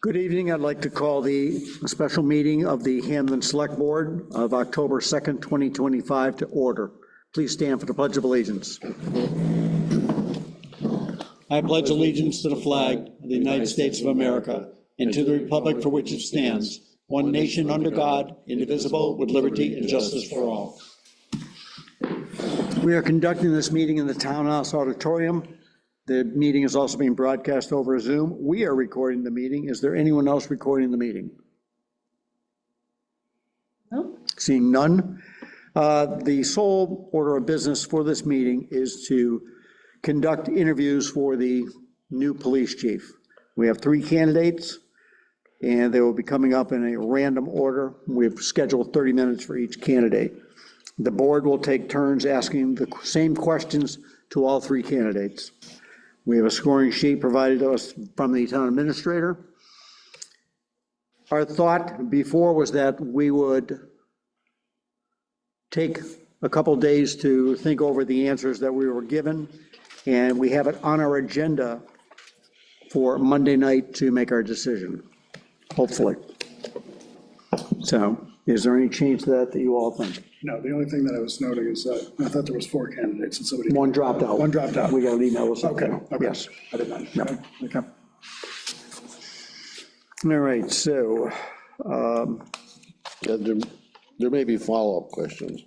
Good evening. I'd like to call the special meeting of the Hampden Selectboard of October 2nd, 2025 to order. Please stand for the Pledge of Allegiance. I pledge allegiance to the flag of the United States of America and to the republic for which it stands, one nation under God, indivisible, with liberty and justice for all. We are conducting this meeting in the Townhouse Auditorium. The meeting is also being broadcast over Zoom. We are recording the meeting. Is there anyone else recording the meeting? No. Seeing none. The sole order of business for this meeting is to conduct interviews for the new police chief. We have 3 candidates, and they will be coming up in a random order. We've scheduled 30 minutes for each candidate. The board will take turns asking the same questions to all 3 candidates. We have a scoring sheet provided to us from the town administrator. Our thought before was that we would take a couple days to think over the answers that we were given, and we have it on our agenda for Monday night to make our decision, hopefully. So is there any change to that you all think? No, the only thing that I was noting is that I thought there was 4 candidates and somebody. One dropped out. One dropped out. We got an email or something. Okay. Yes. I did not. Yep. Okay. All right, so. Yeah, there may be follow-up questions.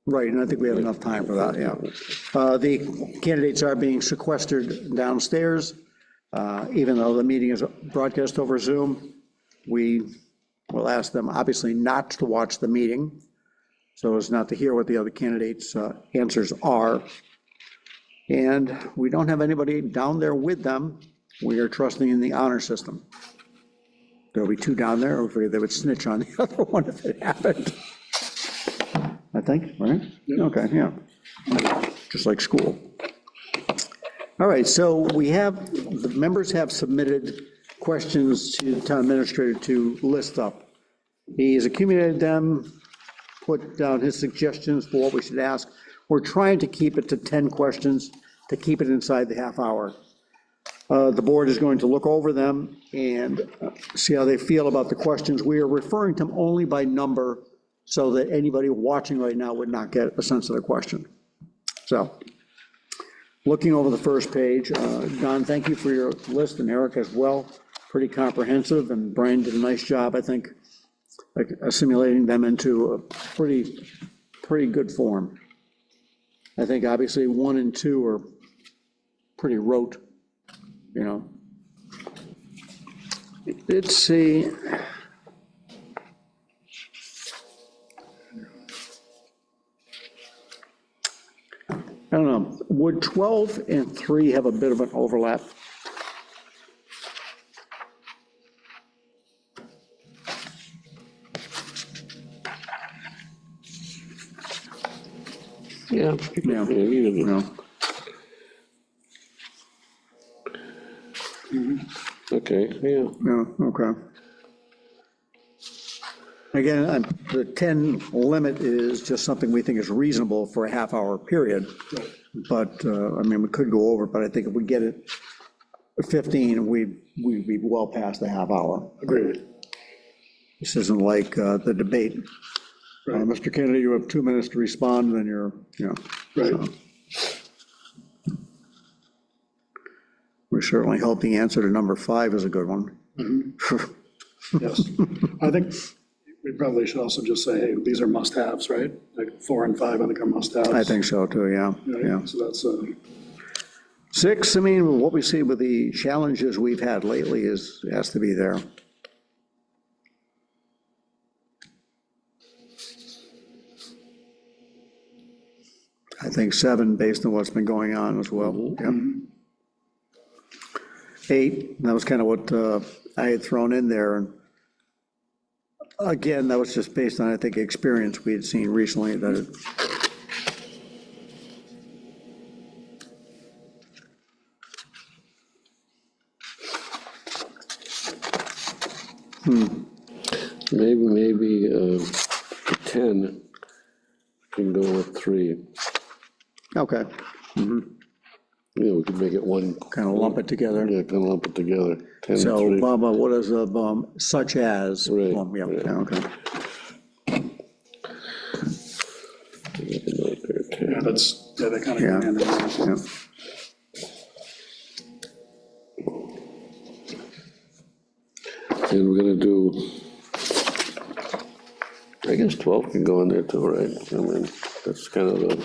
Right, and I think we have enough time for that, yeah. The candidates are being sequestered downstairs. Even though the meeting is broadcast over Zoom, we will ask them obviously not to watch the meeting, so as not to hear what the other candidates' answers are. And we don't have anybody down there with them. We are trusting in the honor system. There'll be 2 down there, or figured they would snitch on the other one if it happened. I think, right? Yeah. Okay, yeah. Just like school. All right, so we have, the members have submitted questions to the town administrator to list up. He has accumulated them, put down his suggestions for what we should ask. We're trying to keep it to 10 questions to keep it inside the half hour. The board is going to look over them and see how they feel about the questions. We are referring to them only by number so that anybody watching right now would not get a sense of the question. So, looking over the first page, Don, thank you for your list, and Eric as well. Pretty comprehensive, and Brian did a nice job, I think, assimilating them into a pretty good form. I think obviously 1 and 2 are pretty rote, you know. Let's see. I don't know, would 12 and 3 have a bit of an overlap? Yeah. Yeah. You know. Okay, yeah. Yeah, okay. Again, the 10 limit is just something we think is reasonable for a half-hour period. But, I mean, we could go over, but I think if we get it 15, we'd be well past the half hour. Agreed. This isn't like the debate. Right. Mr. Kennedy, you have 2 minutes to respond, then you're, you know. Right. So. We certainly hope the answer to number 5 is a good one. Yes. I think we probably should also just say, hey, these are must-haves, right? Like 4 and 5, I think are must-haves. I think so too, yeah, Right? yeah. So that's, 6, I mean, what we see with the challenges we've had lately has to be there. I think 7, based on what's been going on as well, yeah. 8, that was kind of what I had thrown in there. And again, that was just based on, I think, experience we had seen recently that it, Maybe 10 can go with 3. okay. Yeah, we could make it one, kind of lump it together. yeah, kind of lump it together. 10 and So, 3. Bob, what is the, such as? Right, Yeah, right. okay. Yeah, that's, yeah, they kind of Yeah. go hand in hand. Yeah. And we're gonna do, I guess 12 can go in there too, right? I mean, that's kind of the,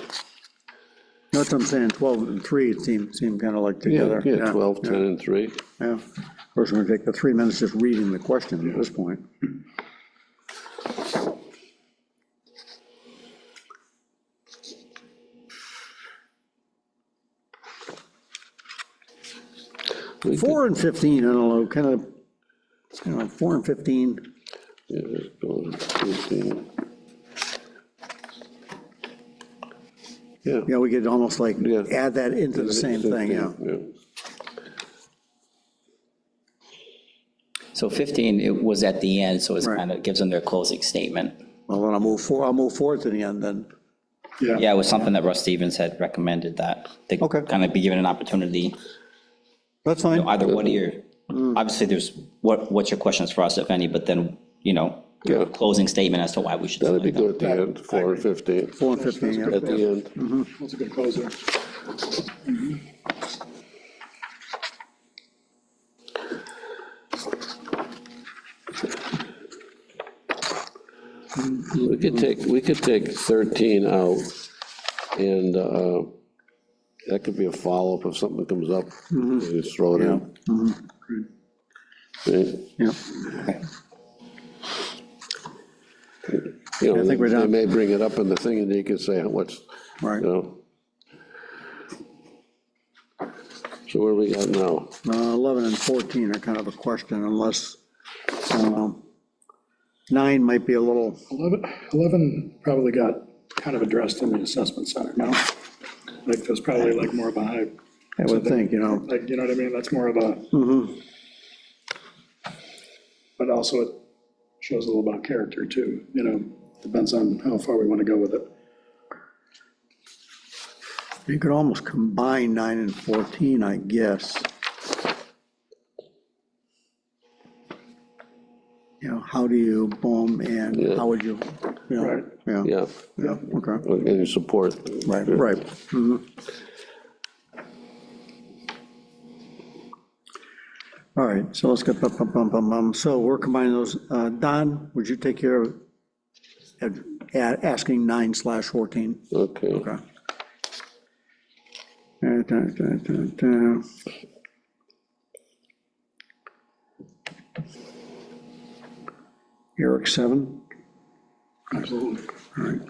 That's what I'm saying, 12 and 3 seem kind of like together. yeah, 12, 10, and 3. Yeah. First, we're gonna take the 3 minutes just reading the question at this point. We could- 4 and 15, I don't know, kind of, 4 and 15. Yeah, let's go 15. Yeah. We could almost like Yeah. add that into the same thing, yeah. 15, So 15, it was at the end, so it Right. kind of gives them their closing statement. Well, then I'll move forward to the end then. Yeah, Yeah, it was something that Russ Stevens had recommended that they Okay. kind of be given an opportunity. That's fine. Either what are your, obviously there's, what's your questions for us, if any, but then, Yeah. closing statement as to why we should. That'd be select them. good at the end, 4 and 15, 4 and 15, yeah. at the end. that's a good closer. We could take 13 out, and that could be a follow-up if something comes up, you just throw it in. Right? Yeah. You know, I think we're they done. may bring it up in the thing, and you can say, what's, Right. you know. So where we got now? 11 and 14 are kind of a question unless, 9 might be a little, 11 probably got kind of addressed in the assessment center, no? Like, there's probably like more of a hype. I would think, Like, you know what I mean? That's more of a. But also it shows a little about character too, depends on how far we want to go with it. you could almost combine 9 and 14, I guess. How do you, boom, and Yeah. how would you, Right. yeah, Yeah, yeah, okay, and you support. right, right. All right, so let's get, so we're combining those. Don, would you take care of asking 9/14? Okay. Okay. Eric, 7? Absolutely. All right.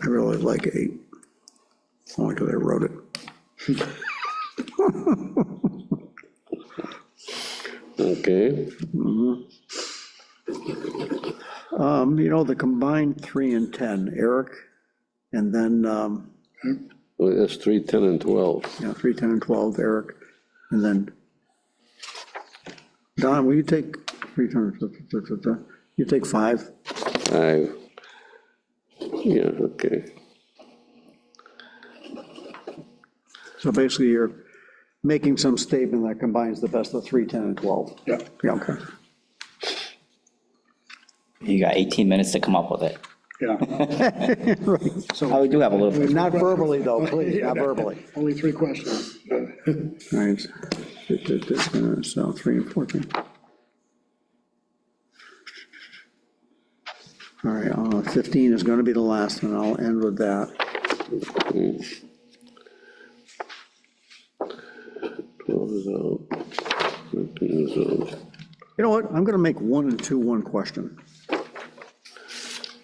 I really like 8, only because I wrote it. Okay, The combined 3 and 10, Eric, and then, well, that's 3, 10, and 12. 3, 10, and 12, Eric, and then, Don, will you take 3, 10, you take 5? Yeah, okay. So basically, you're making some statement that combines the best of 3, 10, and 12. Yeah. Yeah, okay. You got 18 minutes to come up with it. Yeah. Oh, we do have a little bit. Not verbally, though, please, not verbally. Only 3 questions. All right, so 3 and 14. All right, 15 is going to be the last one, I'll end with that. 12 is out, 13 is out. You know what, I'm going to make 1 and 2 one question.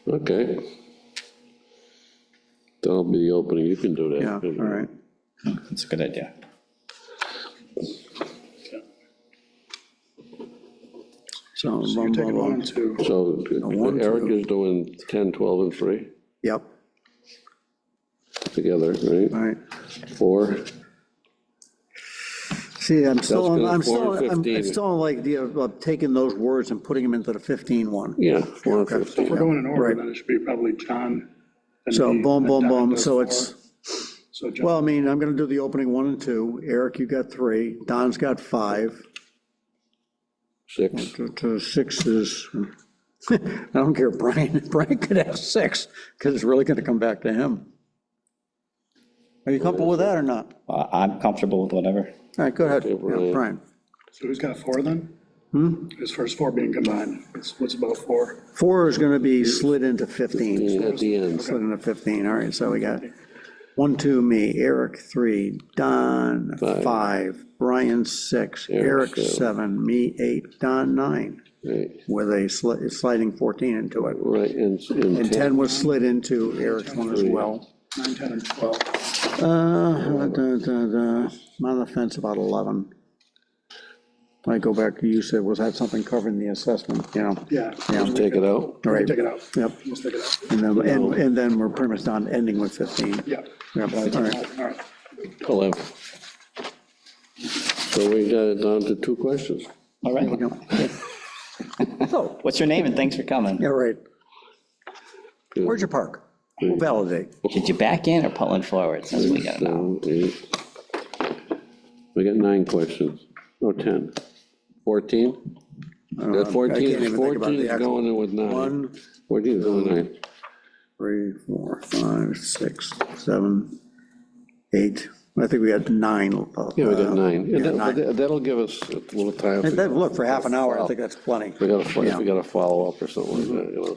Okay. That'll be the opening, you can do that. Yeah, all right. That's a good idea. So, So you're taking 1 and 2. So one, Eric two. is doing 10, 12, and 3 Yep, together, right? all right. 4, See, I'm good. I'm 4 and 15. still like the idea of taking those words and putting them into the 15 one. Yeah, 4 and If we're 15. going in order, Right. then it should be probably John. and So he, boom, and boom, Don boom, does so 4. it's, So John, well, I mean, I'm gonna do the opening 1 and 2. Eric, you got 3, Don's got 5. 6. To 6 is, I don't care, Brian could have 6, because it's really gonna come back to him. Are you comfortable with that or not? I'm comfortable with whatever. All right, go ahead, Okay, Brian. Yeah, Brian. so who's got 4 then? As far as 4 being combined, what's about 4? 4 is gonna be slid into 15. At the end. Slid into 15, all right, so we got 1, 2, me, Eric, 3, Don, 5, Brian, 6, Eric, 7, me, 8, Don, 9, Right, with a sliding 14 into it. right, and And 10 was slid into Eric's one as well. 9, 10, and 12. I'm on the fence about 11. I go back to you said, was that something covering the assessment, you know? Yeah. Yeah. take it out. All right. Take it out. Yep, Let's take it out. and then we're pretty much done, ending with 15. Yeah. Yep, all right. All right. 11. So we got it down to 2 questions. All There we right. go. Oh, what's your name and thanks for coming? Yeah, right. Where's your park? We'll validate. Did you back in or pulling forward? Since we got to know. 7, 8. We got 9 questions. No, 10. 14? That 14 can't is even think about 14 the is actual- going in with 9. 1, 14 is going 9. 3, 4, 5, 6, 7, 8. I think we got 9. Yeah, we got 9. Yeah, And that- 9. That'll give us a little time. Look, for half an hour, I think that's plenty. We got Yeah. to follow up or something like that, you know.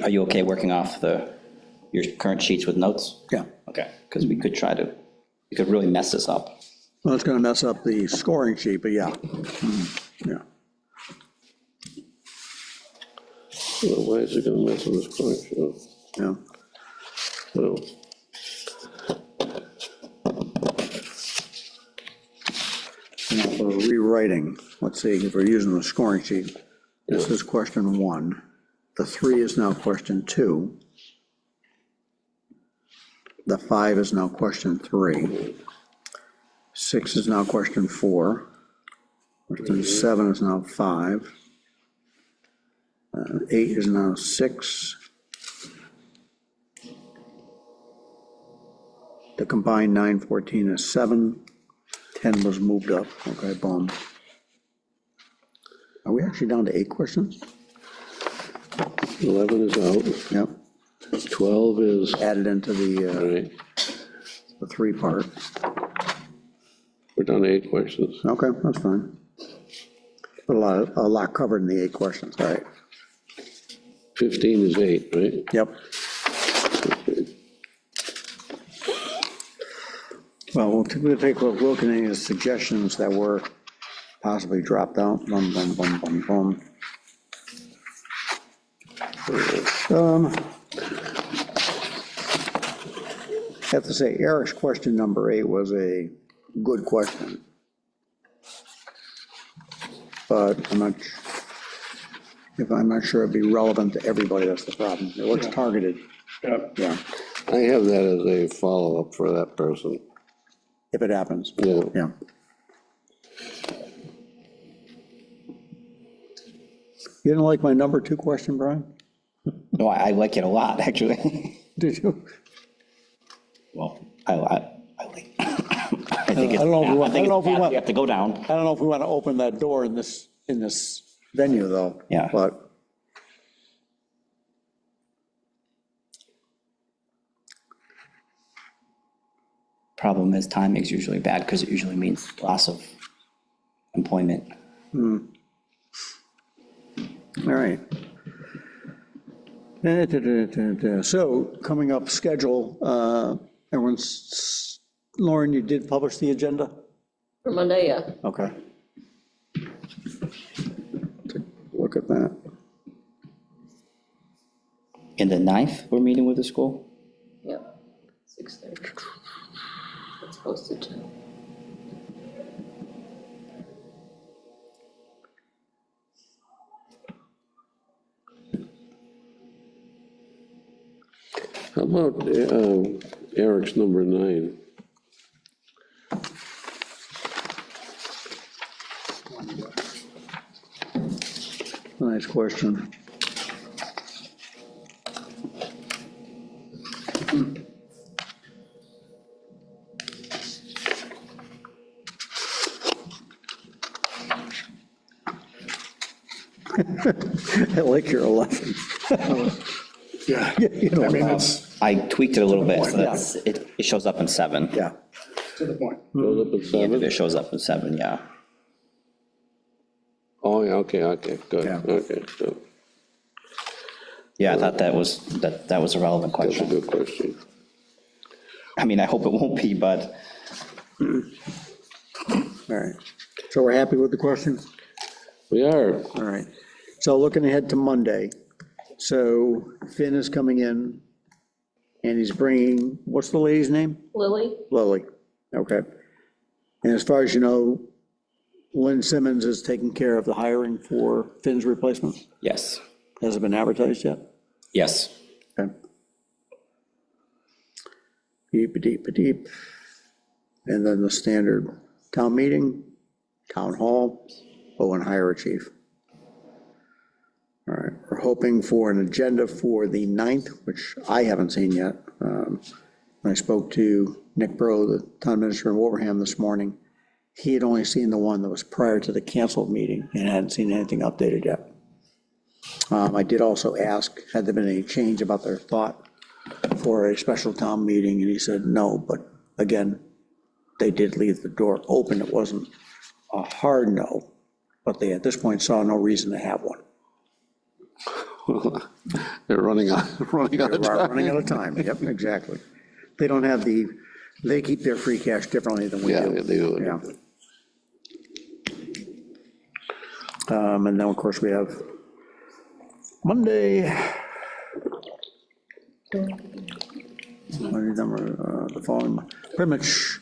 Are you okay working off your current sheets with notes? Yeah. Okay, because we could we could really mess this up. Well, it's going to mess up the scoring sheet, but yeah. Yeah. Well, why is it going to mess with this point? Yeah. So, Now, for rewriting, let's see, if we're using the scoring sheet, this is question 1. The 3 is now question 2. The 5 is now question 3. 6 is now question 4. Question 7 is now 5. 8 is now 6. The combined 9, 14 is 7. 10 was moved up, okay, boom. Are we actually down to 8 questions? 11 is out. Yep, 12 is, added into right, the 3 part. we're down to 8 questions. Okay, that's fine. But a lot covered in the 8 questions, all right. 15 is 8, right? Yep. Well, we'll take a look at any suggestions that were possibly dropped out. Boom, boom, boom, boom, boom. I have to say, Eric's question number 8 was a good question. But I'm not sure it'd be relevant to everybody, that's the problem. It looks targeted, Yeah. yeah, I have that as a follow-up for that person. if it happens, Yeah. yeah. You didn't like my number 2 question, Brian? No, I like it a lot, actually. Did you? Well, I like, I think it's, I don't know if we want- I think I don't know it's if we bad. want- We have to go down. I don't know if we want to open that door in this venue, though. Yeah. But Problem is timing's usually bad because it usually means loss of employment. all right. So, coming up schedule, everyone's, Lauren, you did publish the agenda? For Monday, yeah. Okay. Take a look at that. In the 9th, we're meeting with the school? Yep. 6:30. It's posted to. How about Eric's number 9. Nice question. I like your 11. Yeah, You know, I mean, it's I tweaked it a little bit, so that's, it shows up in 7. Yeah, to the point. Goes up at The end of 7? it shows up in 7, yeah. Oh, yeah, okay, good, Yeah. okay, good. Yeah, I thought that was a relevant That's a question. good question. I mean, I hope it won't be, but all right. So we're happy with the questions? We are, All right. So looking ahead to Monday, so Finn is coming in, and he's bringing, what's the lady's name? Lily? Lily, okay. And as far as you know, Lynn Simmons is taking care of the hiring for Finn's replacement? yes, Has it been advertised yet? yes. Okay. Deep. And then the standard town meeting, town hall, and hire a chief. All right, we're hoping for an agenda for the 9th, which I haven't seen yet. When I spoke to Nick Bro, the town administrator in Wolverham this morning, he had only seen the one that was prior to the canceled meeting and hadn't seen anything updated yet. I did also ask, had there been any change about their thought for a special town meeting, and he said no, but again, they did leave the door open. It wasn't a hard no, but they at this point saw no reason to have one. they're running out of We're time. running out of time, yep, exactly. They don't have they keep their free cash differently than we Yeah, do. they do. Yeah. And then, of course, we have Monday. The following, pretty much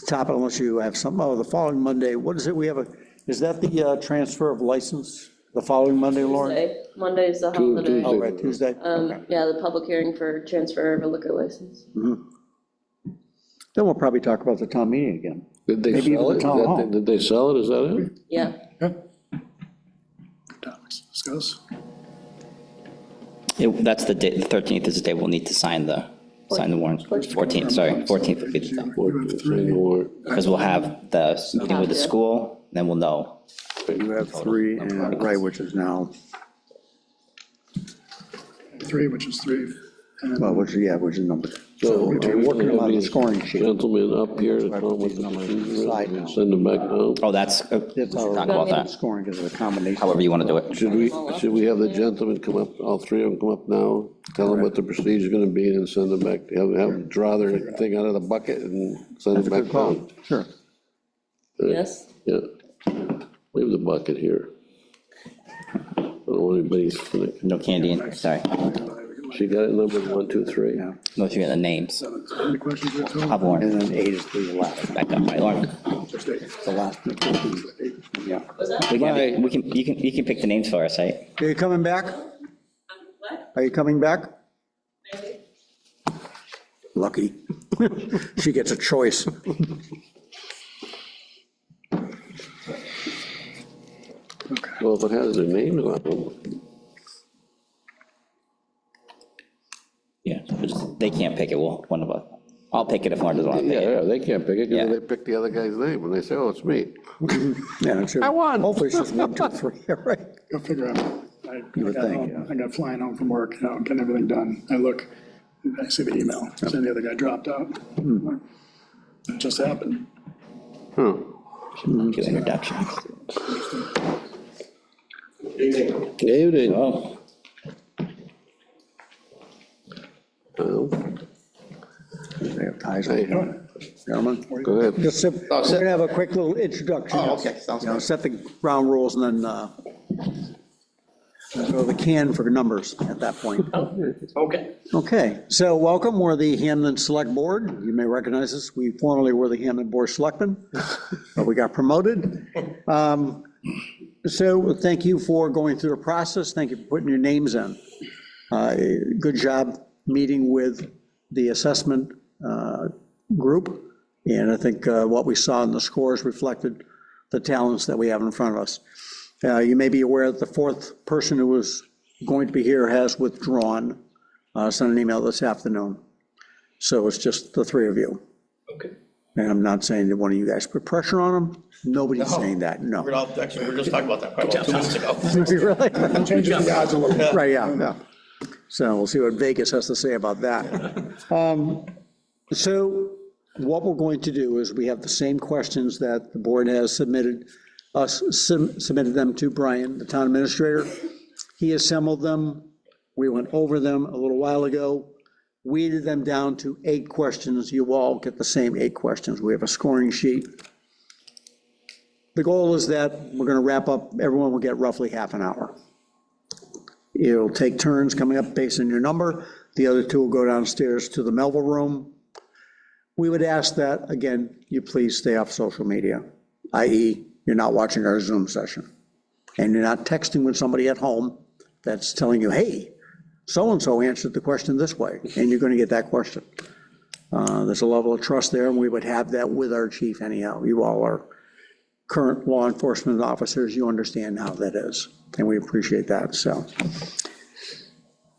top it unless you have some, the following Monday, what is it, we have is that the transfer of license, the following Monday, Lauren? Monday is the holiday. Oh, right, Tuesday? Okay. Yeah, the public hearing for transfer of a liquor license. Then we'll probably talk about the town meeting again. Did they Maybe even sell the it? town hall. Did they sell it, is that it? Yeah. Yeah. Topics to discuss. That's the day, the 13th is the day we'll need to sign the warrant. 14th, sorry, 14th would be the time. Sign the warrant. Because we'll have the meeting with the school, then we'll know. You have 3, and right, which is now, 3, which is 3. And well, which is number. So We're working on the scoring sheet. gentlemen up here to tell them what the procedure is, send them back down. Oh, that's, we It's should all talk right. about that, Scoring because of a combination. however you want to do it. Should we have the gentlemen come up, all 3 of them come up now, tell them what the procedure's gonna be, and send them back, have them draw their thing out of the bucket and send them back down? Sure. Yes? Yeah. Leave the bucket here. I don't want anybody's, No candy in, sorry. she got it numbered 1, 2, 3. Yeah. No, if you get the names. Any questions or so? Have Lauren And then 8 is the last, back up, right, Lauren? Just 8. the last. Yeah. You can pick the names for us, right? Are you coming back? Are you coming back? Lucky. She gets a choice. Well, if it has their names on them, Yeah, they can't pick it, well, one of us. I'll pick it if Lauren doesn't want to pick it. yeah, they can't pick it, Yeah. because they pick the other guy's name, and they say, oh, it's me. Yeah, it should- I won. Hopefully it's just 1, 2, 3, right? Go figure out. I would got think, home, I got flying home from work, getting everything done. I look, I see the email, saying the other guy dropped out. It just happened. Huh. Do introduction. Evening. Oh, They have ties on them. Gentlemen, Go ahead. just, we're gonna have a quick little introduction. Oh, okay, sounds You know, set the ground rules and then, go to the can for numbers at that point. Okay. Okay, so welcome, we're the Hampden Select Board. You may recognize us, we formerly were the Hampden Board of Selectmen, but we got promoted. So thank you for going through the process, thank you for putting your names in. Good job meeting with the assessment group, and I think what we saw in the scores reflected the talents that we have in front of us. You may be aware that the fourth person who was going to be here has withdrawn. Sent an email this afternoon. So it's just the three of you. Okay. And I'm not saying that one of you guys put pressure on them. Nobody's saying that, no. Actually, we were just talking about that probably 2 months ago. Really? Changing the odds a little bit. Right, yeah. So we'll see what Vegas has to say about that. So what we're going to do is we have the same questions that the board has submitted them to Brian, the town administrator. He assembled them. We went over them a little while ago, weeded them down to 8 questions. You all get the same 8 questions. We have a scoring sheet. The goal is that we're going to wrap up, everyone will get roughly half an hour. It'll take turns coming up based on your number. The other 2 will go downstairs to the Melville room. We would ask that, again, you please stay off social media, i.e. you're not watching our Zoom session. And you're not texting with somebody at home that's telling you, hey, so-and-so answered the question this way, and you're going to get that question. There's a level of trust there, and we would have that with our chief anyhow. You all are current law enforcement officers, you understand how that is, and we appreciate that. So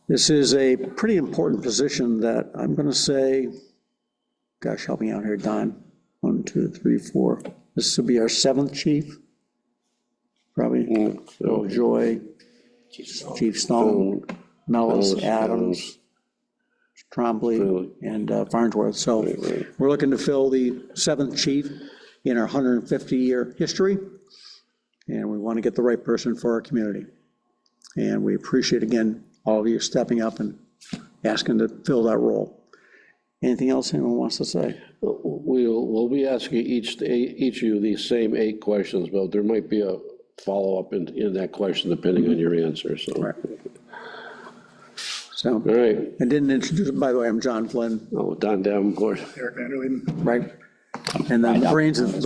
this is a pretty important position that I'm going to say, gosh, help me out here, Don. 1, 2, 3, 4. This will be our 7th chief, probably. Bill Joy, Chief Stone, Mellis, Adams, Trombley, and Farnsworth. So we're looking to fill the 7th chief in our 150-year history, and we want to get the right person for our community. And we appreciate, again, all of you stepping up and asking to fill that role. Anything else anyone wants to say? We'll be asking each of you these same 8 questions, but there might be a follow-up in that question depending on your answer, so. Right. So, All right. I didn't introduce, by the way, I'm John Flynn, Oh, Don Davenport. Eric Vanderleen. right? And then the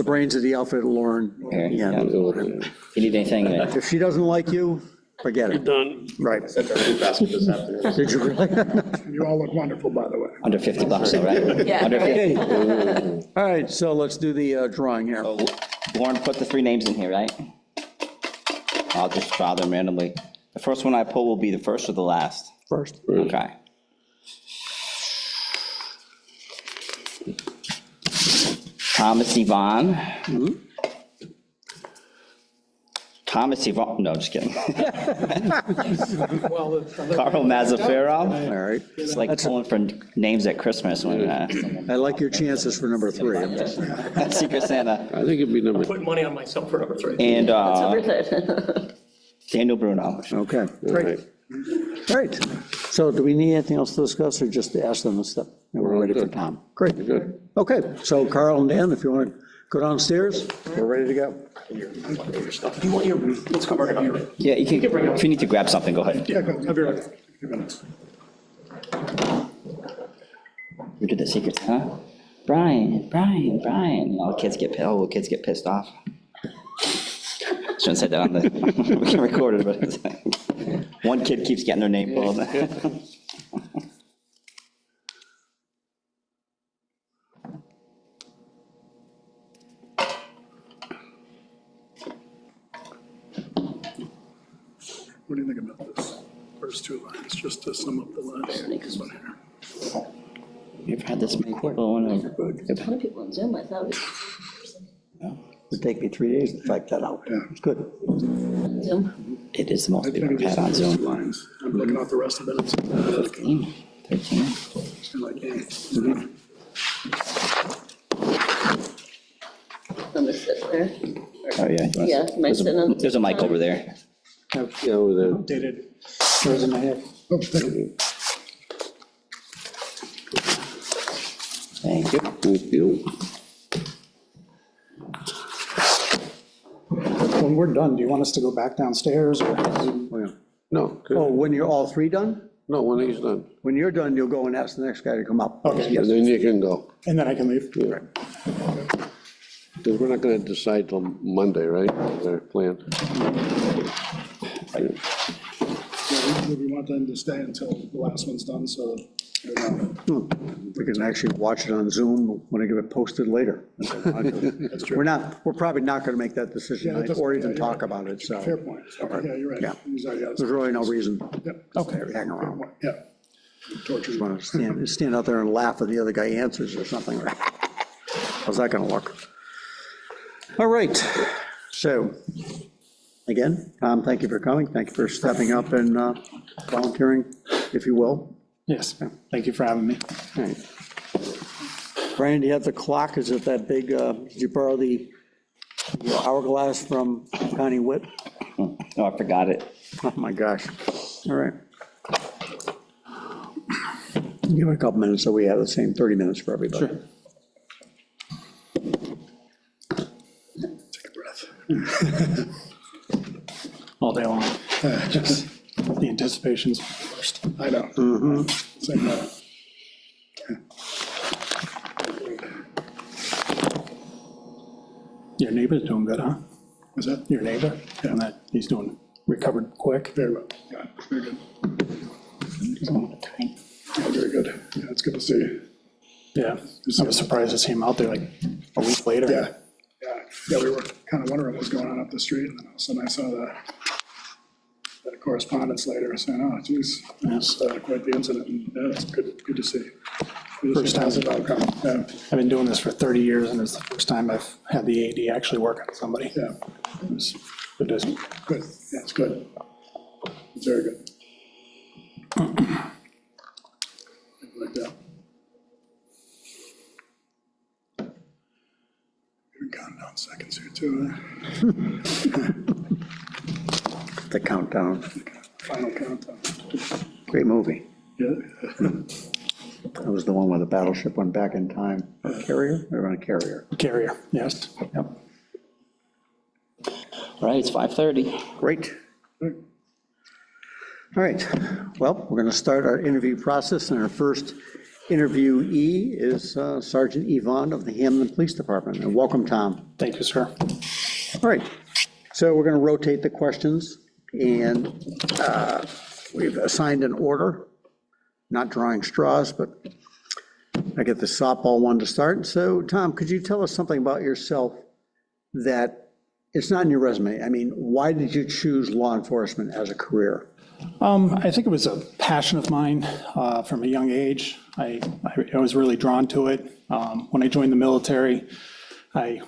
brains of the outfit, Lauren. Yeah. Yeah. If you need anything, If she doesn't like you, forget it. Done. Right. Sent our new basket this afternoon. Did you really? And you all look wonderful, by the way. under $50 though, right? Yeah. Under 50. Okay. All right, so let's do the drawing here. So, Lauren put the 3 names in here, right? I'll just draw them randomly. The first one I pull will be the first or the last? First. Okay. Thomas Yvonne. Thomas Yvonne, no, just kidding. Carl Mazzaferro. All right. It's like pulling for names at Christmas when I like your chances for number 3. I'm just- Secret Santa. I think it'd be number, Putting money on myself for number 3. And Worth it. Daniel Bruno. Okay, great. right. All right, so do we need anything else to discuss, or just to ask them and stuff? And we're ready for Tom. Great. Good. Okay, so Carl and Dan, if you want to go downstairs, we're ready to go. Your stuff. You want your, let's come right up here. Yeah, you can, if you need to grab something, go ahead. Yeah, go, I'll be right back. A few minutes. We did the secret, huh? Brian. All kids get pissed off. Shouldn't have said that on the, we can record it, but it's like, one kid keeps getting their name pulled. What do you think about this? First 2 lines, just to sum up the last, this one here. You've had this many people in a, A ton of people on Zoom, I thought. It'd take me 3 days to type that out. Yeah. It's good. On Zoom. it is the most I people think I've it's had on the first 2 Zoom. lines. I'm looking at the rest of it. It's 15, 13. like, yeah. I'm gonna sit there. Oh, yeah. Yeah, am I sitting on? There's a mic over there. Yeah, over there. Dated. Goes in my head. Oh, thank you. Thank you. Thank you. When we're done, do you want us to go back downstairs or? No, Oh, when you're all 3 done? no, when he's done. When you're done, you'll go and ask the next guy to come up. Okay, And then you can go. and then I can leave? Yeah. Because we're not going to decide till Monday, right? Our plan. Yeah, we want them to stay until the last one's done, so We can actually watch it on Zoom when I get it posted later. That's true. We're probably not going to make that decision Yeah, it tonight doesn't- or yeah, even you're talk right. about it, so. Fair point. Yeah, you're right. Yeah. He's already got There's really no reason Yep. to hang around. Yeah. Torture. Want to stand out there and laugh when the other guy answers or something. How's that going to look? All right, so, again, Tom, thank you for coming. Thank you for stepping up and volunteering, if you will. Yes, thank you for having me. All right. Brian, do you have the clock? Is it that big, did you borrow the hourglass from Connie Witt? No, I forgot it. Oh, my gosh. All right. Give it a couple minutes so we have the same 30 minutes for everybody. Sure. Take a breath. All day long. Just the anticipation's first. I know. Same way. Your neighbor's doing good, huh? Was that? Your neighbor? And that he's doing, recovered quick. Very well. Yeah, very good. Yeah, very good. Yeah, it's good to see. Yeah, I was surprised to see him out there like a week later. Yeah, yeah, we were kind of wondering what was going on up the street, and then all of a sudden I saw that correspondence later saying, oh, geez, it's quite the incident, and yeah, it's good to see. Good to First see time. positive outcome. Yeah, I've been doing this for 30 years, and it's the first time I've had the AD actually work on somebody. yeah, It was good to good, yeah, it's good. It's very good. Like that. Even counting down seconds here too. The countdown. Final countdown. Great movie. Yeah. That was the one where the battleship went back in time. A carrier? They were on a carrier. carrier, yes. Yep. All right, it's 5:30. Great. All right, well, we're going to start our interview process, and our first interviewee is Sergeant Yvonne of the Hampden Police Department. And welcome, Tom. Thank you, sir. All right, so we're going to rotate the questions, and we've assigned an order, not drawing straws, but I get the softball one to start. So, Tom, could you tell us something about yourself that it's not in your resume? I mean, why did you choose law enforcement as a career? I think it was a passion of mine from a young age. I was really drawn to it. When I joined the military, I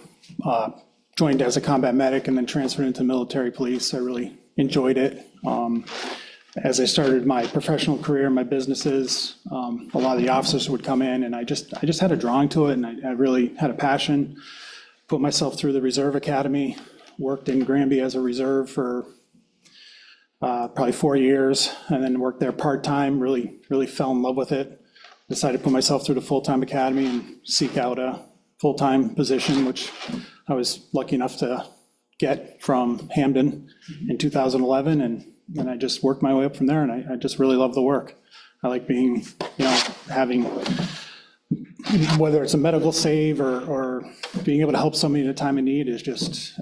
joined as a combat medic and then transferred into military police. I really enjoyed it. As I started my professional career, my businesses, a lot of the officers would come in, and I just had a drawing to it, and I really had a passion. Put myself through the Reserve Academy, worked in Granby as a reserve for probably 4 years, and then worked there part-time, really fell in love with it. Decided to put myself through the full-time academy and seek out a full-time position, which I was lucky enough to get from Hampden in 2011, and I just worked my way up from there, and I just really love the work. I like being, having, whether it's a medical save or being able to help somebody in a time of need is just,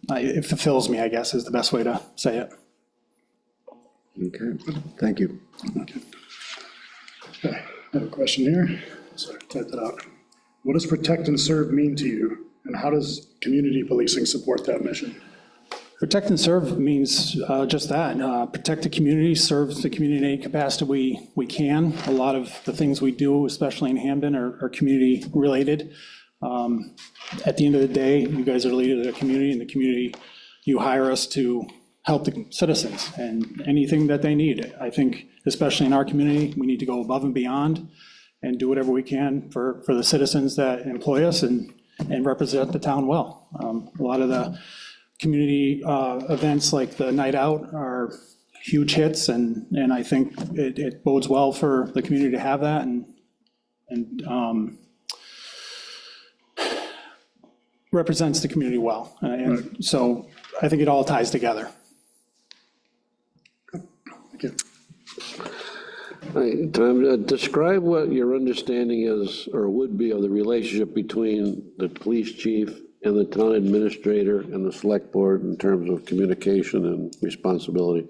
it fulfills me, I guess, is the best way to say it. Okay, thank you. Okay, I have a question here. Sorry, type that out. What does protect and serve mean to you, and how does community policing support that mission? Protect and serve means just that. Protect the community, serve the community in any capacity we can. A lot of the things we do, especially in Hampden, are community related. At the end of the day, you guys are the leader of the community, and the community, you hire us to help the citizens and anything that they need. I think, especially in our community, we need to go above and beyond and do whatever we can for the citizens that employ us and represent the town well. A lot of the community events like the Night Out are huge hits, and I think it bodes well for the community to have that and represents the community well. And so I think it all ties together. Thank you. Hi, Tom, describe what your understanding is or would be of the relationship between the police chief and the town administrator and the select board in terms of communication and responsibility.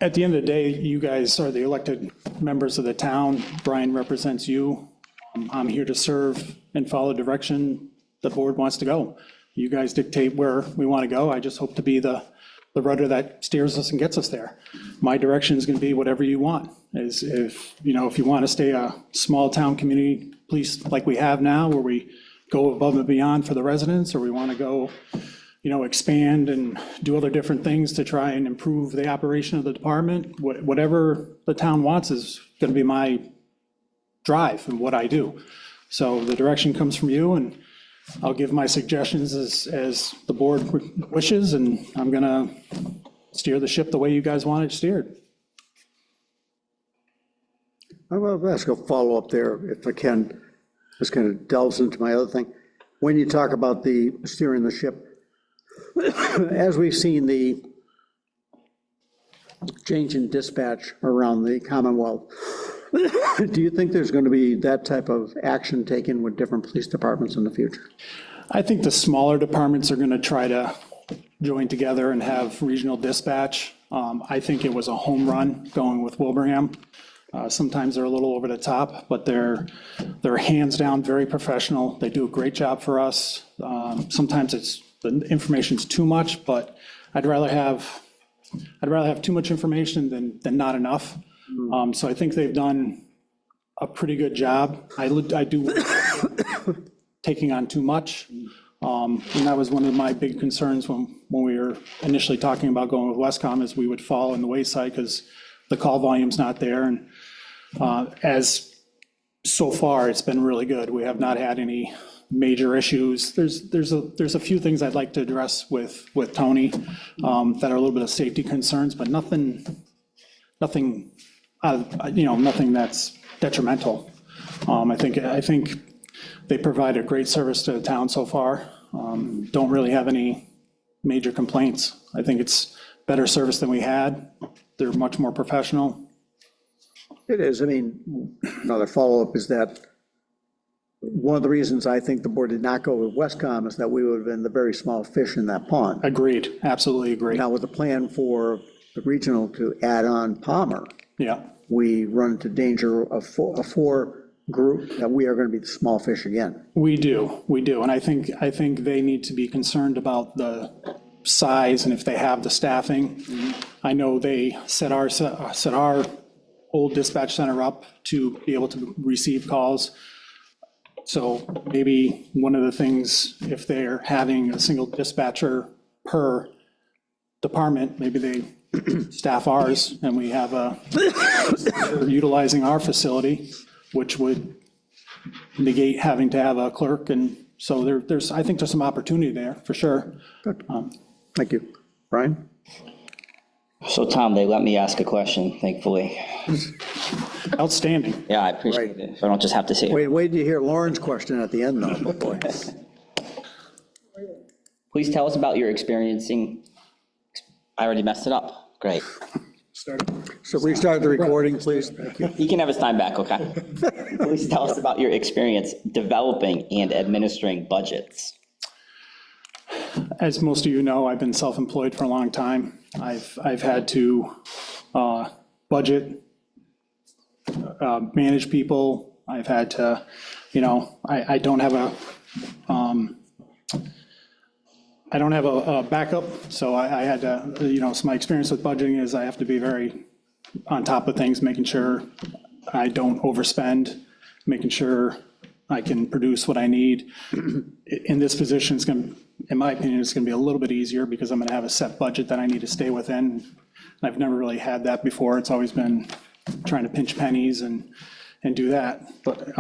At the end of the day, you guys are the elected members of the town. Brian represents you. I'm here to serve and follow direction the board wants to go. You guys dictate where we want to go. I just hope to be the rudder that steers us and gets us there. My direction is going to be whatever you want. Is if you want to stay a small town community police like we have now, where we go above and beyond for the residents, or we want to go, expand and do other different things to try and improve the operation of the department, whatever the town wants is going to be my drive and what I do. So the direction comes from you, and I'll give my suggestions as the board wishes, and I'm going to steer the ship the way you guys want it steered. I'm going to ask a follow-up there, if I can. This kind of delves into my other thing. When you talk about the steering the ship, as we've seen the change in dispatch around the Commonwealth, do you think there's going to be that type of action taken with different police departments in the future? I think the smaller departments are going to try to join together and have regional dispatch. I think it was a home run going with Wilbraham. Sometimes they're a little over the top, but they're hands down very professional. They do a great job for us. Sometimes the information's too much, but I'd rather have too much information than not enough. So I think they've done a pretty good job. I do taking on too much. And that was one of my big concerns when we were initially talking about going with Westcom, is we would fall in the wayside because the call volume's not there. And as so far, it's been really good. We have not had any major issues. There's a few things I'd like to address with Tony that are a little bit of safety concerns, but nothing that's detrimental. I think they provide a great service to the town so far. Don't really have any major complaints. I think it's better service than we had. They're much more professional. It is. I mean, another follow-up is that one of the reasons I think the board did not go with Westcom is that we would have been the very small fish in that pond. Agreed, absolutely agree. Now, with the plan for the regional to add on Palmer, Yeah, we run into danger of a four group that we are going to be the small fish again. we do. And I think they need to be concerned about the size and if they have the staffing. I know they set our old dispatch center up to be able to receive calls. So maybe one of the things, if they're having a single dispatcher per department, maybe they staff ours and we have utilizing our facility, which would negate having to have a clerk. And so I think there's some opportunity there for sure. Good. Thank you. Brian? So Tom, they let me ask a question, thankfully. Outstanding. Yeah, I appreciate it. So I don't just have to say, Wait till you hear Lauren's question at the end, though. Oh, boy. please tell us about your experiencing, I already messed it up. Great. So restart the recording, please. Thank you. He can have his time back, okay? Please tell us about your experience developing and administering budgets. As most of you know, I've been self-employed for a long time. I've had to budget, manage people. I've had to, I don't have a backup, so I had to, so my experience with budgeting is I have to be very on top of things, making sure I don't overspend, making sure I can produce what I need. In this position, it's going to, in my opinion, it's going to be a little bit easier because I'm going to have a set budget that I need to stay within. I've never really had that before. It's always been trying to pinch pennies and do that. But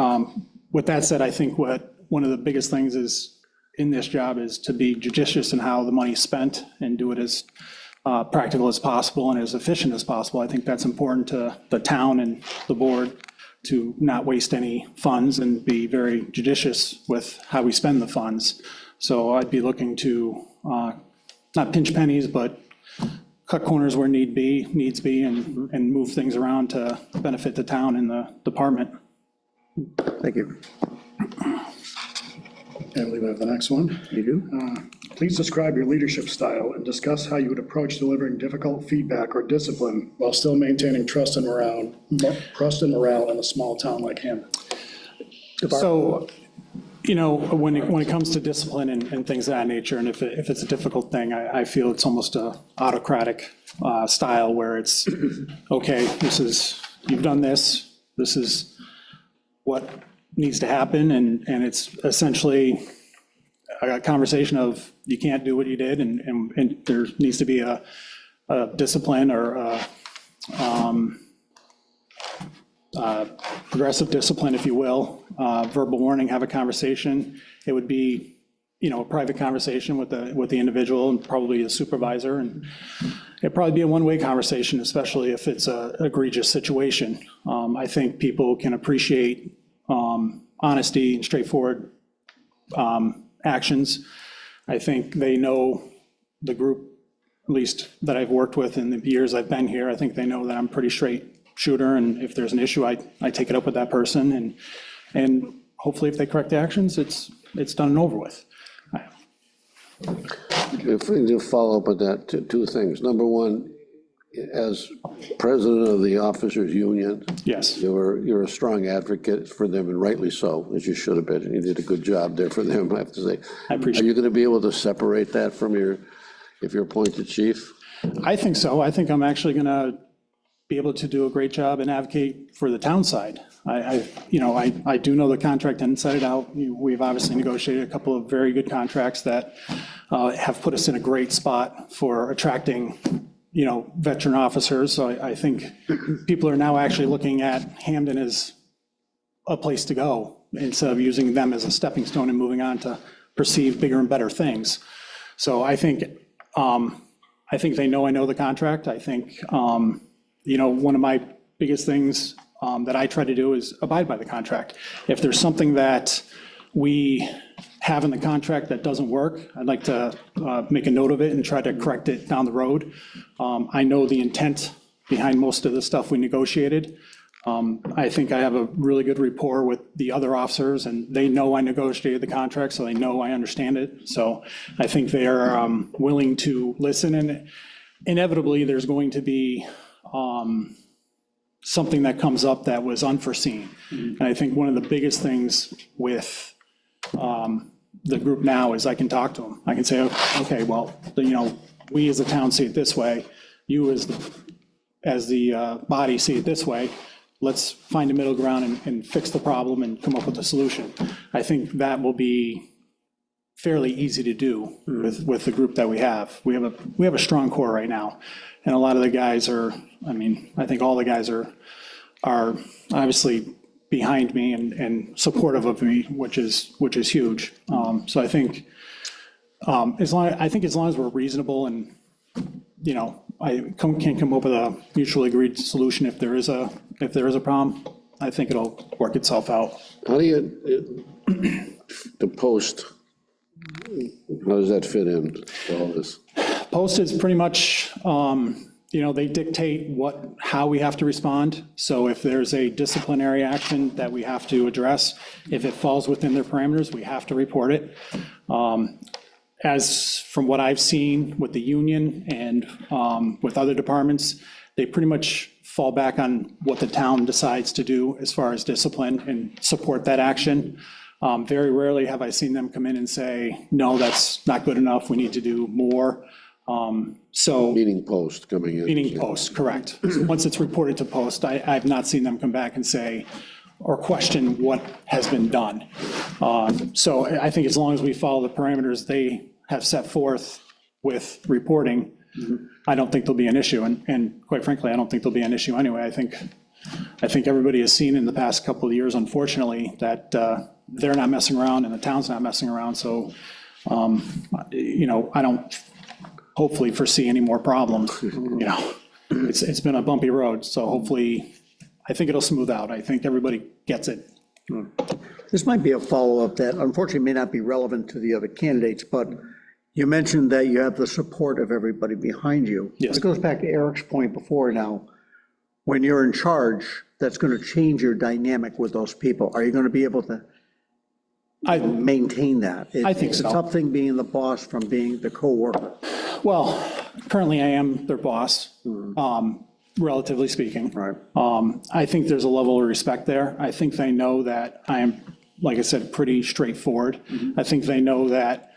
with that said, I think one of the biggest things is in this job is to be judicious in how the money's spent and do it as practical as possible and as efficient as possible. I think that's important to the town and the board, to not waste any funds and be very judicious with how we spend the funds. So I'd be looking to not pinch pennies, but cut corners where needs be, and move things around to benefit the town and the department. Thank you. I believe I have the next one. You do? Please describe your leadership style and discuss how you would approach delivering difficult feedback or discipline while still maintaining trust and morale in a small town like Hampden. So, you know, when it comes to discipline and things of that nature, and if it's a difficult thing, I feel it's almost a autocratic style where it's, okay, you've done this is what needs to happen, and it's essentially a conversation of you can't do what you did, and there needs to be a discipline or progressive discipline, if you will, verbal warning, have a conversation. It would be, you know, a private conversation with the individual and probably the supervisor, and it'd probably be a one-way conversation, especially if it's a egregious situation. I think people can appreciate honesty and straightforward actions. I think they know the group, at least that I've worked with in the years I've been here, I think they know that I'm pretty straight shooter, and if there's an issue, I take it up with that person, and hopefully if they correct the actions, it's done and over with. If we do follow up with that, two things. Number one, as president of the officers union, Yes, you're a strong advocate for them, and rightly so, as you should have been, and you did a good job there for them, I have to say. I appreciate Are you going to be able to separate that from if you're appointed chief? I think so. I think I'm actually going to be able to do a great job and advocate for the town side. I do know the contract inside out. We've obviously negotiated a couple of very good contracts that have put us in a great spot for attracting, you know, veteran officers. So I think people are now actually looking at Hampden as a place to go instead of using them as a stepping stone and moving on to perceive bigger and better things. So I think they know I know the contract. I think, you know, one of my biggest things that I try to do is abide by the contract. If there's something that we have in the contract that doesn't work, I'd like to make a note of it and try to correct it down the road. I know the intent behind most of the stuff we negotiated. I think I have a really good rapport with the other officers, and they know I negotiated the contract, so they know I understand it. So I think they are willing to listen, and inevitably there's going to be something that comes up that was unforeseen. And I think one of the biggest things with the group now is I can talk to them. I can say, okay, well, you know, we as a town see it this way. You as the body see it this way. Let's find a middle ground and fix the problem and come up with a solution. I think that will be fairly easy to do with the group that we have. We have a strong core right now, and a lot of the guys are, I think all the guys are obviously behind me and supportive of me, which is huge. So I think as long as we're reasonable and, you know, I can come up with a mutually agreed solution if there is a problem, I think it'll work itself out. How do you, the post, how does that fit in to all this? Post is pretty much, you know, they dictate how we have to respond. So if there's a disciplinary action that we have to address, if it falls within their parameters, we have to report it. As from what I've seen with the union and with other departments, they pretty much fall back on what the town decides to do as far as discipline and support that action. Very rarely have I seen them come in and say, no, that's not good enough, we need to do more. So Meaning post coming in. meaning post, correct. Once it's reported to post, I've not seen them come back and say, or question what has been done. So I think as long as we follow the parameters they have set forth with reporting, I don't think there'll be an issue. And quite frankly, I don't think there'll be an issue anyway. I think everybody has seen in the past couple of years, unfortunately, that they're not messing around and the town's not messing around. So, you know, I don't hopefully foresee any more problems. You know, it's been a bumpy road, so hopefully, I think it'll smooth out. I think everybody gets it. This might be a follow-up that unfortunately may not be relevant to the other candidates, but you mentioned that you have the support of everybody behind you. Yes. It goes back to Eric's point before now. When you're in charge, that's going to change your dynamic with those people. Are you going to be able to maintain that? I think so. It's something being the boss from being the coworker. Well, currently I am their boss, relatively speaking. Right. I think there's a level of respect there. I think they know that I am, like I said, pretty straightforward. I think they know that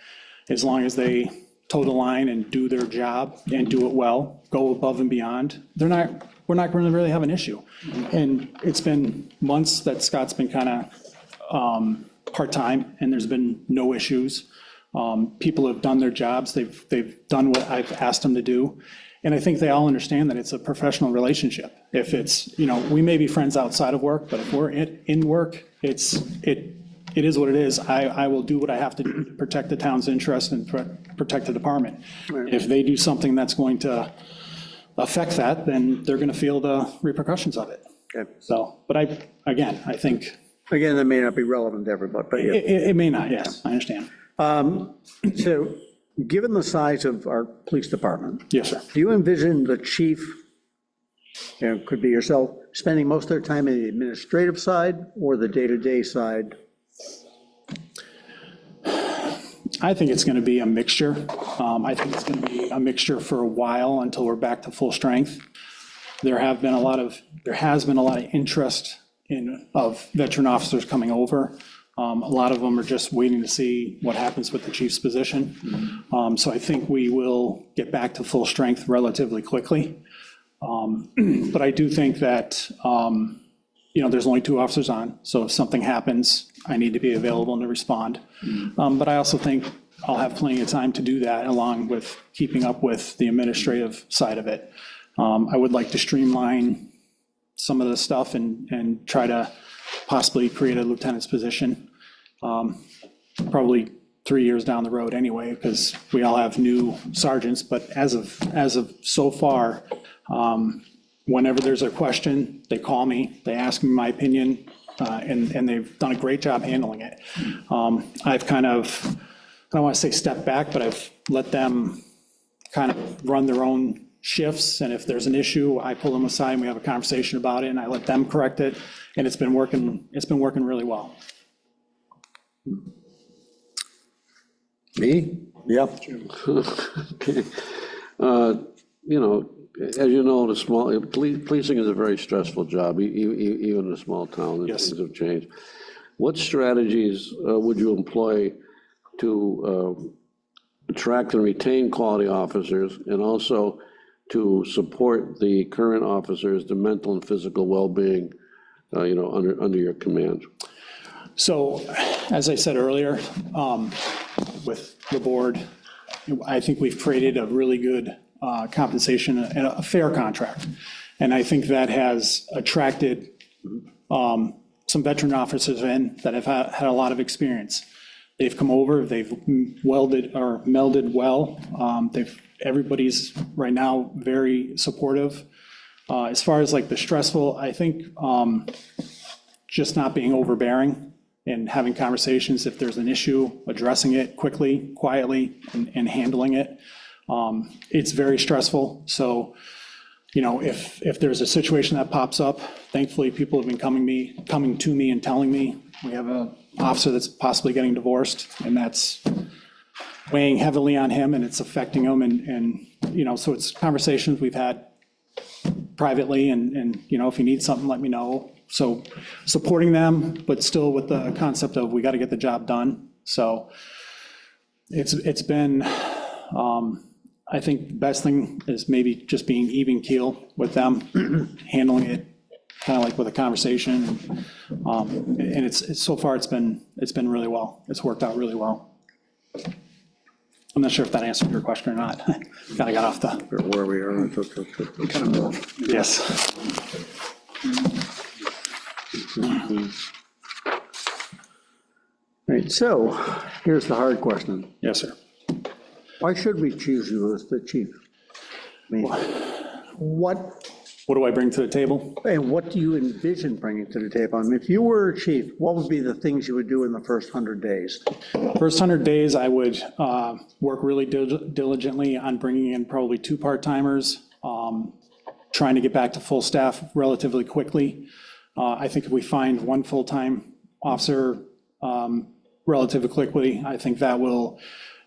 as long as they toe the line and do their job and do it well, go above and beyond, we're not going to really have an issue. And it's been months that Scott's been kind of part-time, and there's been no issues. People have done their jobs. They've done what I've asked them to do. And I think they all understand that it's a professional relationship. If it's, we may be friends outside of work, but if we're in work, it is what it is. I will do what I have to do to protect the town's interest and protect the department. If they do something that's going to affect that, then they're going to feel the repercussions of it. Okay. So, but I think. Again, that may not be relevant to everybody, but yeah. It may not, yes, I understand. So, given the size of our police department, Yes, sir. do you envision the chief, could be yourself, spending most of their time in the administrative side or the day-to-day side? I think it's going to be a mixture. I think it's going to be a mixture for a while until we're back to full strength. There has been a lot of interest of veteran officers coming over. A lot of them are just waiting to see what happens with the chief's position. So I think we will get back to full strength relatively quickly. But I do think that, there's only 2 officers on, so if something happens, I need to be available to respond. But I also think I'll have plenty of time to do that, along with keeping up with the administrative side of it. I would like to streamline some of the stuff and try to possibly create a lieutenant's position, probably 3 years down the road anyway, because we all have new sergeants. But as of so far, whenever there's a question, they call me, they ask me my opinion, and they've done a great job handling it. I've kind of, I don't want to say step back, but I've let them kind of run their own shifts, and if there's an issue, I pull them aside and we have a conversation about it, and I let them correct it, and it's been working really well. Me? Yep. Okay. As you know, policing is a very stressful job, even in a small town, and Yes. things have changed. What strategies would you employ to attract and retain quality officers, and also to support the current officers, the mental and physical well-being, under your command? So, as I said earlier, with the board, I think we've created a really good compensation and a fair contract. And I think that has attracted some veteran officers in that have had a lot of experience. They've come over, they've melded well. Everybody's right now very supportive. As far as like the stressful, I think just not being overbearing and having conversations. If there's an issue, addressing it quickly, quietly, and handling it. It's very stressful. So, if there's a situation that pops up, thankfully people have been coming to me and telling me we have an officer that's possibly getting divorced, and that's weighing heavily on him, and it's affecting him. And so it's conversations we've had privately, and if you need something, let me know. So supporting them, but still with the concept of we got to get the job done. So it's been, I think the best thing is maybe just being even keel with them, handling it kind of like with a conversation. And it's so far it's been really well. It's worked out really well. I'm not sure if that answered your question or not. Kind of got off the. Where we are. Kind of, Yes. Right, so here's the hard question. Yes, sir. Why should we choose you as the chief? I mean, what do I bring to the table? And what do you envision bringing to the table? I mean, if you were chief, what would be the things you would do in the first 100 days? First 100 days, I would work really diligently on bringing in probably 2 part-timers, trying to get back to full staff relatively quickly. I think if we find 1 full-time officer relatively quickly. I think that will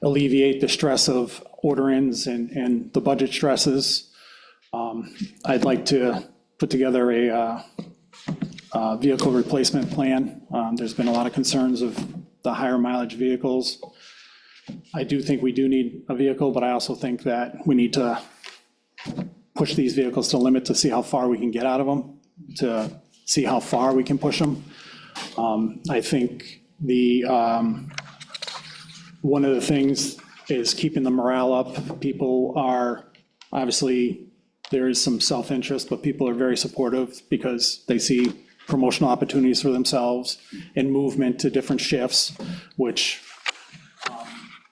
alleviate the stress of order-ins and the budget stresses. I'd like to put together a vehicle replacement plan. There's been a lot of concerns of the higher mileage vehicles. I do think we do need a vehicle, but I also think that we need to push these vehicles to the limit to see how far we can get out of them, to see how far we can push them. I think one of the things is keeping the morale up. People are, obviously, there is some self-interest, but people are very supportive because they see promotional opportunities for themselves and movement to different shifts, which,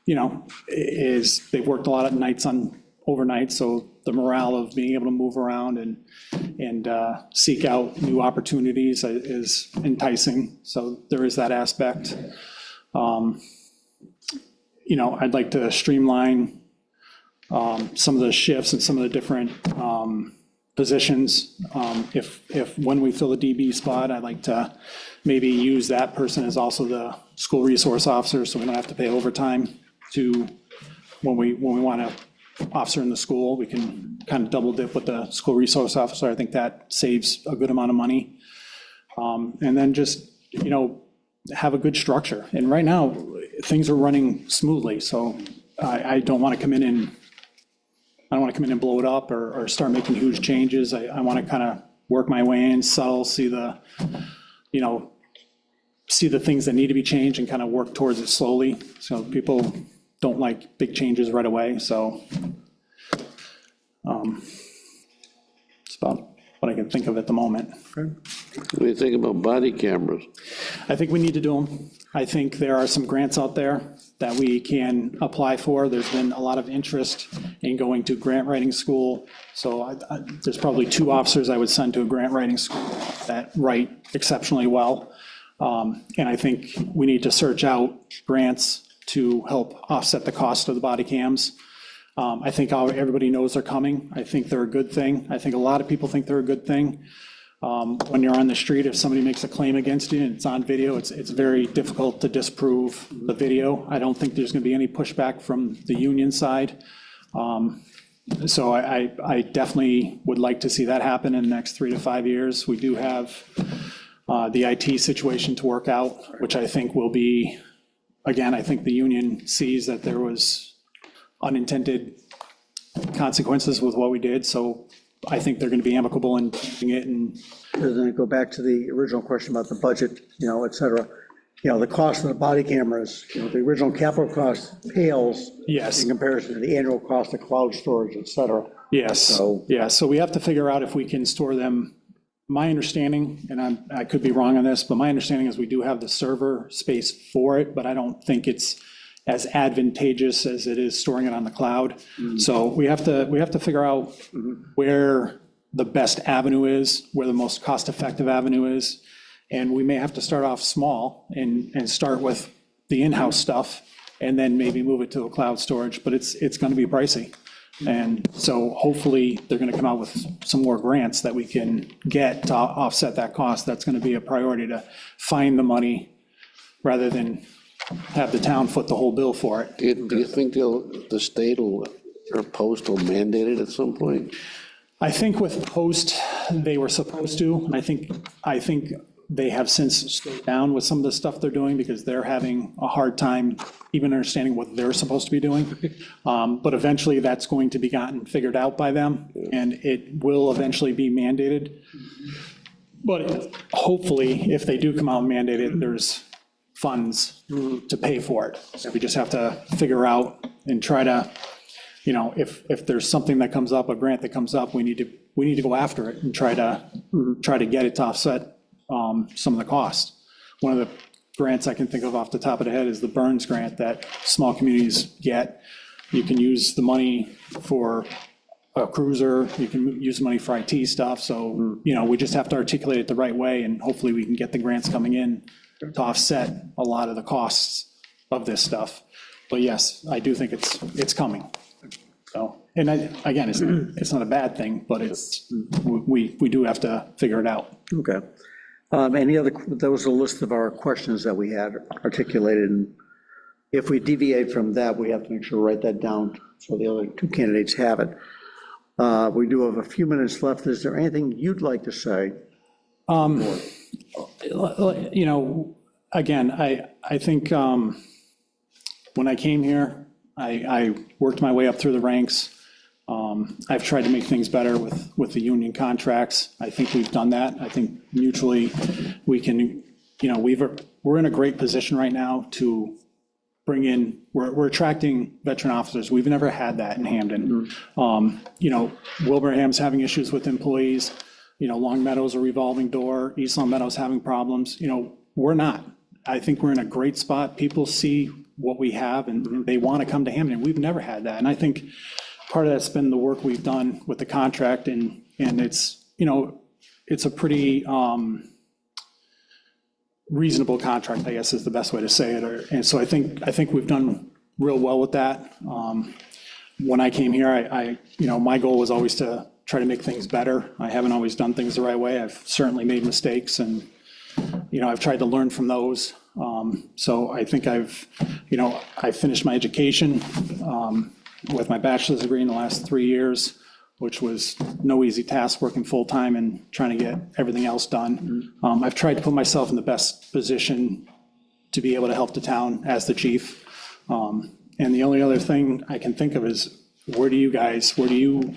they've worked a lot of nights on overnight, so the morale of being able to move around and seek out new opportunities is enticing. So there is that aspect. I'd like to streamline some of the shifts and some of the different positions. When we fill the DB spot, I'd like to maybe use that person as also the school resource officer, so we don't have to pay overtime to when we want to officer in the school. We can kind of double dip with the school resource officer. I think that saves a good amount of money. And then just, have a good structure. And right now, things are running smoothly, so I don't want to come in and blow it up or start making huge changes. I want to kind of work my way in, subtle, see the things that need to be changed and kind of work towards it slowly. So people don't like big changes right away, so it's about what I can think of at the moment. What do you think about body cameras? I think we need to do them. I think there are some grants out there that we can apply for. There's been a lot of interest in going to grant writing school. So there's probably 2 officers I would send to a grant writing school that write exceptionally well. And I think we need to search out grants to help offset the cost of the body cams. I think everybody knows they're coming. I think they're a good thing. I think a lot of people think they're a good thing. When you're on the street, if somebody makes a claim against you and it's on video, it's very difficult to disprove the video. I don't think there's going to be any pushback from the union side. So I definitely would like to see that happen in the next 3 to 5 years. We do have the IT situation to work out, which I think will be, again, I think the union sees that there was unintended consequences with what we did, so I think they're going to be amicable in doing it. And Doesn't it go back to the original question about the budget, et cetera? The cost of the body cameras, the original capital cost pales Yes. in comparison to the annual cost of cloud storage, et cetera. yes, So- so we have to figure out if we can store them. My understanding, and I could be wrong on this, but my understanding is we do have the server space for it, but I don't think it's as advantageous as it is storing it on the cloud. So we have to figure out where the best avenue is, where the most cost-effective avenue is. And we may have to start off small and start with the in-house stuff and then maybe move it to a cloud storage, but it's going to be pricey. And so hopefully they're going to come out with some more grants that we can get to offset that cost. That's going to be a priority, to find the money rather than have the town foot the whole bill for it. Do you think the state or Post will mandate it at some point? I think with Post, they were supposed to, and I think they have since slowed down with some of the stuff they're doing because they're having a hard time even understanding what they're supposed to be doing. But eventually that's going to be gotten figured out by them, and it will eventually be mandated. But hopefully, if they do come out and mandate it, there's funds to pay for it. So we just have to figure out and try to, if there's something that comes up, a grant that comes up, we need to go after it and try to get it to offset some of the cost. One of the grants I can think of off the top of the head is the Burns grant that small communities get. You can use the money for a cruiser, you can use money for IT stuff, so, we just have to articulate it the right way, and hopefully we can get the grants coming in to offset a lot of the costs of this stuff. But yes, I do think it's coming. So, and again, it's not a bad thing, but we do have to figure it out. Okay. Any other, that was a list of our questions that we had articulated, and if we deviate from that, we have to make sure to write that down, so the other two candidates have it. We do have a few minutes left. Is there anything you'd like to say? You know, again, I think when I came here, I worked my way up through the ranks. I've tried to make things better with the union contracts. I think we've done that. I think mutually we can, you know, we're in a great position right now to bring in, we're attracting veteran officers. We've never had that in Hampden. You know, Wilbraham's having issues with employees. You know, Long Meadow's a revolving door. East Long Meadow's having problems. You know, we're not. I think we're in a great spot. People see what we have and they want to come to Hampden. We've never had that. And I think part of that's been the work we've done with the contract, and it's, you know, it's a pretty reasonable contract, I guess is the best way to say it. And so I think we've done real well with that. When I came here, I you know, my goal was always to try to make things better. I haven't always done things the right way. I've certainly made mistakes, and, you know, I've tried to learn from those. So I think you know, I finished my education with my bachelor's degree in the last 3 years, which was no easy task, working full-time and trying to get everything else done. I've tried to put myself in the best position to be able to help the town as the chief. And the only other thing I can think of is, where do you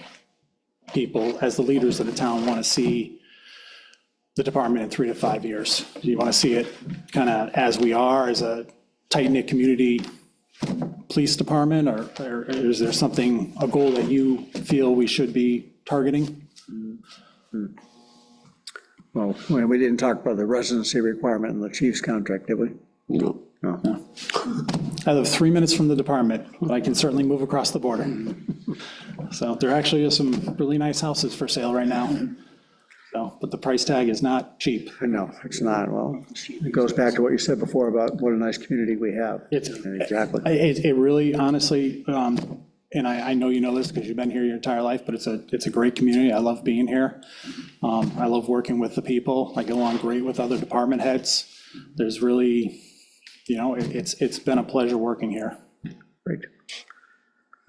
people, as the leaders of the town, want to see the department in 3 to 5 years? Do you want to see it kind of as we are, as a tight-knit community police department, or is there something, a goal that you feel we should be targeting? Well, we didn't talk about the residency requirement in the chief's contract, did we? No. No. I live 3 minutes from the department, but I can certainly move across the border. So there actually is some really nice houses for sale right now. So, but the price tag is not cheap. No, it's not. Well, it goes back to what you said before about what a nice community we have. Exactly. It really, honestly, and I know you know this because you've been here your entire life, but it's a great community. I love being here. I love working with the people. I get along great with other department heads. There's really, you know, it's been a pleasure working here. Great.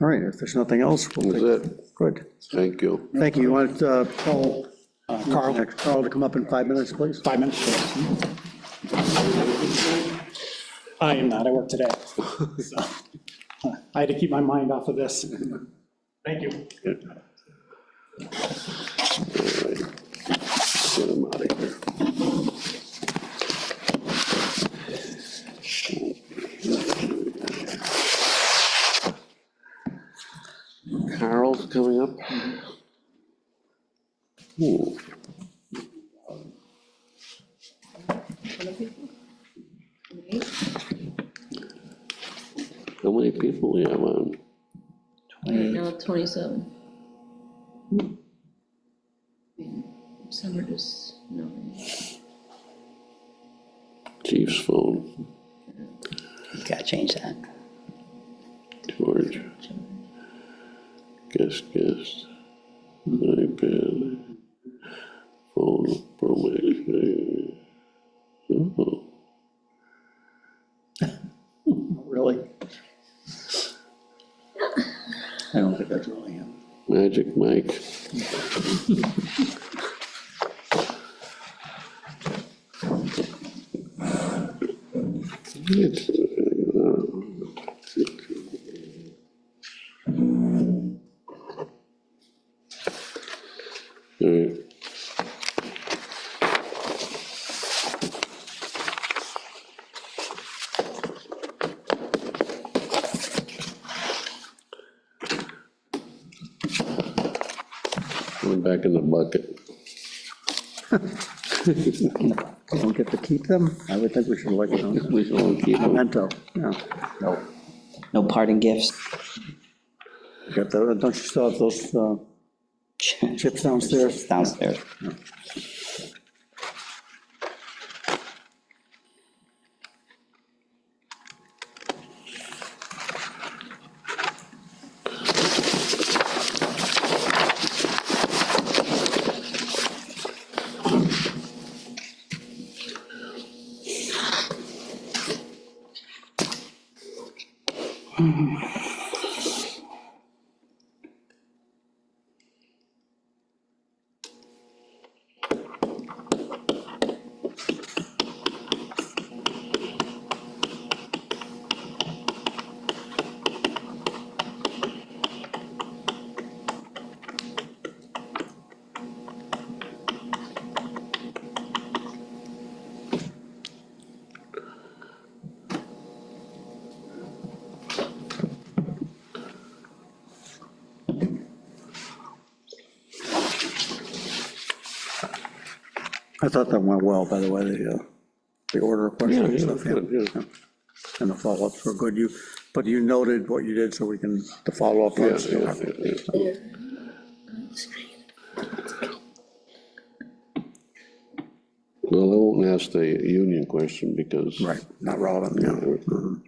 All right, if there's nothing else, we'll That's take. it. Good. Thank you. Thank you. You want Carl to come up in 5 minutes, please? 5 minutes. I am not, I work today. So, I had to keep my mind off of this. Thank you. All right. Get him out of here. Carol's coming up. Ooh. How many people we have on? Right now, 27. Some are just, no. Chief's phone, You gotta change that. George. Guest, iPad, phone, probation. Oh, Really? I don't think that's really him. Magic Mike. It's, all right. Going back in the bucket. We don't get to keep them? I would think we should let them. We should all keep them. Memento, yeah. No parting gifts. Got the, don't you still have those chips downstairs? Downstairs. I thought that went well, by the way, the order of questions and stuff, good, yeah. And the follow-ups were good. But you noted what you did so we can, the follow-up. Yeah, ones. yeah. Well, I won't ask the union question because. Right, not relevant, yeah. Mhm.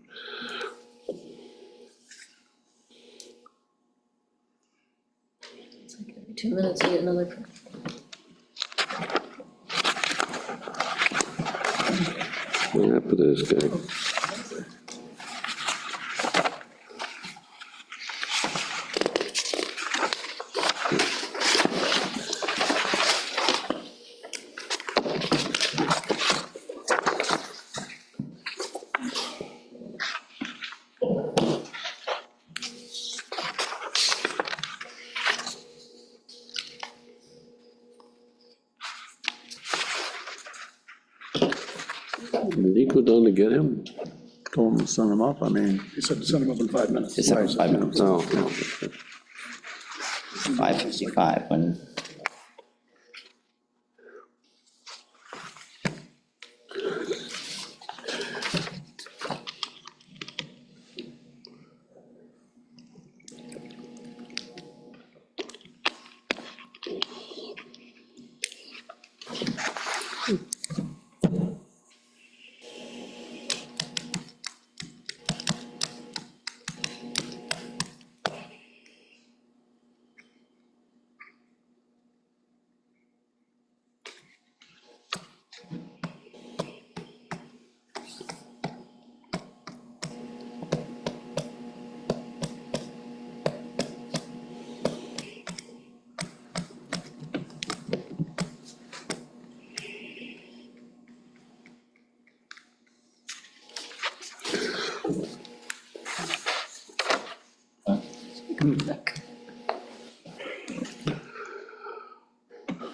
It's like every 2 minutes you get another. What happened to this guy? Did he go down to get him? Told them to send them up, I mean, He said to send them up in 5 minutes. It's 5 minutes, Oh, 5:55 when.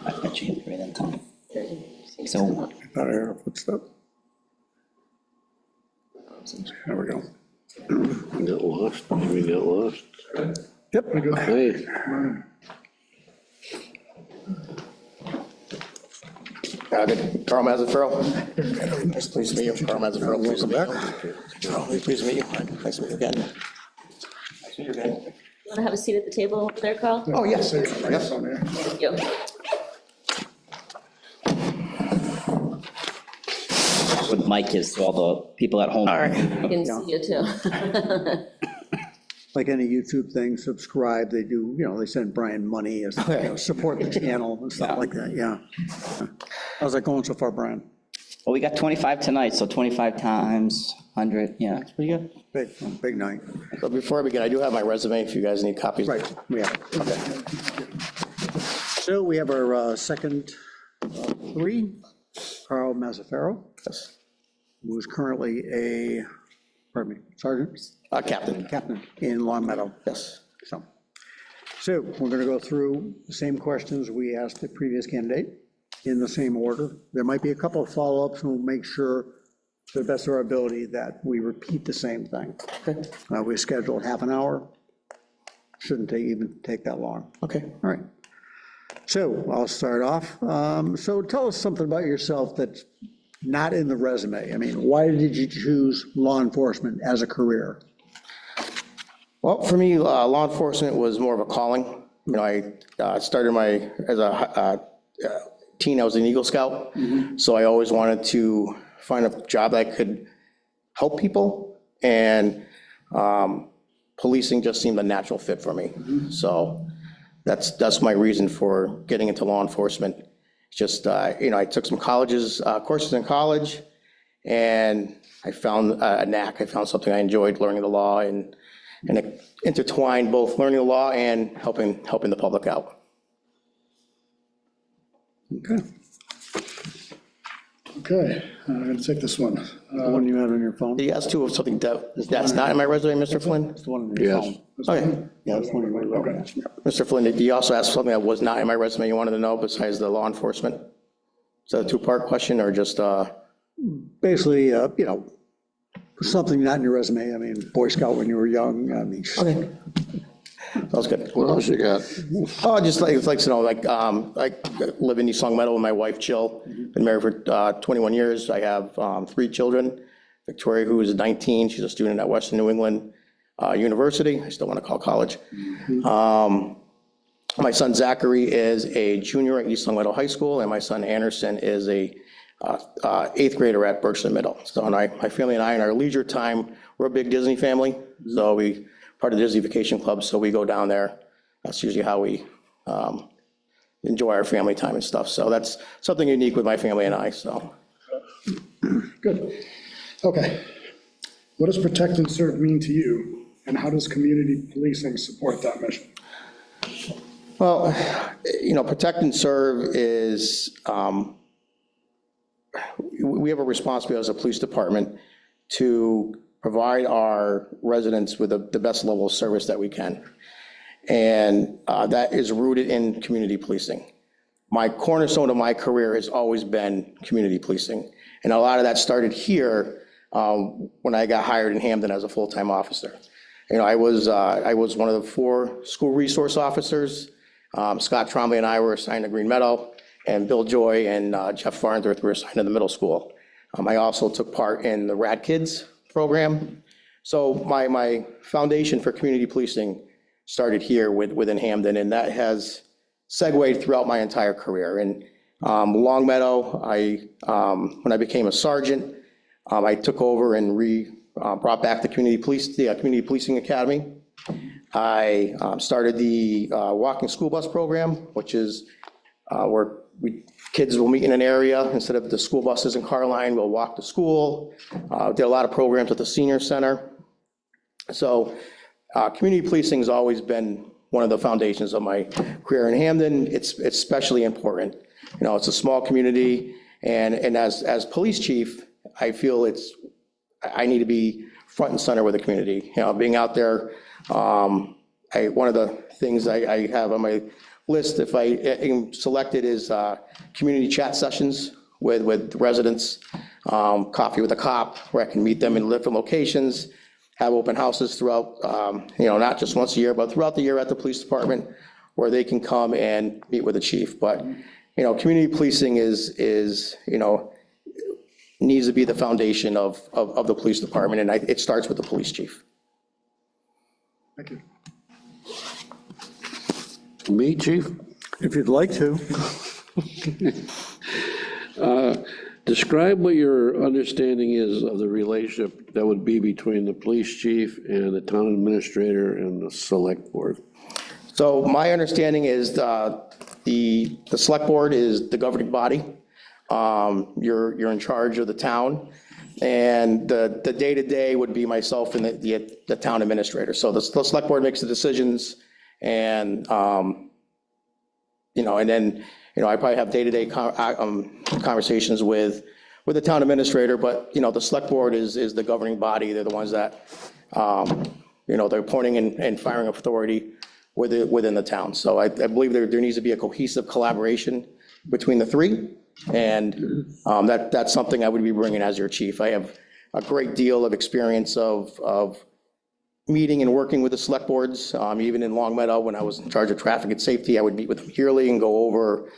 I bet you hit right on time. So, thought I heard a footstep. There we go. got lost, we got lost. Yep. Hey, Good. Carl Mazzaferro. Nice to meet you. Carl Mazzaferro. Pleased to meet you. Carl, pleased to meet you. Nice to meet you again. Nice to meet you again. Want to have a seat at the table over there, Carl? Oh, yes. Yes, on there. Thank you. what Mike is to all the people at home. All right. I can see you too. Like any YouTube thing, subscribe, they do, they send Brian money, as, support the channel and stuff like that, yeah. How's that going so far, Brian? Well, we got 25 tonight, so 25 times 100, yeah, it's pretty good. Big night. So before I begin, I do have my resume if you guys need copies. Right, yeah. Okay. So we have our second three, Carl Mazzaferro, Yes. who is currently a, sergeant, Captain. captain in Long Meadow. Yes. So we're going to go through the same questions we asked the previous candidate in the same order. There might be a couple of follow-ups, and we'll make sure, to the best of our ability, that we repeat the same thing. Okay. We scheduled half an hour. Shouldn't even take that long. Okay. All right. So I'll start off. So tell us something about yourself that's not in the resume. I mean, why did you choose law enforcement as a career? Well, for me, law enforcement was more of a calling. I started as a teen, I was an Eagle Scout. So I always wanted to find a job that could help people, and policing just seemed a natural fit for me. So that's my reason for getting into law enforcement. It's just, I took some courses in college, and I found a knack. I found something I enjoyed, learning the law, and it intertwined both learning the law and helping the public out. Okay. Okay, I'm going to take this one. The one you had on your phone? You asked too of something that's not in my resume, Mr. Flynn? It's the one on your Yes. phone. Okay. Yeah, that's the one you wrote. Okay. Mr. Flynn, did you also ask something that was not in my resume you wanted to know besides the law enforcement? Is that a two-part question or just, Basically, something not in your resume. I mean, Boy Scout when you were young. I mean, okay. That was good. What else you got? Oh, just like, you know, I live in East Long Meadow with my wife, Jill. Been married for 21 years. I have 3 children. Victoria, who is 19, she's a student at Western New England University. I still want to call college. My son Zachary is a junior at East Long Meadow High School, and my son Anderson is a 8th grader at Birchland Middle. So my family and I, in our leisure time, we're a big Disney family. So we part of the Disney Vacation Club, so we go down there. That's usually how we enjoy our family time and stuff. So that's something unique with my family and I, so. Good. Okay. What does protect and serve mean to you, and how does community policing support that mission? Well, you know, protect and serve is, we have a responsibility as a police department to provide our residents with the best level of service that we can. And that is rooted in community policing. My cornerstone of my career has always been community policing. And a lot of that started here when I got hired in Hampden as a full-time officer. You know, I was one of the 4 school resource officers. Scott Trombley and I were assigned to Green Meadow, and Bill Joy and Jeff Farnsworth were assigned to the middle school. I also took part in the Rad Kids program. So my foundation for community policing started here within Hampden, and that has segued throughout my entire career. And Long Meadow, when I became a sergeant, I took over and brought back the community policing academy. I started the walking school bus program, which is where kids will meet in an area. Instead of the school buses and car line, we'll walk to school. Did a lot of programs at the senior center. So community policing has always been one of the foundations of my career in Hampden. It's especially important. You know, it's a small community, and as police chief, I feel I need to be front and center with the community. You know, being out there, one of the things I have on my list, if I am selected, is community chat sessions with residents, coffee with a cop, where I can meet them in different locations, have open houses throughout, you know, not just once a year, but throughout the year at the police department, where they can come and meet with the chief. But, you know, community policing is you know, needs to be the foundation of the police department, and it starts with the police chief. Thank you. Me, chief? If you'd like to. Describe what your understanding is of the relationship that would be between the police chief and the town administrator and the select board. So my understanding is the select board is the governing body. You're in charge of the town, and the day-to-day would be myself and the town administrator. So the select board makes the decisions, and you know, and then, you know, I probably have day-to-day conversations with the town administrator, but, you know, the select board is the governing body. They're the ones that, you know, they're appointing and firing authority within the town. So I believe there needs to be a cohesive collaboration between the 3. And that's something I would be bringing as your chief. I have a great deal of experience of meeting and working with the select boards. Even in Long Meadow, when I was in charge of traffic and safety, I would meet with them yearly and go over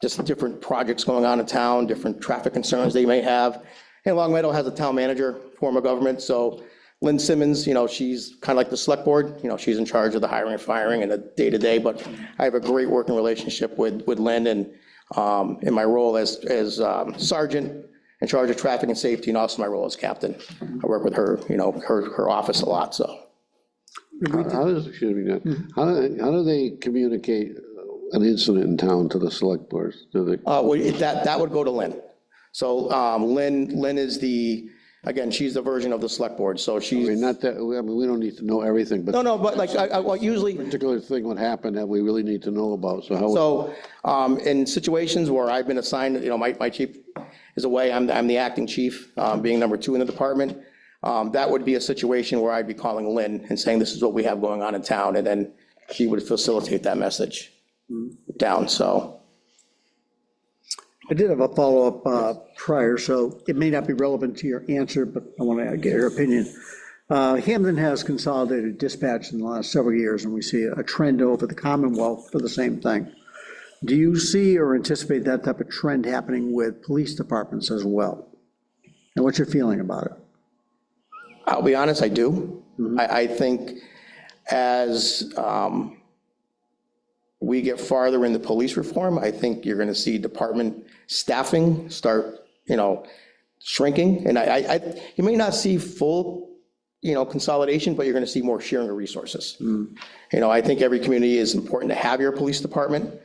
just different projects going on in town, different traffic concerns they may have. And Long Meadow has a town manager form of government. So Lynn Simmons, you know, she's kind of like the select board. You know, she's in charge of the hiring and firing and the day-to-day, but I have a great working relationship with Lynn, and in my role as sergeant in charge of traffic and safety, and also my role as captain. I work with her, you know, her office a lot, so. How do they communicate an incident in town to the select boards? Do they? Well, that would go to Lynn. So Lynn is again, she's the version of the select board, so she's. I mean, not that, I mean, we don't need to know everything, but. No, but like, well, usually. Particular thing would happen that we really need to know about, so how. So in situations where I've been assigned, you know, my chief is away, I'm the acting chief, being number 2 in the department. That would be a situation where I'd be calling Lynn and saying, this is what we have going on in town, and then she would facilitate that message down, so. I did have a follow-up prior, so it may not be relevant to your answer, but I want to get your opinion. Hampden has consolidated dispatch in the last several years, and we see a trend over the Commonwealth for the same thing. Do you see or anticipate that type of trend happening with police departments as well? And what's your feeling about it? I'll be honest, I do. I think as we get farther into police reform, I think you're going to see department staffing start, shrinking. And you may not see full, consolidation, but you're going to see more sharing of resources. I think every community is important to have your police department.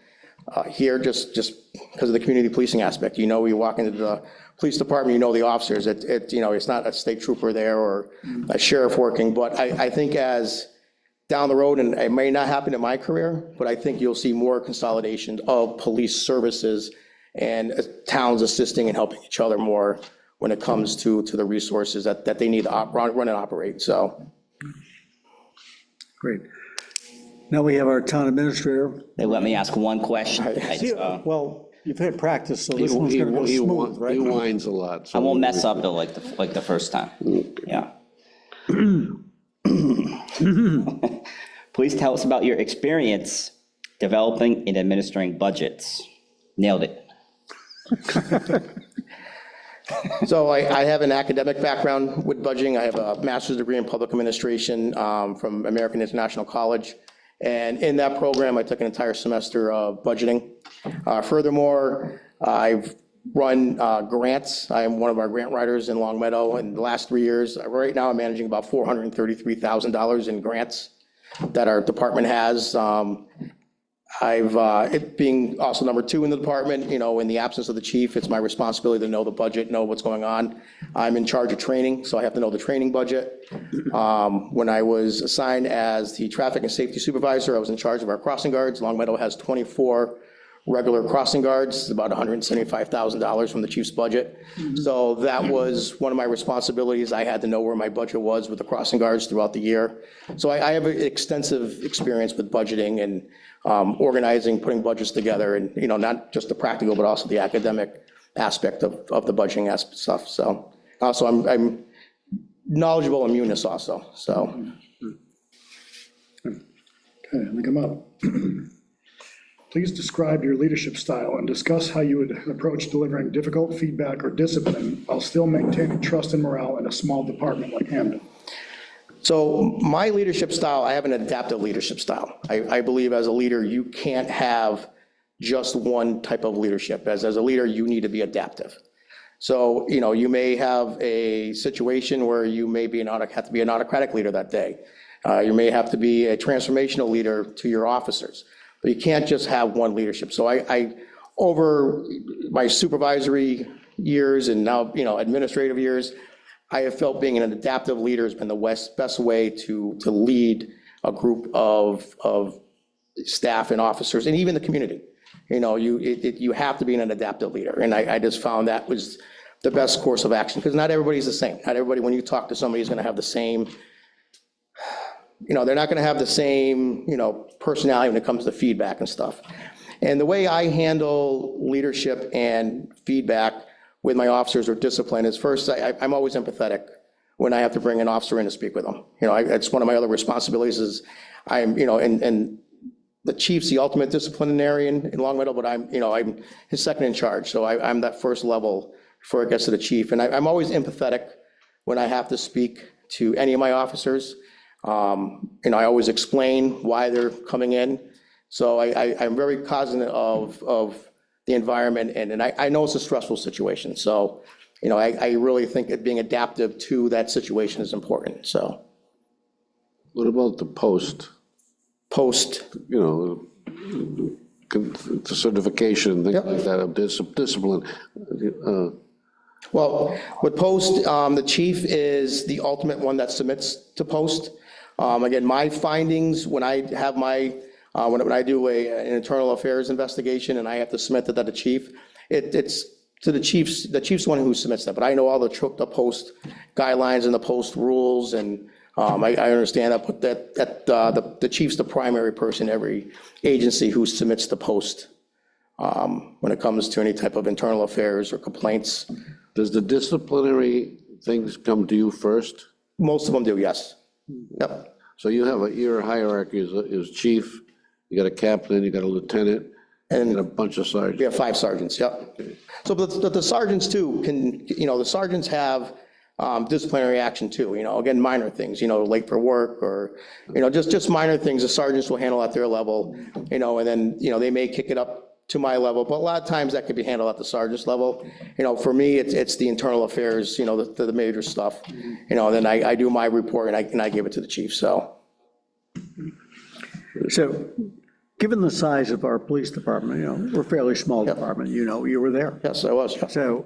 Here, just because of the community policing aspect, you walk into the police department, the officers. It's not a state trooper there or a sheriff working. But I think as down the road, and it may not happen in my career, but I think you'll see more consolidation of police services and towns assisting and helping each other more when it comes to the resources that they need to run and operate. So, Great. Now we have our town administrator. They let me ask one question. Well, you've had practice, so this one's going to go smooth, right? He whines a lot. I won't mess up though, like the first time. Yeah. Please tell us about your experience developing and administering budgets. Nailed it. So I have an academic background with budgeting. I have a master's degree in public administration from American International College. And in that program, I took an entire semester of budgeting. Furthermore, I've run grants. I am one of our grant writers in Long Meadow. In the last 3 years, right now I'm managing about $433,000 in grants that our department has. It being also number 2 in the department, in the absence of the chief, it's my responsibility to know the budget, know what's going on. I'm in charge of training, so I have to know the training budget. When I was assigned as the traffic and safety supervisor, I was in charge of our crossing guards. Long Meadow has 24 regular crossing guards, about $175,000 from the chief's budget. So that was one of my responsibilities. I had to know where my budget was with the crossing guards throughout the year. So I have extensive experience with budgeting and organizing, putting budgets together, and not just the practical, but also the academic aspect of the budgeting stuff. So also I'm knowledgeable in Munis also. So. Okay, let me come up. Please describe your leadership style and discuss how you would approach delivering difficult feedback or discipline while still maintaining trust and morale in a small department like Hampden. So my leadership style, I have an adaptive leadership style. I believe as a leader, you can't have just one type of leadership. As a leader, you need to be adaptive. So, you may have a situation where you may have to be an autocratic leader that day. You may have to be a transformational leader to your officers. But you can't just have one leadership. So I over my supervisory years and now, administrative years, I have felt being an adaptive leader has been the best way to lead a group of staff and officers and even the community. You have to be an adaptive leader. And I just found that was the best course of action because not everybody's the same. Not everybody, when you talk to somebody, is going to have the same, they're not going to have the same, personality when it comes to feedback and stuff. And the way I handle leadership and feedback with my officers or discipline is first, I'm always empathetic when I have to bring an officer in to speak with them. It's one of my other responsibilities is and the chief's the ultimate disciplinarian in Long Meadow, but I'm his second in charge. So I'm that first level before it gets to the chief. And I'm always empathetic when I have to speak to any of my officers. I always explain why they're coming in. So I'm very cognizant of the environment, and I know it's a stressful situation. So, I really think that being adaptive to that situation is important, so. What about the post? The certification, things like that, of discipline. Well, with post, the chief is the ultimate one that submits to post. Again, my findings, when I have when I do an internal affairs investigation and I have to submit that to the chief, it's to the chief's one who submits that. But I know all the post guidelines and the post rules, and I understand that, but the chief's the primary person, every agency who submits the post when it comes to any type of internal affairs or complaints. Does the disciplinary things come to you first? Most of them do, yes. Yep. So you have your hierarchy is chief, you got a captain, you got a lieutenant, and a bunch of sergeants. We have 5 sergeants, yep. So, but the sergeants too can, the sergeants have disciplinary action too, again, minor things, late for work or, just minor things the sergeants will handle at their level, and then, they may kick it up to my level, but a lot of times that could be handled at the sergeant's level. For me, it's the internal affairs, the major stuff, then I do my report and I give it to the chief, so. So, given the size of our police department, we're a fairly small department, you were there. Yes, I was. So,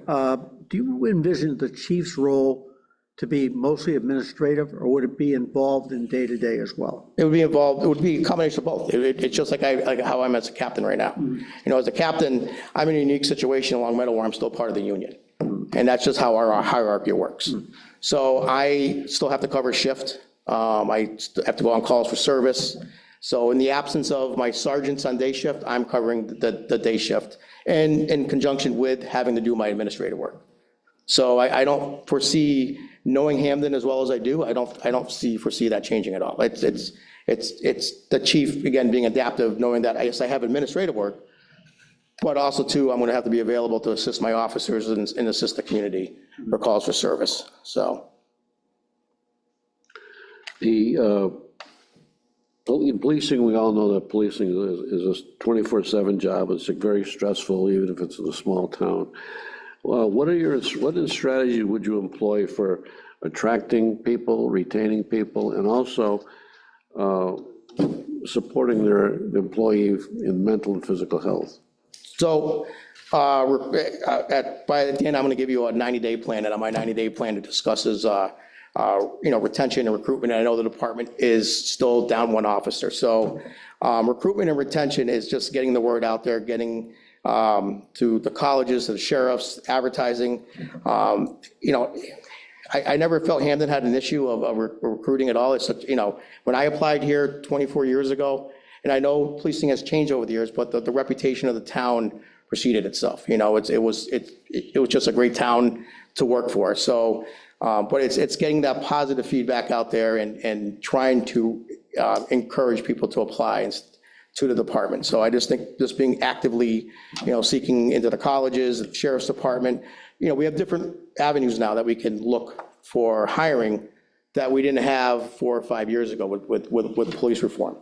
do you envision the chief's role to be mostly administrative, or would it be involved in day-to-day as well? It would be involved, it would be a combination of both. It's just like how I'm as a captain right now. As a captain, I'm in a unique situation along Meadow where I'm still part of the union. And that's just how our hierarchy works. So I still have to cover shift. I have to go on calls for service. So in the absence of my sergeants on day shift, I'm covering the day shift, and in conjunction with having to do my administrative work. So I don't foresee, knowing Hampden as well as I do, I don't foresee that changing at all. It's the chief, again, being adaptive, knowing that, yes, I have administrative work, but also too, I'm gonna have to be available to assist my officers and assist the community for calls for service, so. In policing, we all know that policing is a 24/7 job. It's very stressful, even if it's in a small town. What strategy would you employ for attracting people, retaining people, and also supporting their employee in mental and physical health? So by the end, I'm gonna give you a 90-day plan, and on my 90-day plan, it discusses retention and recruitment. And I know the department is still down 1 officer. So recruitment and retention is just getting the word out there, getting to the colleges, to the sheriffs, advertising. I never felt Hampden had an issue of recruiting at all. It's such, when I applied here 24 years ago, and I know policing has changed over the years, but the reputation of the town preceded itself. It was just a great town to work for. So, but it's getting that positive feedback out there and trying to encourage people to apply to the department. So I just think just being actively, seeking into the colleges, the sheriff's department, we have different avenues now that we can look for hiring that we didn't have 4 or 5 years ago with police reform.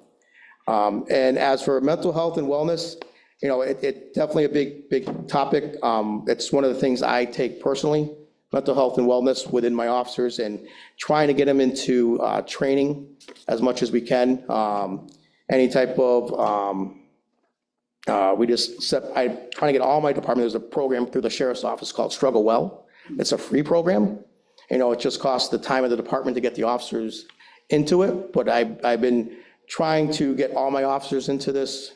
And as for mental health and wellness, it's definitely a big topic. It's one of the things I take personally, mental health and wellness within my officers, and trying to get them into training as much as we can. Any type of, I'm trying to get all my department, there's a program through the sheriff's office called Struggle Well. It's a free program. It just costs the time of the department to get the officers into it, but I've been trying to get all my officers into this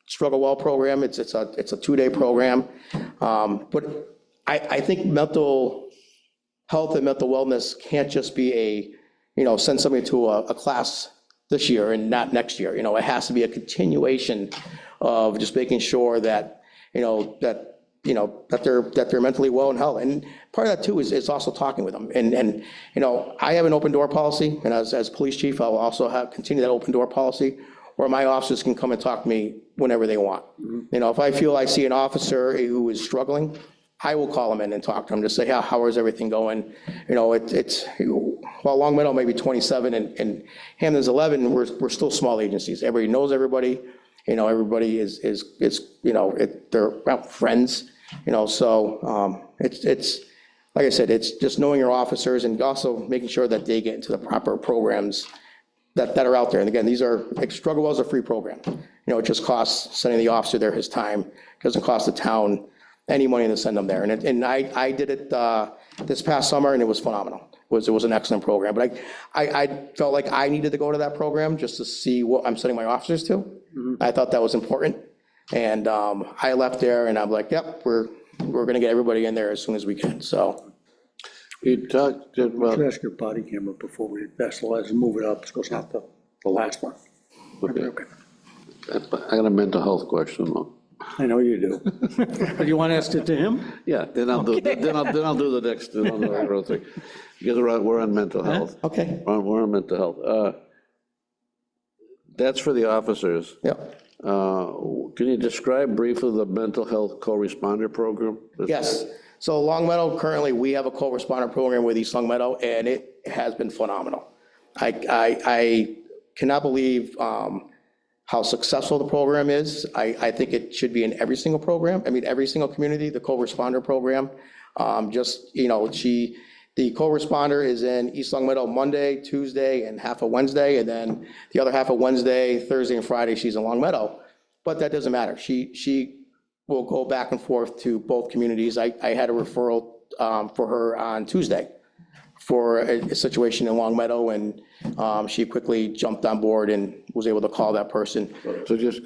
Struggle Well program. It's a 2-day program. But I think mental health and mental wellness can't just be send somebody to a class this year and not next year. It has to be a continuation of just making sure that, that they're mentally well and healthy. And part of that too is also talking with them. And I have an open door policy, and as police chief, I'll also continue that open door policy where my officers can come and talk to me whenever they want. If I feel I see an officer who is struggling, I will call them in and talk to them to say, how is everything going? While Long Meadow may be 27 and Hampden's 11, we're still small agencies. Everybody knows everybody. Everybody is they're friends. So it's like I said, it's just knowing your officers and also making sure that they get into the proper programs that are out there. And again, these are Struggle Well is a free program. It just costs sending the officer there his time. It doesn't cost the town any money to send them there. And I did it this past summer, and it was phenomenal. It was an excellent program. But I felt like I needed to go to that program just to see what I'm sending my officers to. I thought that was important. And I left there, and I'm like, yep, we're going to get everybody in there as soon as we can. So. You talked about. Let's ask your body camera before we let's move it up, so it's not the last one. Okay. I got a mental health question though. I know you do. But you want to ask it to him? Yeah, then I'll do, then I'll do the next, then I'll do the other thing. Because we're on mental health. Okay, We're on mental health. That's for the officers. yeah. Can you describe briefly the mental health co-responder program? Yes. So Long Meadow, currently, we have a co-responder program with East Long Meadow, and it has been phenomenal. I cannot believe how successful the program is. I think it should be in every single program. I mean, every single community, the co-responder program. The co-responder is in East Long Meadow Monday, Tuesday, and half of Wednesday, and then the other half of Wednesday, Thursday, and Friday, she's in Long Meadow. But that doesn't matter. She will go back and forth to both communities. I had a referral for her on Tuesday for a situation in Long Meadow, and she quickly jumped on board and was able to call that person. So just,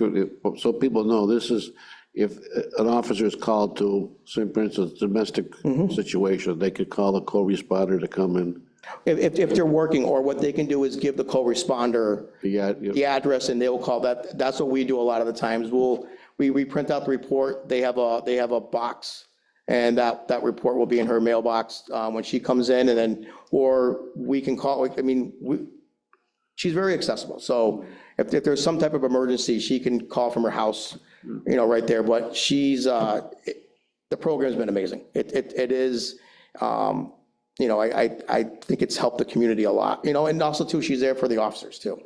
so people know, this is, if an officer is called to, say, for instance, domestic situation, they could call a co-responder to come in. If they're working, or what they can do is give the co-responder the address, and they will call that. That's what we do a lot of the times. We print out the report. They have a box, and that report will be in her mailbox when she comes in, and then, or we can call. I mean, she's very accessible. So if there's some type of emergency, she can call from her house, right there. But the program's been amazing. It is. I think it's helped the community a lot, and also too, she's there for the officers too.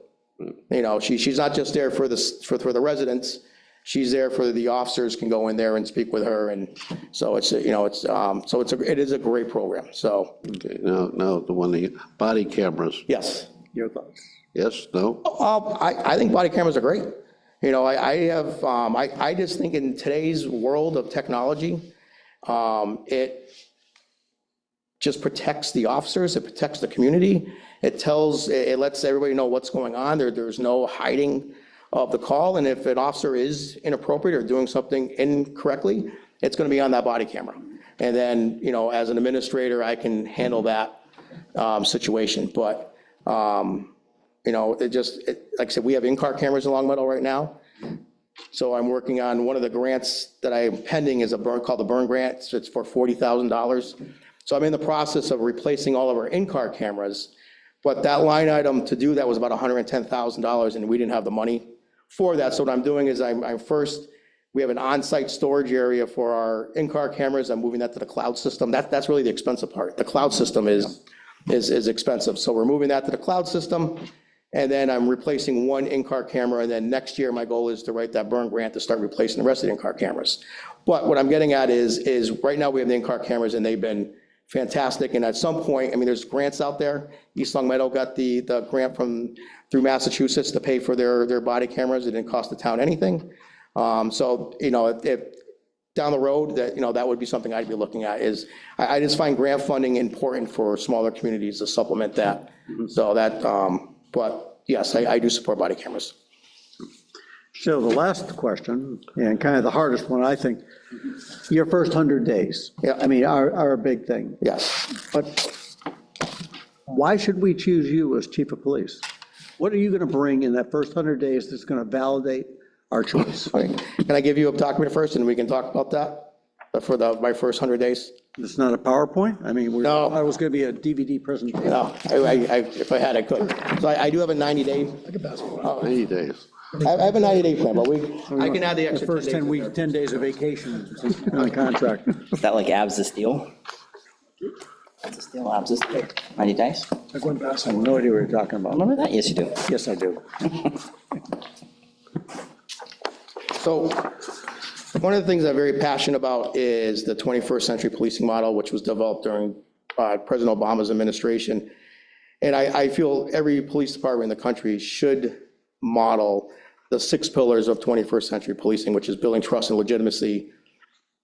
She's not just there for the residents, she's there for the officers can go in there and speak with her. And so it is a great program. So. Okay, now the one, the body cameras. Yes. Your thoughts? Yes, no? I think body cameras are great. I just think in today's world of technology, it just protects the officers, it protects the community. It lets everybody know what's going on. There's no hiding of the call. And if an officer is inappropriate or doing something incorrectly, it's going to be on that body camera. And then, as an administrator, I can handle that situation. But, like I said, we have in-car cameras in Long Meadow right now. So I'm working on one of the grants that I am pending is called the Burn Grant. So it's for $40,000. So I'm in the process of replacing all of our in-car cameras, but that line item to do that was about $110,000, and we didn't have the money for that. So what I'm doing is we have an on-site storage area for our in-car cameras. I'm moving that to the cloud system. That's really the expensive part. The cloud system is expensive. So we're moving that to the cloud system, and then I'm replacing one in-car camera, and then next year my goal is to write that Burn Grant to start replacing the rest of the in-car cameras. But what I'm getting at is right now we have the in-car cameras, and they've been fantastic. And at some point, there's grants out there. East Long Meadow got the grant through Massachusetts to pay for their body cameras. It didn't cost the town anything. If down the road that would be something I'd be looking at. I just find grant funding important for smaller communities to supplement that. So that, but yes, I do support body cameras. So the last question, and kind of the hardest one, I think, your first 100 days. Yeah. Are a big thing. Yes. But why should we choose you as chief of police? What are you going to bring in that first 100 days that's going to validate our choice? Okay. Can I give you a document first, and we can talk about that for my first 100 days? It's not a PowerPoint? No. I was going to be a DVD presentation. No, if I had, I could. So I do have a 90-day. 90 days. I have a 90-day plan, but I can add the extra. The first 10 days of vacation on the contract. Is that like abs to steel? Abs to steel, abs to steel. 90 days? Like one pass. I have no idea what you're talking about. Remember that? Yes, you do. Yes, I do. So one of the things I'm very passionate about is the 21st century policing model, which was developed during President Obama's administration. And I feel every police department in the country should model the 6 pillars of 21st century policing, which is building trust and legitimacy,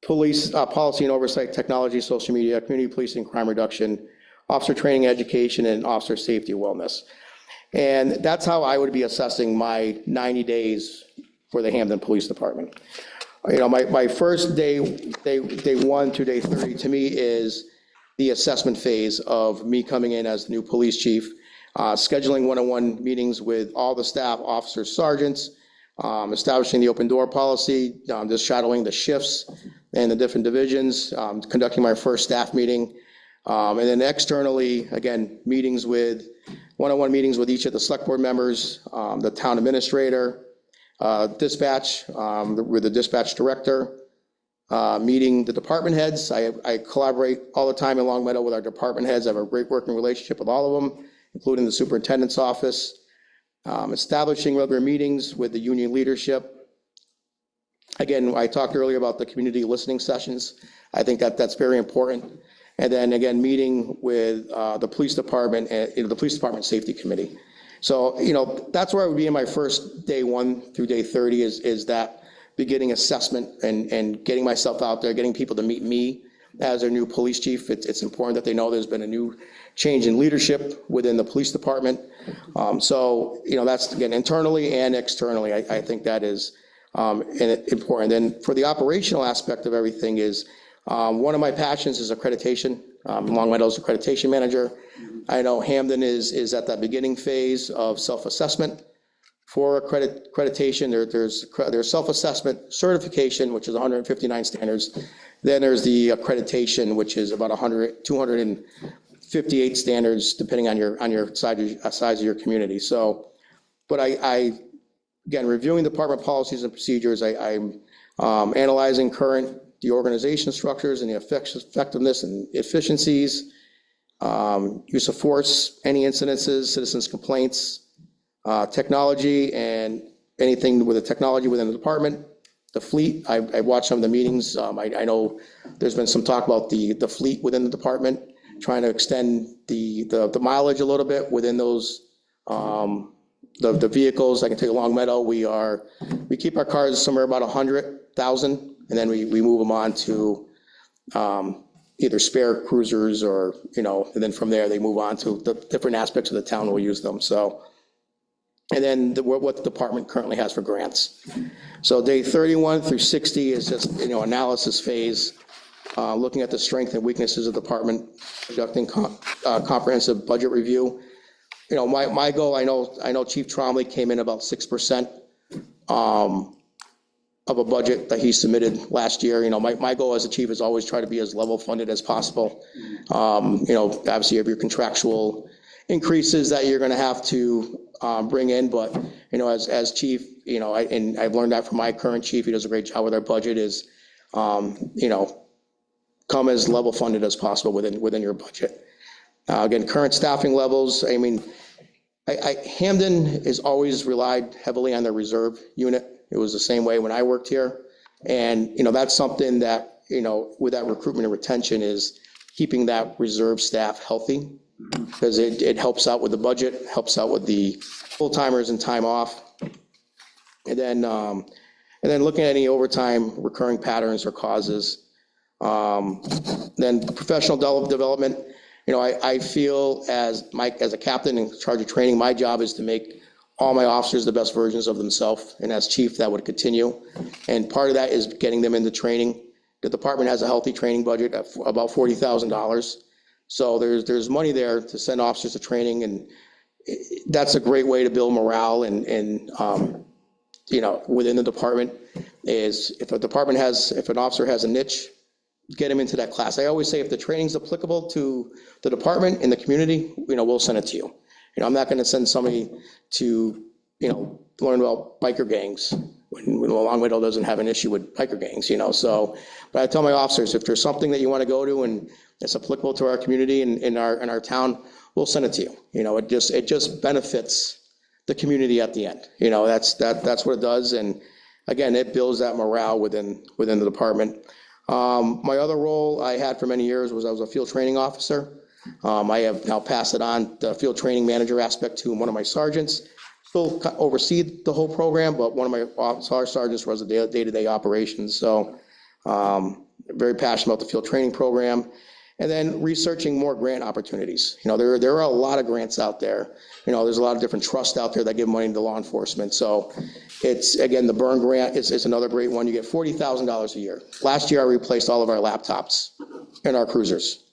police policy and oversight, technology, social media, community policing, crime reduction, officer training, education, and officer safety and wellness. And that's how I would be assessing my 90 days for the Hampden Police Department. My first day 1 to day 30 to me is the assessment phase of me coming in as the new police chief, scheduling one-on-one meetings with all the staff, officers, sergeants, establishing the open door policy, just shadowing the shifts and the different divisions, conducting my first staff meeting. And then externally, again, one-on-one meetings with each of the select board members, the town administrator, dispatch, with the dispatch director, meeting the department heads. I collaborate all the time in Long Meadow with our department heads. I have a great working relationship with all of them, including the superintendent's office. Establishing regular meetings with the union leadership. Again, I talked earlier about the community listening sessions. I think that's very important. And then again, meeting with the police department and the police department safety committee. So, that's where I would be in my first day 1 through day 30 is that beginning assessment and getting myself out there, getting people to meet me as their new police chief. It's important that they know there's been a new change in leadership within the police department. So, that's, again, internally and externally, I think that is important. And for the operational aspect of everything is, one of my passions is accreditation. Long Meadow's accreditation manager. I know Hampden is at that beginning phase of self-assessment. For accreditation, there's self-assessment certification, which is 159 standards. Then there's the accreditation, which is about 258 standards, depending on your size of your community. So, but again, reviewing department policies and procedures, I'm analyzing the organization structures and the effectiveness and efficiencies, use of force, any incidences, citizens' complaints, technology, and anything with the technology within the department. The fleet, I watched some of the meetings. I know there's been some talk about the fleet within the department, trying to extend the mileage a little bit within those, the vehicles. I can tell you Long Meadow, we keep our cars somewhere about 100,000, and then we move them on to either spare cruisers or, and then from there they move on to the different aspects of the town will use them. So, and then what the department currently has for grants. So day 31 through 60 is just, analysis phase, looking at the strength and weaknesses of the department, conducting comprehensive budget review. My goal, I know Chief Trombley came in about 6% of a budget that he submitted last year. My goal as a chief is always try to be as level funded as possible. Obviously you have your contractual increases that you're going to have to bring in, but as chief, and I've learned that from my current chief, he does a great job with our budget, is come as level funded as possible within your budget. Again, current staffing levels. I mean, Hampden has always relied heavily on their reserve unit. It was the same way when I worked here, and that's something that with that recruitment and retention is keeping that reserve staff healthy, because it helps out with the budget, helps out with the full-timers and time off. And then looking at any overtime recurring patterns or causes. Then professional development. I feel as a captain in charge of training, my job is to make all my officers the best versions of themselves. And as chief, that would continue. And part of that is getting them into training. The department has a healthy training budget of about $40,000. So there's money there to send officers to training, and that's a great way to build morale and within the department. Is if an officer has a niche, get him into that class. I always say if the training's applicable to the department and the community, we'll send it to you. I'm not going to send somebody to learn about biker gangs when Long Meadow doesn't have an issue with biker gangs. So, but I tell my officers, if there's something that you want to go to and it's applicable to our community and in our town, we'll send it to you. It just benefits the community at the end. That's what it does. And again, it builds that morale within the department. My other role I had for many years was I was a field training officer. I have now passed it on, the field training manager aspect, to one of my sergeants. Still oversee the whole program, but one of my sergeants runs the day-to-day operations. So very passionate about the field training program. And then researching more grant opportunities. There are a lot of grants out there. There's a lot of different trusts out there that give money to law enforcement. So it's, again, the Burn grant is another great one. You get $40,000 a year. Last year, I replaced all of our laptops in our cruisers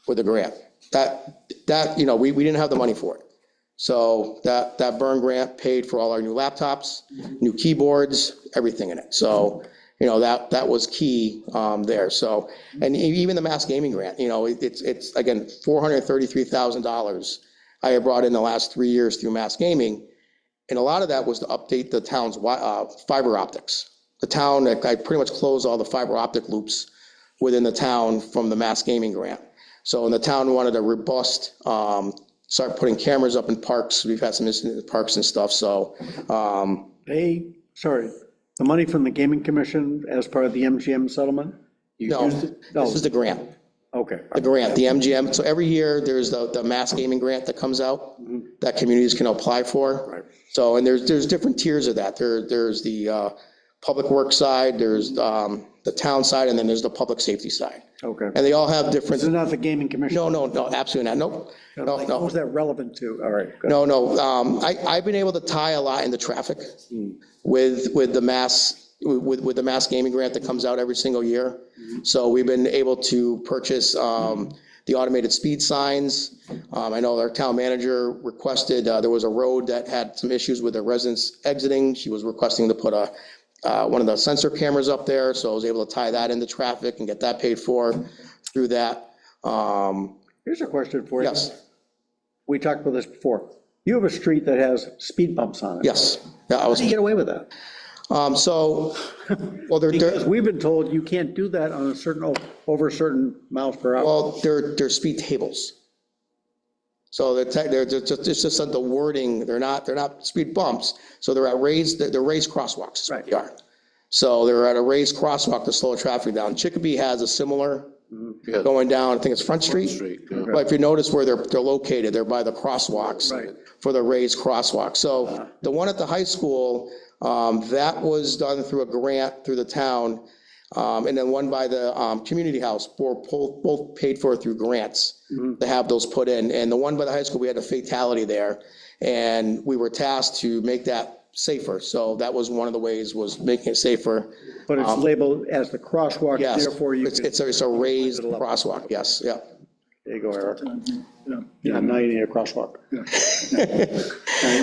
with a grant. We didn't have the money for it. So that burn grant paid for all our new laptops, new keyboards, everything in it. So, that was key there. So, and even the mass gaming grant, it's again, $433,000 I have brought in the last 3 years through mass gaming. And a lot of that was to update the town's fiber optics. The town, I pretty much closed all the fiber optic loops within the town from the mass gaming grant. So, and the town wanted a robust, start putting cameras up in parks. We've had some incidents in parks and stuff, so. The money from the gaming commission as part of the MGM settlement? You No, used it? this is the grant, Okay, the grant, the MGM. So every year, there's the mass gaming grant that comes out that communities can apply for. Right. So, and there's different tiers of that. There's the public works side, there's the town side, and then there's the public safety side. okay. And they all have different, Is it not the gaming commission? no, absolutely not, nope. No, What no. was that relevant to? All right, good. No, I've been able to tie a lot into traffic with the mass gaming grant that comes out every single year. So we've been able to purchase the automated speed signs. I know our town manager requested, there was a road that had some issues with the residents exiting. She was requesting to put one of the sensor cameras up there, so I was able to tie that into traffic and get that paid for through that. Here's a question for you. Yes, We talked about this before. You have a street that has speed bumps on it. yes. Yeah, I How was, do you get away with that? well, Because we've been told you can't do that on over certain miles per hour. well, they're speed tables. So they're just, it's just the wording, they're not speed bumps, so they're raised crosswalks. Right. They are. So they're at a raised crosswalk to slow traffic down. Chicopee has a similar Yeah. going down, I think it's Front Street. Yeah. But if you notice where they're located, they're by the crosswalks. Right. For the raised crosswalk. So the one at the high school, that was done through a grant through the town. And then one by the community house, both paid for through grants to have those put in. And the one by the high school, we had a fatality there. And we were tasked to make that safer. So that was one of the ways, was making it safer. But it's labeled as the crosswalk, Yes, therefore you can. it's a raised crosswalk, yes, yeah. There you go, Eric. Yeah. Yeah, now you need a crosswalk.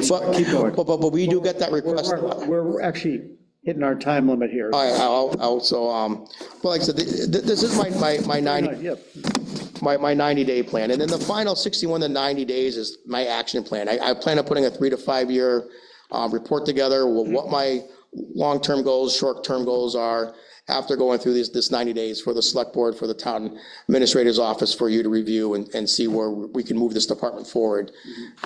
But, Keep going. but we do get that request. We're actually hitting our time limit here. I'll also, well, like I said, this is my 90, Yeah. my 90-day plan. And then the final 61 to 90 days is my action plan. I plan on putting a 3 to 5 year report together with what my long-term goals, short-term goals are after going through this 90 days for the select board, for the town administrator's office, for you to review and see where we can move this department forward.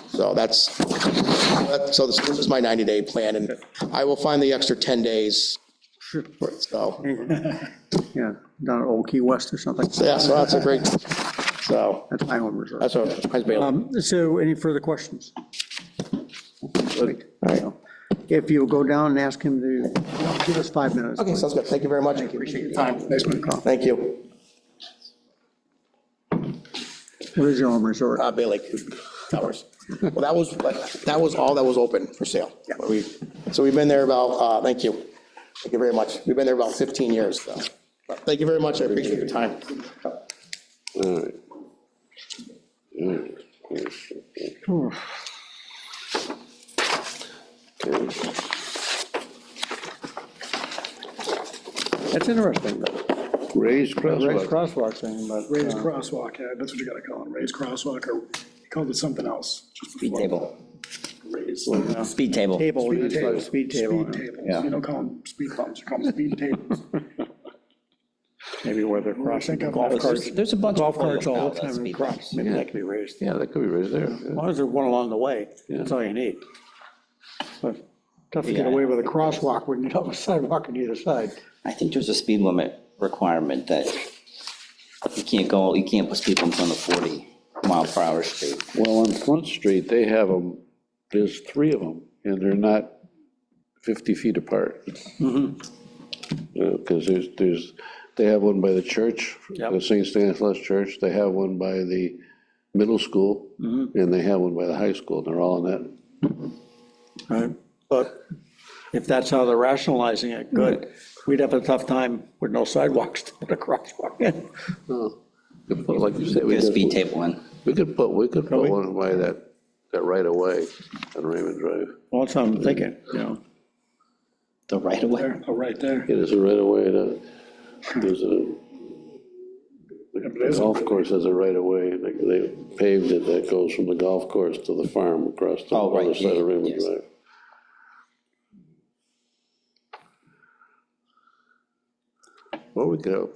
So so this is my 90-day plan, and I will find the extra 10 days for it, so. Yeah, down at Old Key West or something. Yeah, so that's a great, so, That's my home reserve. that's what, nice Bailey. So any further questions? Great. All right. If you'll go down and ask him to give us 5 minutes. Okay, sounds good. Thank you very much. Appreciate your time. Nice one. Thank you. What is your home resort? Bay Lake Towers. Well, that was all that was open for sale. So we've been there about, thank you. Thank you very much. We've been there about 15 years, so. Thank you very much. I appreciate your time. All right. Okay. That's interesting, Raised raised crosswalk. crosswalk thing, but. Raised crosswalk, yeah, that's what you gotta call it, raised crosswalk, or you called it something else. just Speed before. table, Raised. speed table. Table, Speed it's like a tables. speed table. Speed tables. Yeah. You don't call them speed bumps, you call them speed tables. Maybe where they're crossing think of golf that as- carts. There's a bunch Golf of. carts all the now, time and speed cross. bumps. Maybe that could be raised. Yeah, that could be raised there. As long as there's one along the way, that's all you need. But tough to get Yeah. away with a crosswalk when you don't have a sidewalk on either side. I think there's a speed limit requirement that you can't put speed bumps on the 40-mile-per-hour street. Well, on Front Street, they have them, there's 3 of them, and they're not 50 feet apart. Because they have one by the church, the St. Stanislaus Church, they have one by the middle school, and they have one by the high school, and they're all in that. Right, but if that's how they're rationalizing it, good. We'd have a tough time with no sidewalks to put a crosswalk in. Oh, could put, like you said, we Get a speed could, table in. we could put one by that that right of way on Raymond Drive. Well, that's what I'm thinking, you know. The right of way. There, oh, right there. It is a right of way to, there's a, the golf course has a right of way, they paved it, that goes from the golf course to the farm across the Oh, right, other side of Raymond yes. Drive. Well, we could have,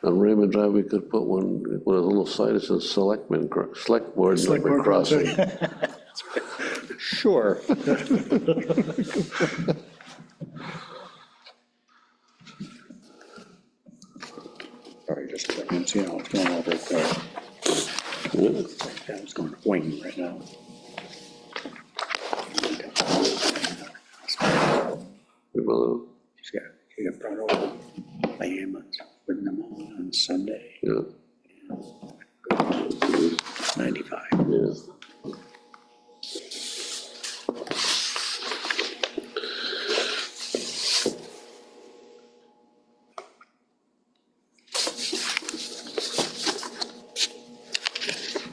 on Raymond Drive, we could put one with a little sign that says select board number crossing. Sure. Sorry, just a second, see how it's going over there. Yeah. It's going wing right now. Well, She got brought over by ambulance, putting them on Sunday, yeah, 95. yeah.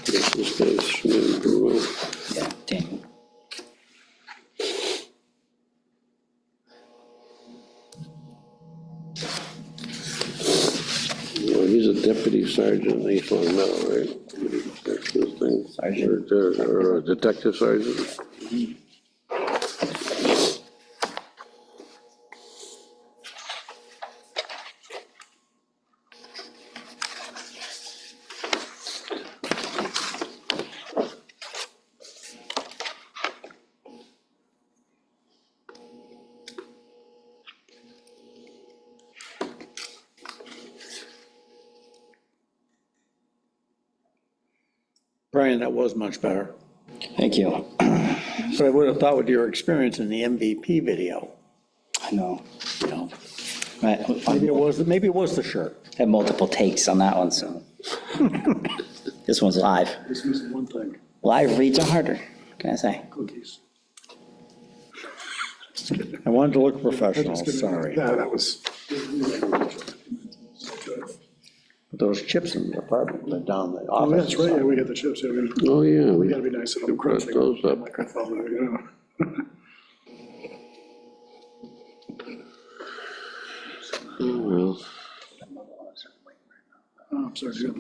This guy's really pretty well. Yeah, Daniel. Well, he's a deputy sergeant in East Long Meadow, right? That's his thing. Sergeant. Or a detective sergeant. Brian, that was much better. Thank you. But I would have thought with your experience in the MVP video, I know. you know, I maybe it was the shirt. had multiple takes on that one, so. This one's live. This was one thing, Live reads are harder, what can I say? cookies. I wanted to look professional, sorry. Yeah, that was. But those chips in the apartment, they're down the Oh, office. that's right, yeah, we got the chips, yeah, we Oh, yeah. we gotta be nice about Cut crunching. those up. Microphone, you know. Oh, well. Oh, I'm sorry, yeah.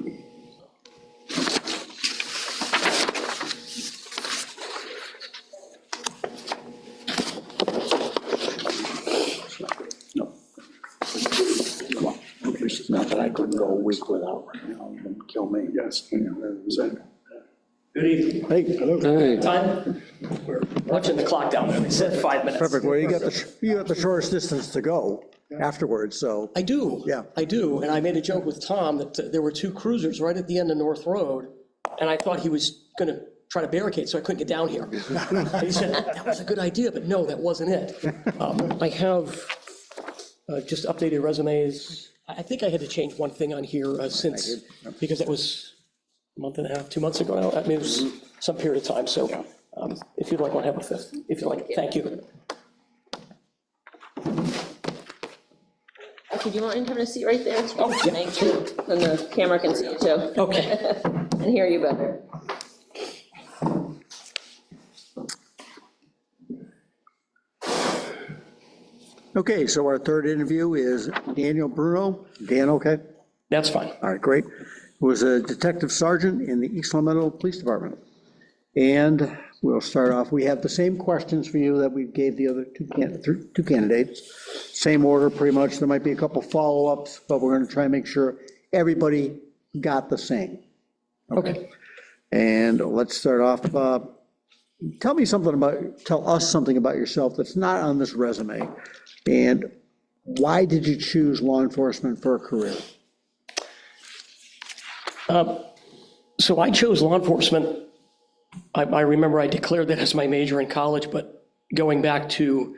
No. Come on. It's not that I couldn't go a week without right now, it would kill me. Yes, I know, same. Hey, Hey, Time? We're watching the clock down there. They said 5 minutes. perfect, well, you got the shortest distance to go afterwards, so. I do. Yeah. I do. And I made a joke with Tom that there were two cruisers right at the end of North Road, and I thought he was going to try to barricade so I couldn't get down here. And he said, that was a good idea, but no, that wasn't it. I have just updated resumes. I think I had to change one thing on here since, because that was a month and a half, 2 months ago now. I mean, it was some period of time, so if you'd like, want to have a fifth, if you'd like, thank you. Okay, do you want me to have a seat right there? Oh, yeah. Thank you. Then the camera can see you too. Okay. And hear you better. Okay, so our third interview is Daniel Bruno. Dan, okay? That's fine. All right, great. Was a detective sergeant in the East Long Meadow Police Department. And we'll start off, we have the same questions for you that we gave the other two candidates. Same order, pretty much. There might be a couple follow-ups, but we're going to try and make sure everybody got the same. Okay. And let's start off, tell us something about yourself that's not on this resume. And why did you choose law enforcement for a career? So I chose law enforcement. I remember I declared that as my major in college, but going back to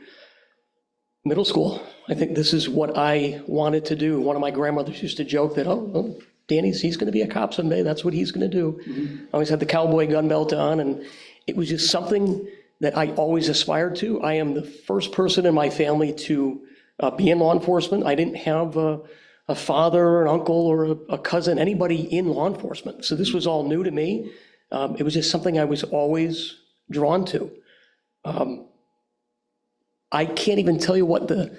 middle school, I think this is what I wanted to do. One of my grandmothers used to joke that, oh, he's going to be a cop someday. That's what he's going to do. I always had the cowboy gun belt on, and it was just something that I always aspired to. I am the first person in my family to be in law enforcement. I didn't have a father, an uncle, or a cousin, anybody in law enforcement. So this was all new to me. It was just something I was always drawn to. I can't even tell you what the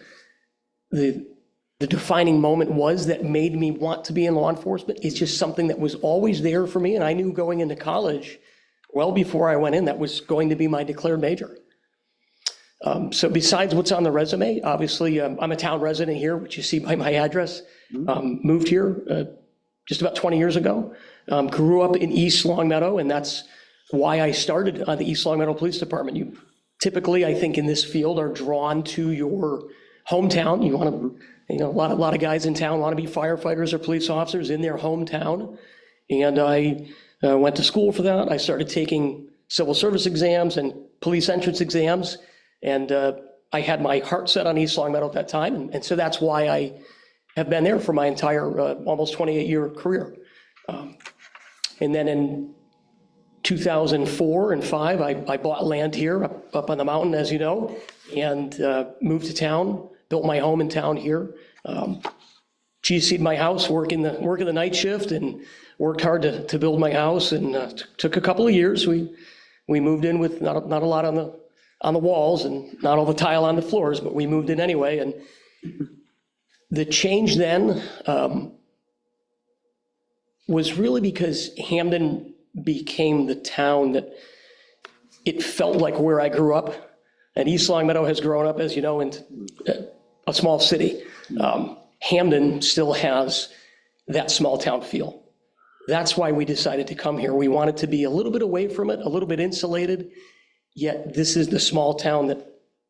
defining moment was that made me want to be in law enforcement. It's just something that was always there for me, and I knew going into college, well before I went in, that was going to be my declared major. So besides what's on the resume, obviously, I'm a town resident here, which you see by my address. Moved here just about 20 years ago. Grew up in East Longmeadow, and that's why I started on the East Longmeadow Police Department. You typically, I think, in this field are drawn to your hometown. You want to, a lot of guys in town want to be firefighters or police officers in their hometown. And I went to school for that. I started taking civil service exams and police entrance exams. And I had my heart set on East Longmeadow at that time. And so that's why I have been there for my entire almost 28-year career. And then in 2004 and 5, I bought land here up on the mountain, as you know, and moved to town, built my home in town here. GC'd my house, working the night shift, and worked hard to build my house. And took a couple of years. We moved in with not a lot on the walls and not all the tile on the floors, but we moved in anyway. And the change then was really because Hampden became the town that it felt like where I grew up. And East Longmeadow has grown up, as you know, into a small city. Hampden still has that small town feel. That's why we decided to come here. We wanted to be a little bit away from it, a little bit insulated, yet this is the small town that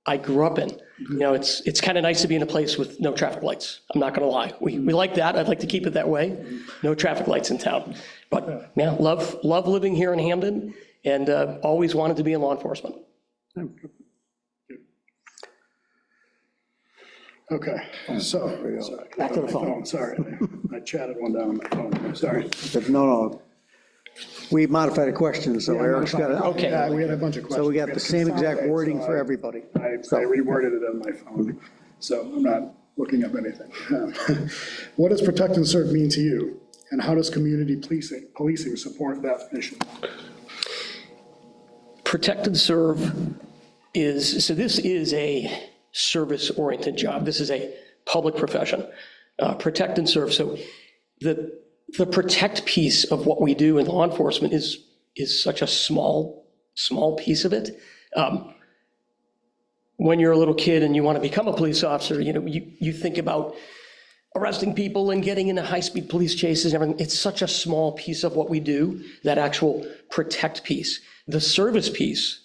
I grew up in. It's kind of nice to be in a place with no traffic lights. I'm not going to lie. We like that. I'd like to keep it that way. No traffic lights in town. But yeah, love living here in Hampden, and always wanted to be in law enforcement. Okay, so, back to the phone. Sorry, I chatted one down on my phone, sorry. No. We modified a question, so Eric's got it. Okay. Yeah, we had a bunch of questions. So we got the same exact wording for everybody. I reworded it on my phone, so I'm not looking up anything. What does protect and serve mean to you? And how does community policing support that mission? Protect and serve is, so this is a service-oriented job. This is a public profession. Protect and serve. So the protect piece of what we do in law enforcement is such a small piece of it. When you're a little kid and you want to become a police officer, you think about arresting people and getting into high-speed police chases and everything. It's such a small piece of what we do, that actual protect piece. The service piece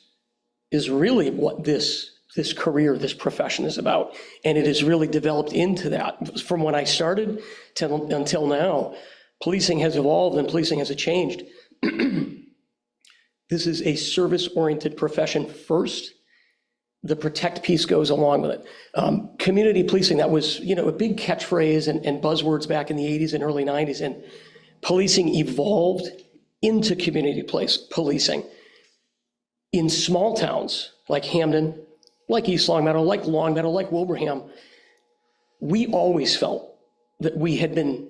is really what this career, this profession is about. And it has really developed into that. From when I started until now, policing has evolved and policing has changed. This is a service-oriented profession first. The protect piece goes along with it. Community policing, that was a big catchphrase and buzzwords back in the 80s and early 90s. And policing evolved into community policing. In small towns like Hampden, like East Longmeadow, like Wilbraham, we always felt that we had been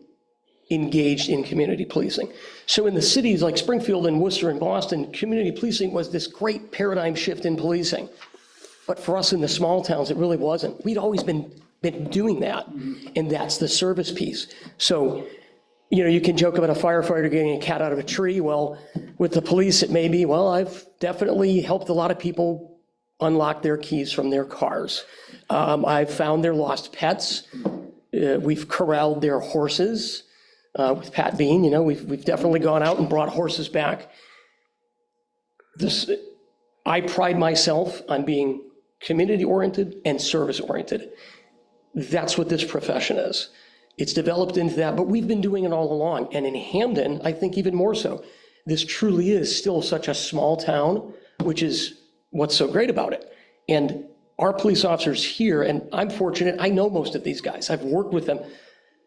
engaged in community policing. So in the cities like Springfield and Worcester and Boston, community policing was this great paradigm shift in policing. But for us in the small towns, it really wasn't. We'd always been doing that, and that's the service piece. So, you can joke about a firefighter getting a cat out of a tree. Well, with the police, it may be, well, I've definitely helped a lot of people unlock their keys from their cars. I've found their lost pets. We've corralled their horses. With Pat Bean, we've definitely gone out and brought horses back. I pride myself on being community-oriented and service-oriented. That's what this profession is. It's developed into that, but we've been doing it all along. And in Hampden, I think even more so. This truly is still such a small town, which is what's so great about it. And our police officers here, and I'm fortunate, I know most of these guys. I've worked with them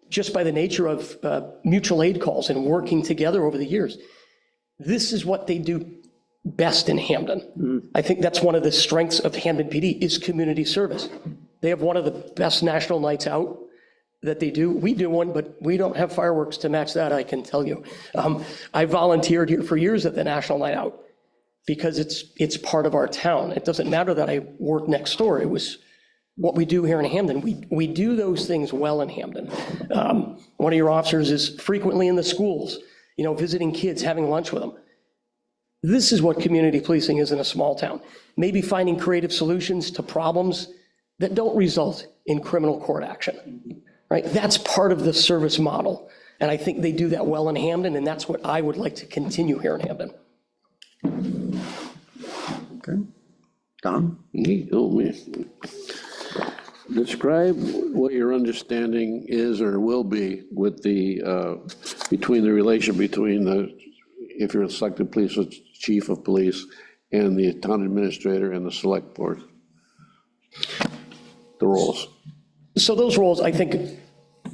just by the nature of mutual aid calls and working together over the years. This is what they do best in Hampden. I think that's one of the strengths of Hampden PD is community service. They have one of the best national nights out that they do. We do one, but we don't have fireworks to match that, I can tell you. I volunteered here for years at the National Night Out because it's part of our town. It doesn't matter that I work next door. It was what we do here in Hampden. We do those things well in Hampden. One of your officers is frequently in the schools, visiting kids, having lunch with them. This is what community policing is in a small town. Maybe finding creative solutions to problems that don't result in criminal court action, right? That's part of the service model. And I think they do that well in Hampden, and that's what I would like to continue here in Hampden. Okay. Don? Oh, man. Describe what your understanding is or will be with between the relation between if you're a selected police chief of police and the town administrator and the select board, the roles. So those roles, I think,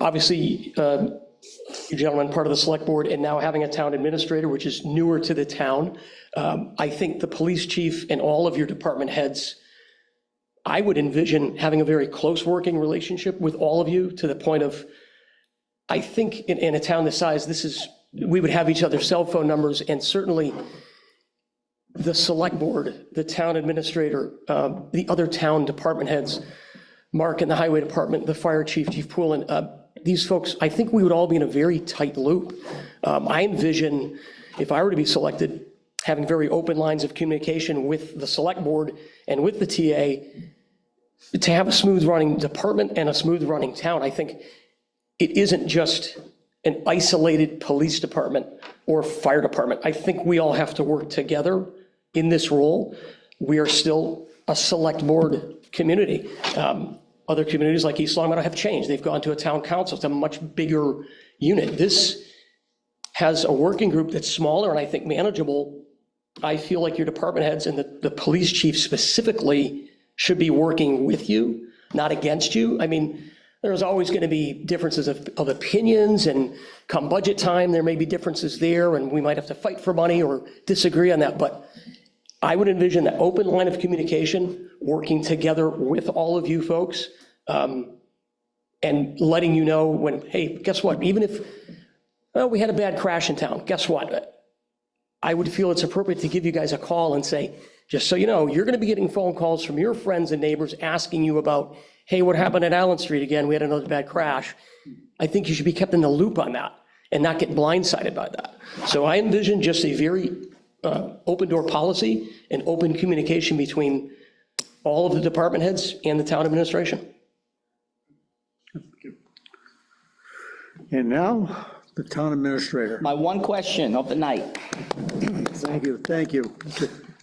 obviously, you gentlemen, part of the select board, and now having a town administrator, which is newer to the town. I think the police chief and all of your department heads, I would envision having a very close working relationship with all of you to the point of, I think in a town this size, we would have each other's cell phone numbers, and certainly the select board, the town administrator, the other town department heads, Mark in the highway department, the fire chief, Chief Poulin, these folks, I think we would all be in a very tight loop. I envision, if I were to be selected, having very open lines of communication with the select board and with the TA to have a smooth running department and a smooth running town. I think it isn't just an isolated police department or fire department. I think we all have to work together in this role. We are still a select board community. Other communities like East Longmeadow have changed. They've gone to a town council. It's a much bigger unit. This has a working group that's smaller and I think manageable. I feel like your department heads and the police chief specifically should be working with you, not against you. I mean, there's always going to be differences of opinions, and come budget time, there may be differences there, and we might have to fight for money or disagree on that. But I would envision that open line of communication, working together with all of you folks, and letting you know when, hey, guess what? Even if we had a bad crash in town, guess what? I would feel it's appropriate to give you guys a call and say, just so you know, you're going to be getting phone calls from your friends and neighbors asking you about, hey, what happened at Allen Street again? We had another bad crash. I think you should be kept in the loop on that and not get blindsided by that. So I envision just a very open door policy and open communication between all of the department heads and the town administration. And now, the town administrator. My one question of the night. Thank you.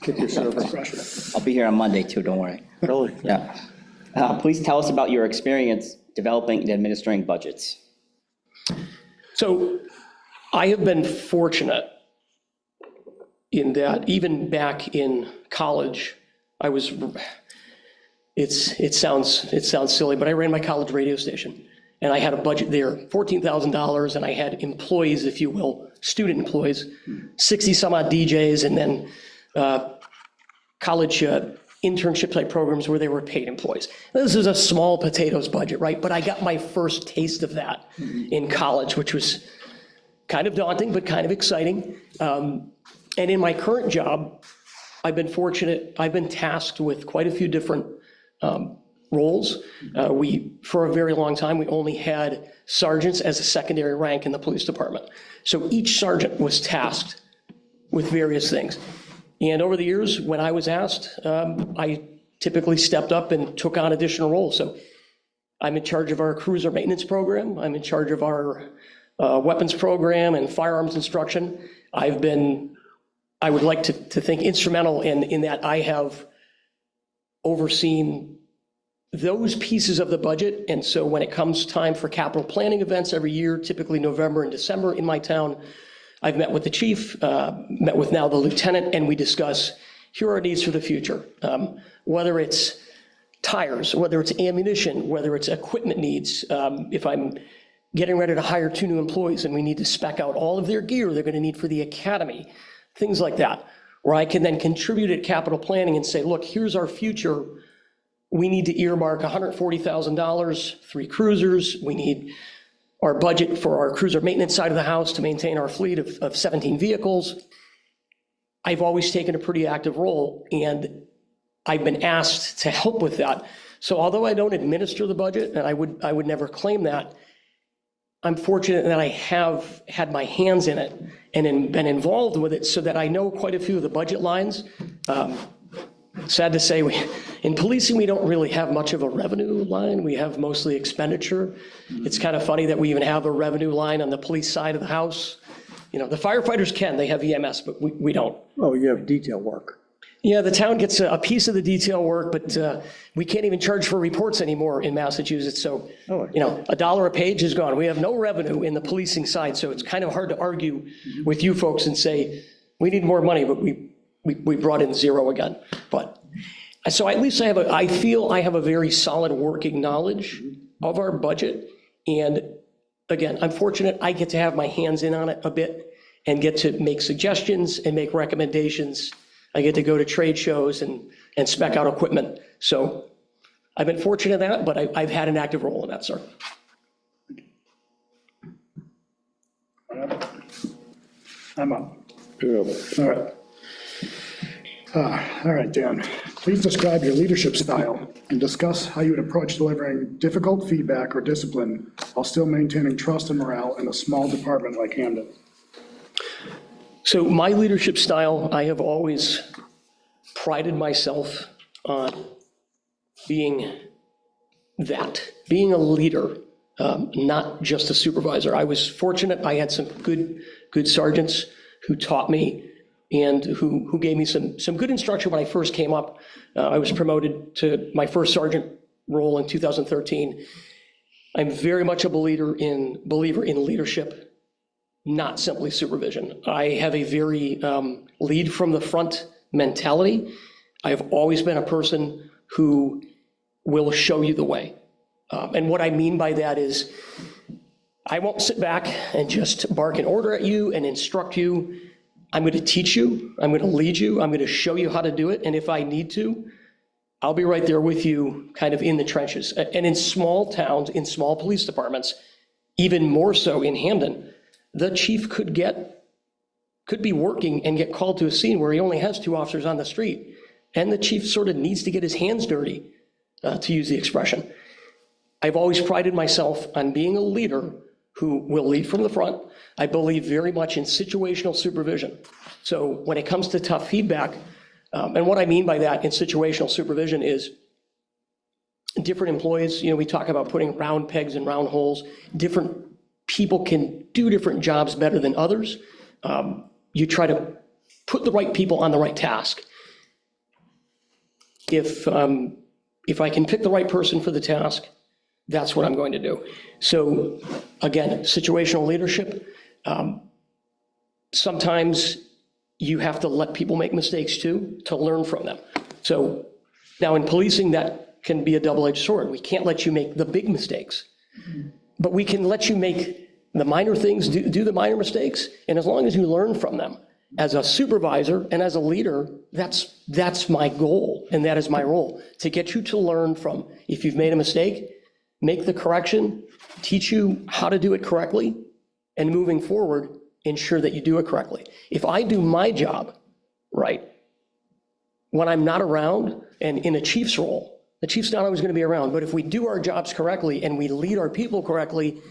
Get your service. I'll be here on Monday too, don't worry. Really? Yeah. Please tell us about your experience developing and administering budgets. So I have been fortunate in that even back in college, it sounds silly, but I ran my college radio station and I had a budget there, $14,000, and I had employees, if you will, student employees, 60 some odd DJs, and then college internship type programs where they were paid employees. This is a small potatoes budget, right? But I got my first taste of that in college, which was kind of daunting, but kind of exciting. And in my current job, I've been fortunate. I've been tasked with quite a few different roles. For a very long time, we only had sergeants as a secondary rank in the police department. So each sergeant was tasked with various things. And over the years, when I was asked, I typically stepped up and took on additional roles. So I'm in charge of our cruiser maintenance program. I'm in charge of our weapons program and firearms instruction. I would like to think instrumental in that I have overseen those pieces of the budget. And so when it comes time for capital planning events every year, typically November and December in my town, I've met with the chief, met with now the lieutenant, and we discuss, here are our needs for the future. Whether it's tires, whether it's ammunition, whether it's equipment needs. If I'm getting ready to hire 2 new employees and we need to spec out all of their gear they're going to need for the academy, things like that, where I can then contribute at capital planning and say, look, here's our future. we need to earmark $140,000, 3 cruisers. We need our budget for our cruiser maintenance side of the house to maintain our fleet of 17 vehicles. I've always taken a pretty active role, and I've been asked to help with that. So although I don't administer the budget, and I would never claim that, I'm fortunate that I have had my hands in it and been involved with it so that I know quite a few of the budget lines. Sad to say, in policing, we don't really have much of a revenue line. We have mostly expenditure. It's kind of funny that we even have a revenue line on the police side of the house. You know, the firefighters can, they have EMS, but we don't. Oh, you have detail work. Yeah, the town gets a piece of the detail work, but we can't even charge for reports anymore in Massachusetts. So, you know, $1 a page is gone. We have no revenue in the policing side, so it's kind of hard to argue with you folks and say, we need more money, but we brought in 0 again. But, so at least I feel I have a very solid working knowledge of our budget. And again, I'm fortunate I get to have my hands in on it a bit and get to make suggestions and make recommendations. I get to go to trade shows and spec out equipment. So I've been fortunate in that, but I've had an active role in that, sir. I'm up. Yeah. All right. All right, Dan, please describe your leadership style and discuss how you would approach delivering difficult feedback or discipline while still maintaining trust and morale in a small department like Hampden. So my leadership style, I have always prided myself on being a leader, not just a supervisor. I was fortunate, I had some good sergeants who taught me and who gave me some good instruction when I first came up. I was promoted to my first sergeant role in 2013. I'm very much a believer in leadership, not simply supervision. I have a very lead from the front mentality. I've always been a person who will show you the way. And what I mean by that is I won't sit back and just bark an order at you and instruct you. I'm going to teach you, I'm going to lead you, I'm going to show you how to do it. And if I need to, I'll be right there with you kind of in the trenches. And in small towns, in small police departments, even more so in Hampden, the chief could be working and get called to a scene where he only has 2 officers on the street. And the chief sort of needs to get his hands dirty, to use the expression. I've always prided myself on being a leader who will lead from the front. I believe very much in situational supervision. So when it comes to tough feedback, and what I mean by that in situational supervision is different employees, we talk about putting round pegs in round holes. Different people can do different jobs better than others. You try to put the right people on the right task. If I can pick the right person for the task, that's what I'm going to do. So again, situational leadership. Sometimes you have to let people make mistakes too, to learn from them. So now in policing, that can be a double-edged sword. We can't let you make the big mistakes, but we can let you make the minor things, do the minor mistakes. And as long as you learn from them, as a supervisor and as a leader, that's my goal. And that is my role, to get you to learn from, if you've made a mistake, make the correction, teach you how to do it correctly, and moving forward, ensure that you do it correctly. If I do my job right, when I'm not around, and in a chief's role, the chief's not always going to be around, but if we do our jobs correctly and we lead our people correctly,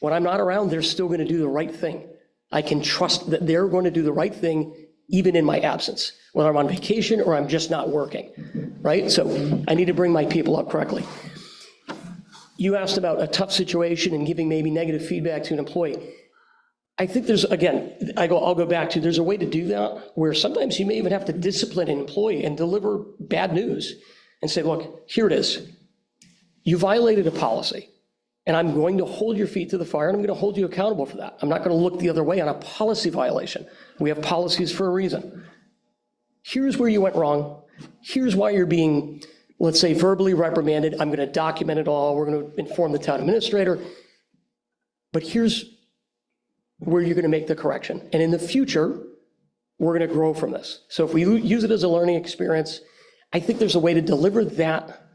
when I'm not around, they're still going to do the right thing. I can trust that they're going to do the right thing even in my absence, whether I'm on vacation or I'm just not working, right? So I need to bring my people up correctly. You asked about a tough situation and giving maybe negative feedback to an employee. I think there's, again, I'll go back to, there's a way to do that where sometimes you may even have to discipline an employee and deliver bad news and say, look, here it is. You violated a policy, and I'm going to hold your feet to the fire, and I'm going to hold you accountable for that. I'm not going to look the other way on a policy violation. We have policies for a reason. Here's where you went wrong. Here's why you're being, let's say, verbally reprimanded. I'm going to document it all. We're going to inform the town administrator. But here's where you're going to make the correction. And in the future, we're going to grow from this. So if we use it as a learning experience, I think there's a way to deliver that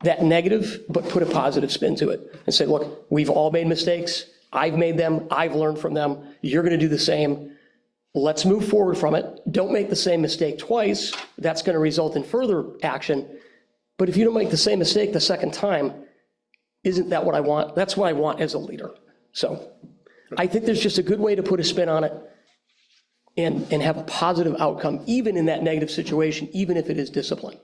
that negative, but put a positive spin to it and say, look, we've all made mistakes. I've made them. I've learned from them. You're going to do the same. Let's move forward from it. Don't make the same mistake twice. That's going to result in further action. But if you don't make the same mistake the second time, isn't that what I want? That's what I want as a leader. So I think there's just a good way to put a spin on it and have a positive outcome, even in that negative situation, even if it is discipline.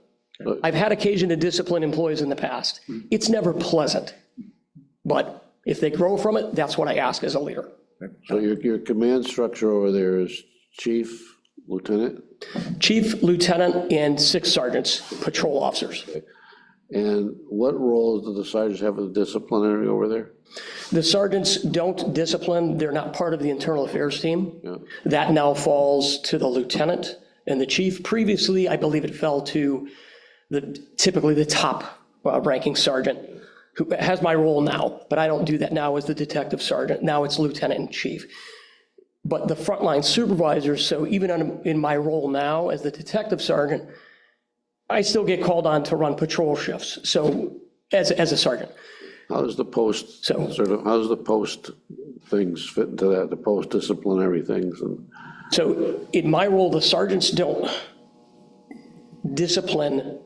I've had occasion to discipline employees in the past. It's never pleasant, but if they grow from it, that's what I ask as a leader. So your command structure over there is chief, lieutenant? Chief, lieutenant, and 6 sergeants, patrol officers. And what role do the sergeants have in the disciplinary over there? The sergeants don't discipline. They're not part of the internal affairs team. Yeah. That now falls to the lieutenant and the chief. Previously, I believe it fell to typically the top ranking sergeant, who has my role now, but I don't do that now as the detective sergeant. Now it's lieutenant and chief. But the frontline supervisors, so even in my role now as the detective sergeant, I still get called on to run patrol shifts, so as a sergeant. How does the post, So- how does the post things fit into that, the post disciplinary things? And So in my role, the sergeants don't discipline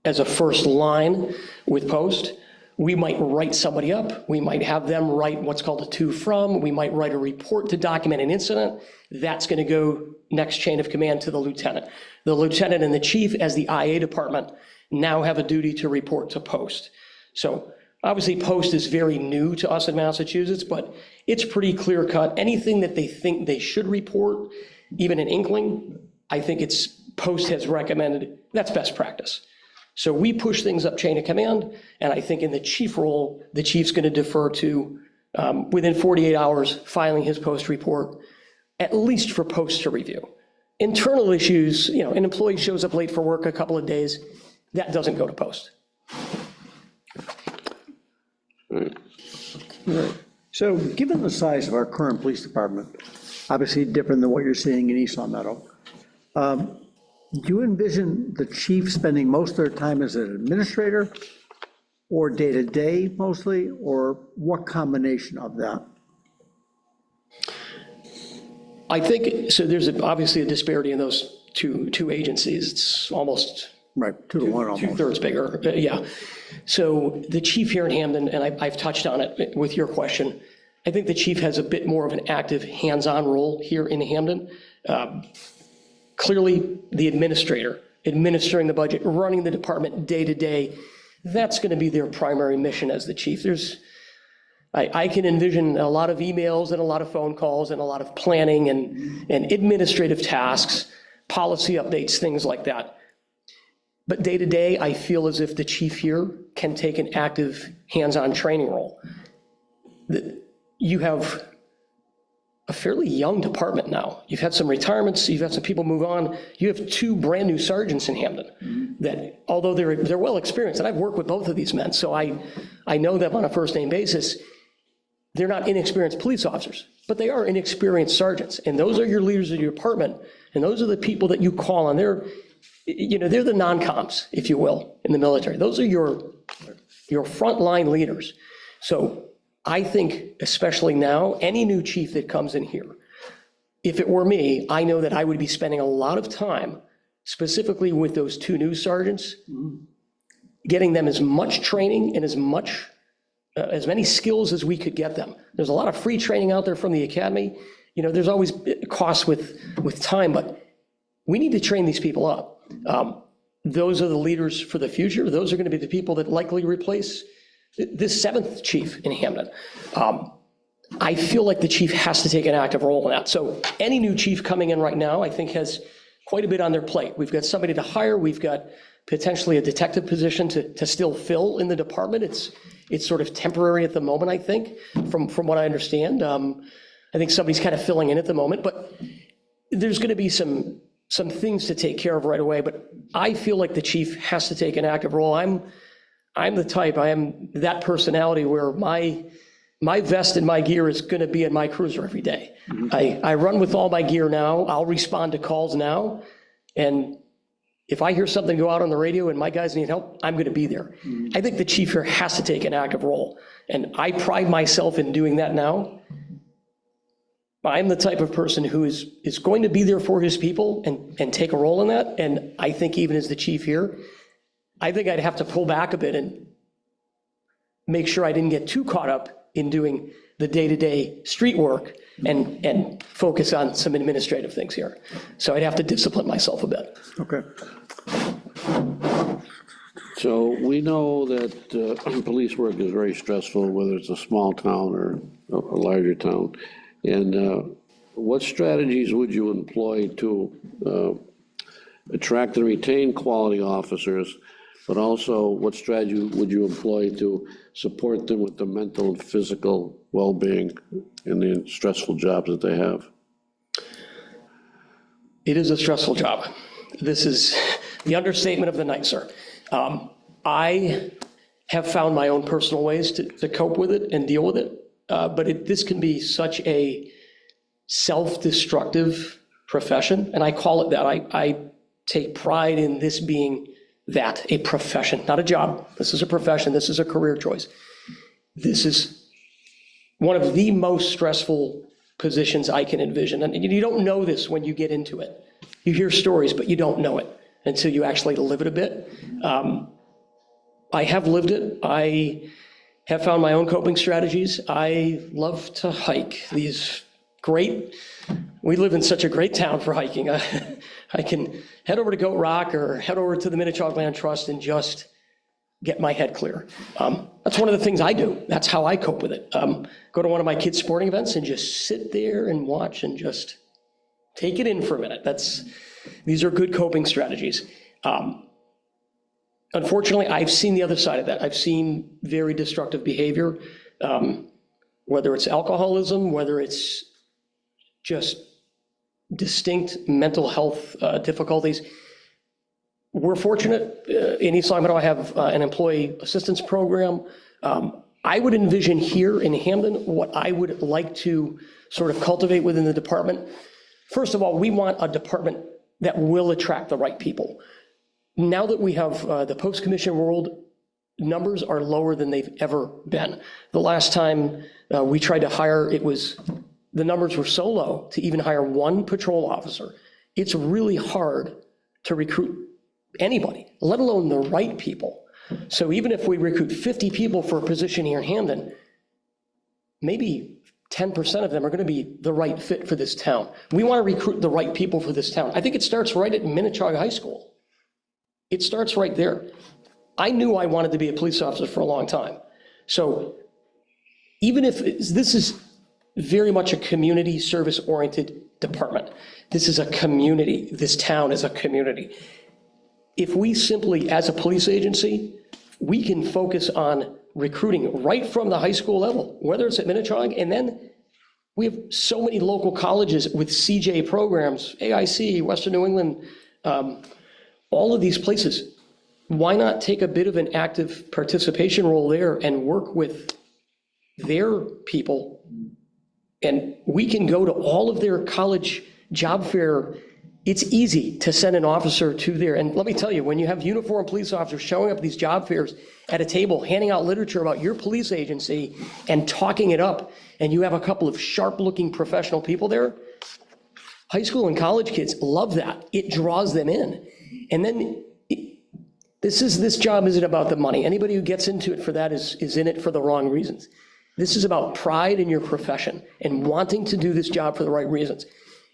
as a first line with post. We might write somebody up. We might have them write what's called a to from. We might write a report to document an incident. That's going to go next chain of command to the lieutenant. The lieutenant and the chief, as the IA department, now have a duty to report to post. So obviously post is very new to us in Massachusetts, but it's pretty clear cut. Anything that they think they should report, even an inkling, I think it's post has recommended, that's best practice. So we push things up chain of command, and I think in the chief role, the chief's going to defer to, within 48 hours, filing his post report, at least for post to review. Internal issues, an employee shows up late for work a couple of days, that doesn't go to post. So given the size of our current police department, obviously different than what you're seeing in East Long Meadow, do you envision the chief spending most of their time as an administrator or day-to-day mostly, or what combination of that? I think, so there's obviously a disparity in those two agencies. It's almost Right, 2 to 1 almost. 2/3 bigger, yeah. So the chief here in Hampden, and I've touched on it with your question, I think the chief has a bit more of an active hands-on role here in Hampden. Clearly, the administrator, administering the budget, running the department day to day, that's going to be their primary mission as the chief. I can envision a lot of emails and a lot of phone calls and a lot of planning and administrative tasks, policy updates, things like that. But day to day, I feel as if the chief here can take an active hands-on training role. You have a fairly young department now. You've had some retirements, you've had some people move on. You have 2 brand-new sergeants in Hampden that, although they're well experienced, and I've worked with both of these men, so I know them on a first-name basis. They're not inexperienced police officers, but they are inexperienced sergeants, and those are your leaders of your department, and those are the people that you call on. They're the non-coms, if you will, in the military. Those are your frontline leaders. So I think, especially now, any new chief that comes in here, if it were me, I know that I would be spending a lot of time specifically with those 2 new sergeants, getting them as much training and as many skills as we could get them. There's a lot of free training out there from the academy. There's always costs with time, but we need to train these people up. Those are the leaders for the future. Those are going to be the people that likely replace this 7th chief in Hampden. I feel like the chief has to take an active role in that. So any new chief coming in right now, I think, has quite a bit on their plate. We've got somebody to hire. We've got potentially a detective position to still fill in the department. It's sort of temporary at the moment, I think, from what I understand. I think somebody's kind of filling in at the moment, but there's going to be some things to take care of right away. But I feel like the chief has to take an active role. I'm the type, I am that personality where my vest and my gear is going to be in my cruiser every day. I run with all my gear now. I'll respond to calls now. And If I hear something go out on the radio and my guys need help, I'm going to be there. I think the chief here has to take an active role. And I pride myself in doing that now. I'm the type of person who is going to be there for his people and take a role in that. And I think even as the chief here, I think I'd have to pull back a bit and make sure I didn't get too caught up in doing the day-to-day street work and focus on some administrative things here. So I'd have to discipline myself a bit. Okay. So we know that police work is very stressful, whether it's a small town or a larger town. And what strategies would you employ to attract and retain quality officers, but also what strategy would you employ to support them with the mental and physical well-being in the stressful jobs that they have? It is a stressful job. This is the understatement of the night, sir. I have found my own personal ways to cope with it and deal with it. But this can be such a self-destructive profession, and I call it that. I take pride in this being that, a profession, not a job. This is a profession. This is a career choice. This is one of the most stressful positions I can envision. And you don't know this when you get into it. You hear stories, but you don't know it until you actually live it a bit. I have lived it. I have found my own coping strategies. I love to hike. We live in such a great town for hiking. I can head over to Goat Rock or head over to the Minnetonka Land Trust and just get my head clear. That's one of the things I do. That's how I cope with it. Go to one of my kids' sporting events and just sit there and watch and just take it in for a minute. These are good coping strategies. Unfortunately, I've seen the other side of that. I've seen very destructive behavior, whether it's alcoholism, whether it's just distinct mental health difficulties. We're fortunate in East Long Meadow. I have an employee assistance program. I would envision here in Hampden what I would like to sort of cultivate within the department. First of all, we want a department that will attract the right people. Now that we have the post-commission world, numbers are lower than they've ever been. The last time we tried to hire, the numbers were so low to even hire one patrol officer. It's really hard to recruit anybody, let alone the right people. So even if we recruit 50 people for a position here in Hampden, maybe 10% of them are going to be the right fit for this town. We want to recruit the right people for this town. I think it starts right at Minnetonka High School. It starts right there. I knew I wanted to be a police officer for a long time. So even if this is very much a community service-oriented department, this is a community, this town is a community. If we simply, as a police agency, we can focus on recruiting right from the high school level, whether it's at Minnetonka, and then we have so many local colleges with CJ programs, AIC, Western New England, all of these places. Why not take a bit of an active participation role there and work with their people? And we can go to all of their college job fair. It's easy to send an officer to there. And let me tell you, when you have uniformed police officers showing up at these job fairs at a table, handing out literature about your police agency and talking it up, and you have a couple of sharp-looking professional people there, high school and college kids love that. It draws them in. And then this job isn't about the money. Anybody who gets into it for that is in it for the wrong reasons. This is about pride in your profession and wanting to do this job for the right reasons.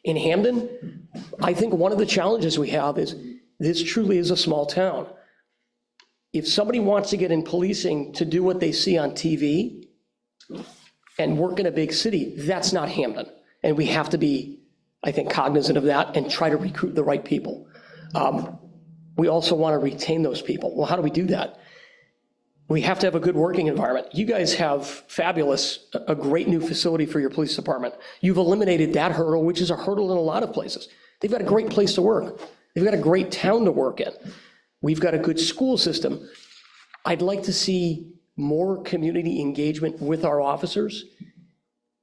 In Hampden, I think one of the challenges we have is this truly is a small town. If somebody wants to get in policing to do what they see on TV and work in a big city, that's not Hampden. And we have to be, I think, cognizant of that and try to recruit the right people. We also want to retain those people. Well, how do we do that? We have to have a good working environment. You guys have a great new facility for your police department. You've eliminated that hurdle, which is a hurdle in a lot of places. They've got a great place to work. They've got a great town to work in. We've got a good school system. I'd like to see more community engagement with our officers,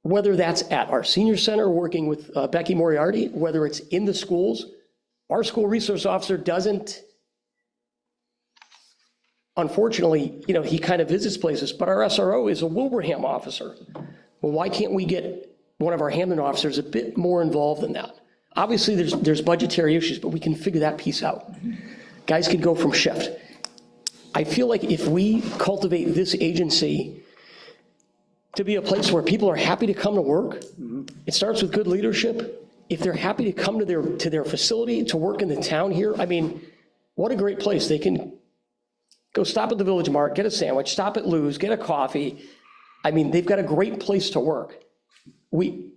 whether that's at our senior center working with Becky Moriarty, whether it's in the schools. Our school resource officer doesn't, unfortunately, he kind of visits places, but our SRO is a Wilbraham officer. Well, why can't we get one of our Hampden officers a bit more involved in that? Obviously, there's budgetary issues, but we can figure that piece out. Guys could go from shift. I feel like if we cultivate this agency to be a place where people are happy to come to work, it starts with good leadership. If they're happy to come to their facility, to work in the town here, I mean, what a great place. They can go stop at the Village Mart, get a sandwich, stop at Lou's, get a coffee. I mean, they've got a great place to work. We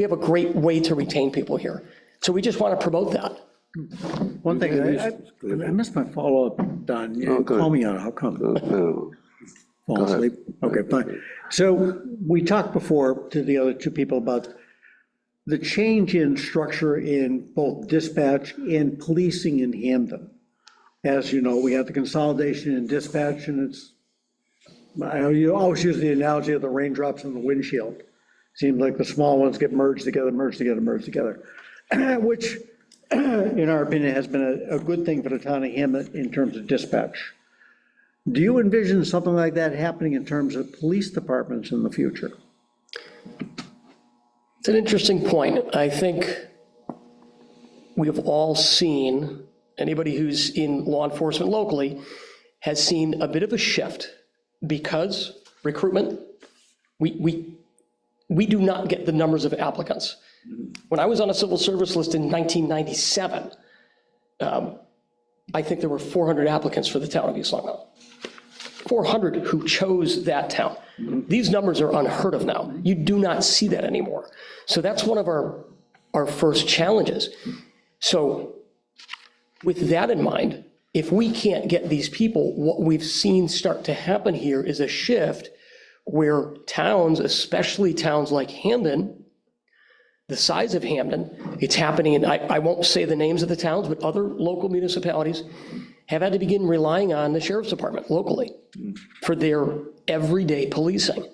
have a great way to retain people here. So we just want to promote that. One thing, I missed my follow-up, Don. You didn't call me on it, how come? Fall asleep? Okay, fine. So we talked before to the other two people about the change in structure in both dispatch and policing in Hampden. As you know, we have the consolidation in dispatch, and you always use the analogy of the raindrops in the windshield. Seems like the small ones get merged together, which, in our opinion, has been a good thing for the town of Hampden in terms of dispatch. Do you envision something like that happening in terms of police departments in the future? It's an interesting point. I think we have all seen, anybody who's in law enforcement locally has seen a bit of a shift because recruitment, we do not get the numbers of applicants. When I was on a civil service list in 1997, I think there were 400 applicants for the town of East Long Meadow. 400 who chose that town. These numbers are unheard of now. You do not see that anymore. So that's one of our first challenges. So with that in mind, if we can't get these people, what we've seen start to happen here is a shift where towns, especially towns like Hampden, the size of Hampden, it's happening, and I won't say the names of the towns, but other local municipalities have had to begin relying on the sheriff's department locally for their everyday policing.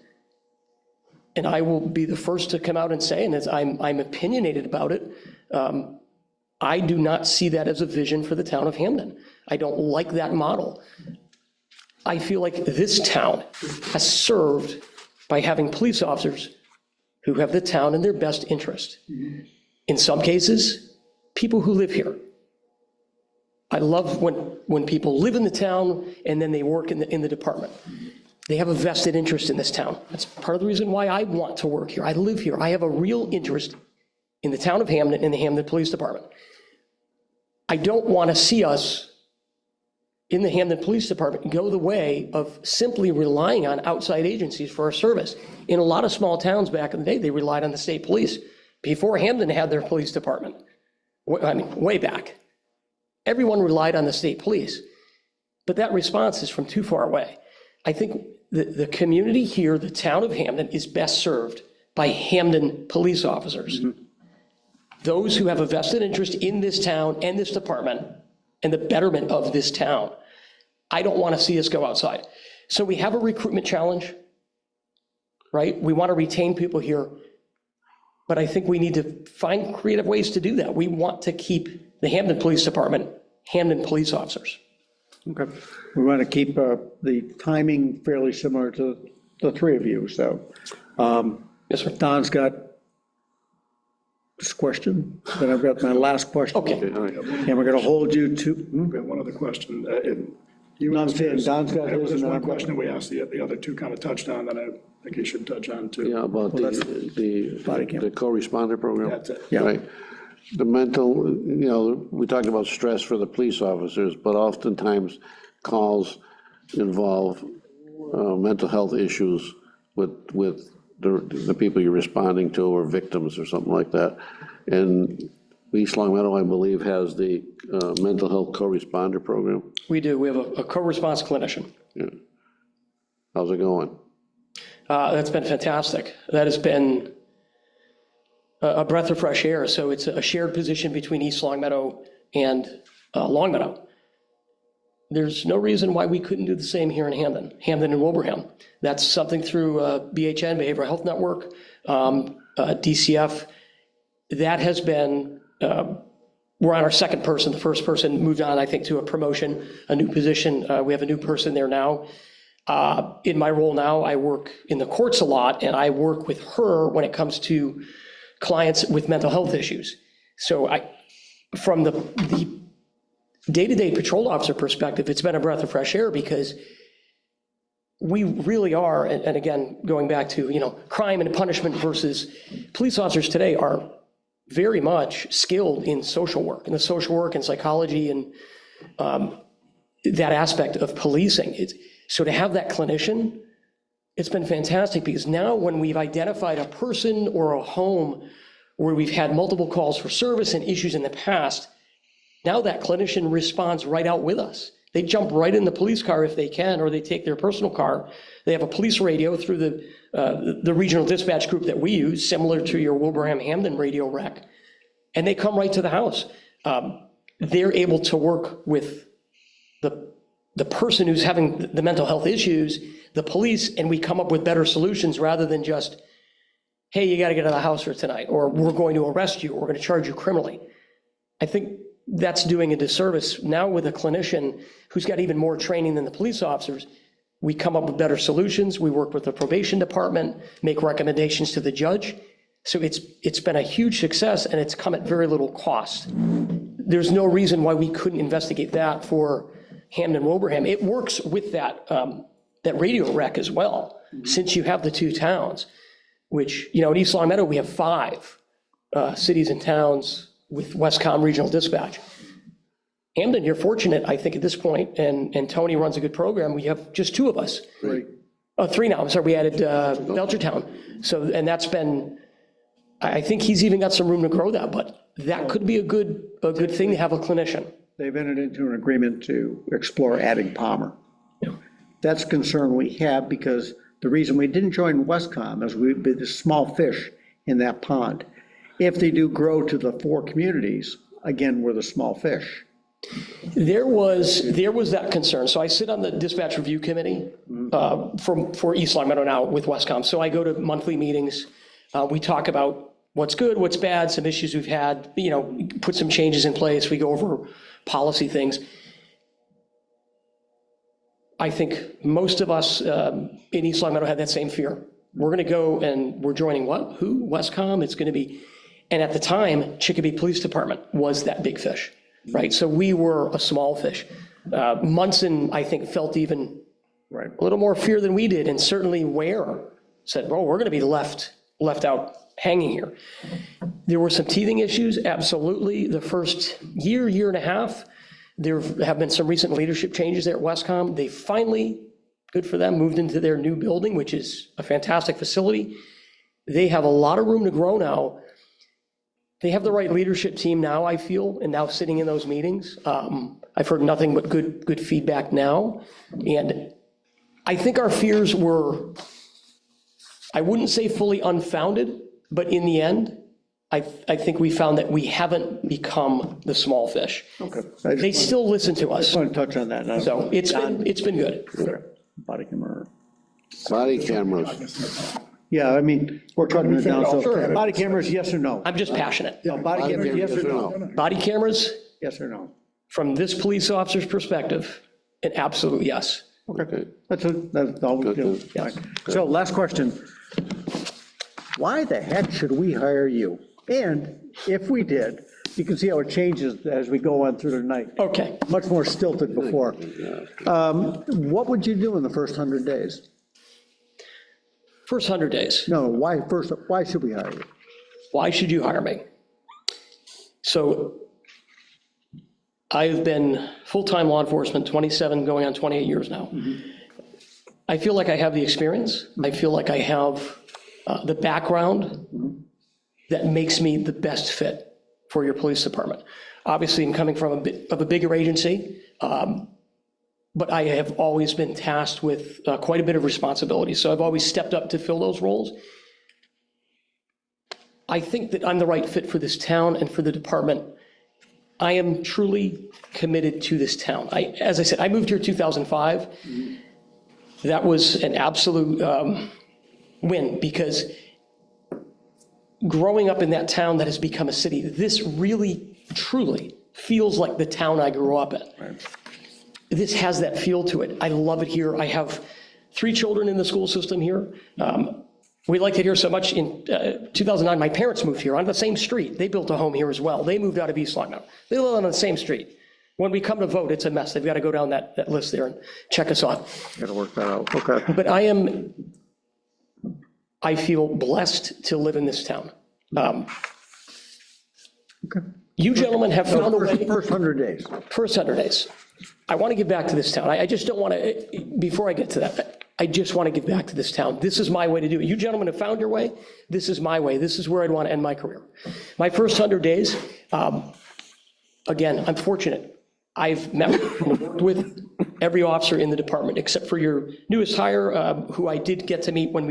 And I will be the first to come out and say, and as I'm opinionated about it, I do not see that as a vision for the town of Hampden. I don't like that model. I feel like this town has served by having police officers who have the town in their best interest. In some cases, people who live here. I love when people live in the town and then they work in the department. They have a vested interest in this town. That's part of the reason why I want to work here. I live here. I have a real interest in the town of Hampden and the Hampden Police Department. I don't want to see us in the Hampden Police Department go the way of simply relying on outside agencies for our service. In a lot of small towns back in the day, they relied on the state police. Before Hampden had their police department, I mean, way back, everyone relied on the state police. But that response is from too far away. I think the community here, the town of Hampden, is best served by Hampden police officers. Those who have a vested interest in this town and this department and the betterment of this town. I don't want to see us go outside. So we have a recruitment challenge, right? We want to retain people here, but I think we need to find creative ways to do that. We want to keep the Hampden Police Department, Hampden police officers. Okay. We want to keep the timing fairly similar to the three of you, so. Yes, sir. Don's got this question, then I've got my last question. Okay. All right. And we're going to hold you to, I've got one other question. No, I'm saying Don's got his, There's and then one I've got- question we asked, the other two kind of touched on that I think you should touch on too. Yeah, about Well, the co-responder program. That's it. Yeah. Right. The mental, we talked about stress for the police officers, but oftentimes calls involve mental health issues with the people you're responding to or victims or something like that. And East Long Meadow, I believe, has the mental health co-responder program. We do. We have a co-response clinician. Yeah. How's it going? That's been fantastic. That has been a breath of fresh air. So it's a shared position between East Long Meadow and Long Meadow. There's no reason why we couldn't do the same here in Hampden and Wilbraham. That's something through BHN, Behavioral Health Network, DCF. That has been we're on our second person. The first person moved on, I think, to a promotion, a new position. We have a new person there now. In my role now, I work in the courts a lot, and I work with her when it comes to clients with mental health issues. So from the day-to-day patrol officer perspective, it's been a breath of fresh air, because we really are, and again, going back to, crime and punishment versus police officers today are very much skilled in social work, and the social work and psychology and that aspect of policing. So to have that clinician, it's been fantastic, because now when we've identified a person or a home where we've had multiple calls for service and issues in the past, now that clinician responds right out with us. They jump right in the police car if they can, or they take their personal car. They have a police radio through the regional dispatch group that we use, similar to your Wilbraham-Hampden radio rec, and they come right to the house. They're able to work with the person who's having the mental health issues, the police, and we come up with better solutions rather than just, hey, you got to get out of the house for tonight, or we're going to arrest you, or we're going to charge you criminally. I think that's doing a disservice. Now with a clinician who's got even more training than the police officers, we come up with better solutions. We work with the probation department, make recommendations to the judge. So it's been a huge success, and it's come at very little cost. There's no reason why we couldn't investigate that for Hampden Wilbraham. It works with that radio rec as well, since you have the two towns, which, in East Long Meadow, we have 5 cities and towns with Westcom Regional Dispatch. Hampden, you're fortunate, I think, at this point, and Tony runs a good program. We have just 2 of us. 3. Oh, 3 now. I'm sorry, we added Belchertown. So, and that's been, I think he's even got some room to grow that, but that could be a good thing to have a clinician. They've entered into an agreement to explore adding Palmer. That's a concern we have, because the reason we didn't join Westcom is we've been the small fish in that pond. If they do grow to the 4 communities, again, we're the small fish. There was that concern. So I sit on the dispatch review committee for East Long Meadow now with Westcom. So I go to monthly meetings. We talk about what's good, what's bad, some issues we've had, put some changes in place. We go over policy things. I think most of us in East Long Meadow had that same fear. We're going to go and we're joining what? Who? Westcom? It's going to be, and at the time, Chicopee Police Department was that big fish, right? So we were a small fish. Munson, I think, felt even a little more fear than we did, and certainly Ware said, well, we're going to be left out hanging here. There were some teething issues, absolutely. The first year and a half, there have been some recent leadership changes there at Westcom. They finally, good for them, moved into their new building, which is a fantastic facility. They have a lot of room to grow now. They have the right leadership team now, I feel, and now sitting in those meetings. I've heard nothing but good feedback now. And I think our fears were, I wouldn't say fully unfounded, but in the end, I think we found that we haven't become the small fish. Okay. They still listen to I us. just want to touch on that. So it's been good. Body camera. Body cameras. Yeah, I mean, we're cutting it down, so Sure. body cameras, yes or no? I'm just passionate. No, body cameras, yes or no? Body cameras, Yes or no? from this police officer's perspective, an absolute yes. Okay, that's all we do. Good. Yeah. So last question. Why the heck should we hire you? And if we did, you can see how it changes as we go on through the night. Okay. Much more stilted before. What would you do in the first 100 days? First 100 days. No, why should we hire you? Why should you hire me? So I've been full-time law enforcement, 27 going on 28 years now. I feel like I have the experience. I feel like I have the background that makes me the best fit for your police department. Obviously, I'm coming from a bigger agency, but I have always been tasked with quite a bit of responsibility. So I've always stepped up to fill those roles. I think that I'm the right fit for this town and for the department. I am truly committed to this town. As I said, I moved here in 2005. That was an absolute win, because growing up in that town that has become a city, this really truly feels like the town I grew up in. This has that feel to it. I love it here. I have 3 children in the school system here. We liked it here so much. In 2009, my parents moved here on the same street. They built a home here as well. They moved out of East Long now. They live on the same street. When we come to vote, it's a mess. They've got to go down that list there and check us off. Got to work that out, okay. But I feel blessed to live in this town. You gentlemen have found a way. First 100 days. First 100 days. I want to give back to this town. I just don't want to, before I get to that, I just want to give back to this town. This is my way to do it. You gentlemen have found your way. This is my way. This is where I'd want to end my career. My first 100 days, again, I'm fortunate. I've met and worked with every officer in the department, except for your newest hire, who I did get to meet when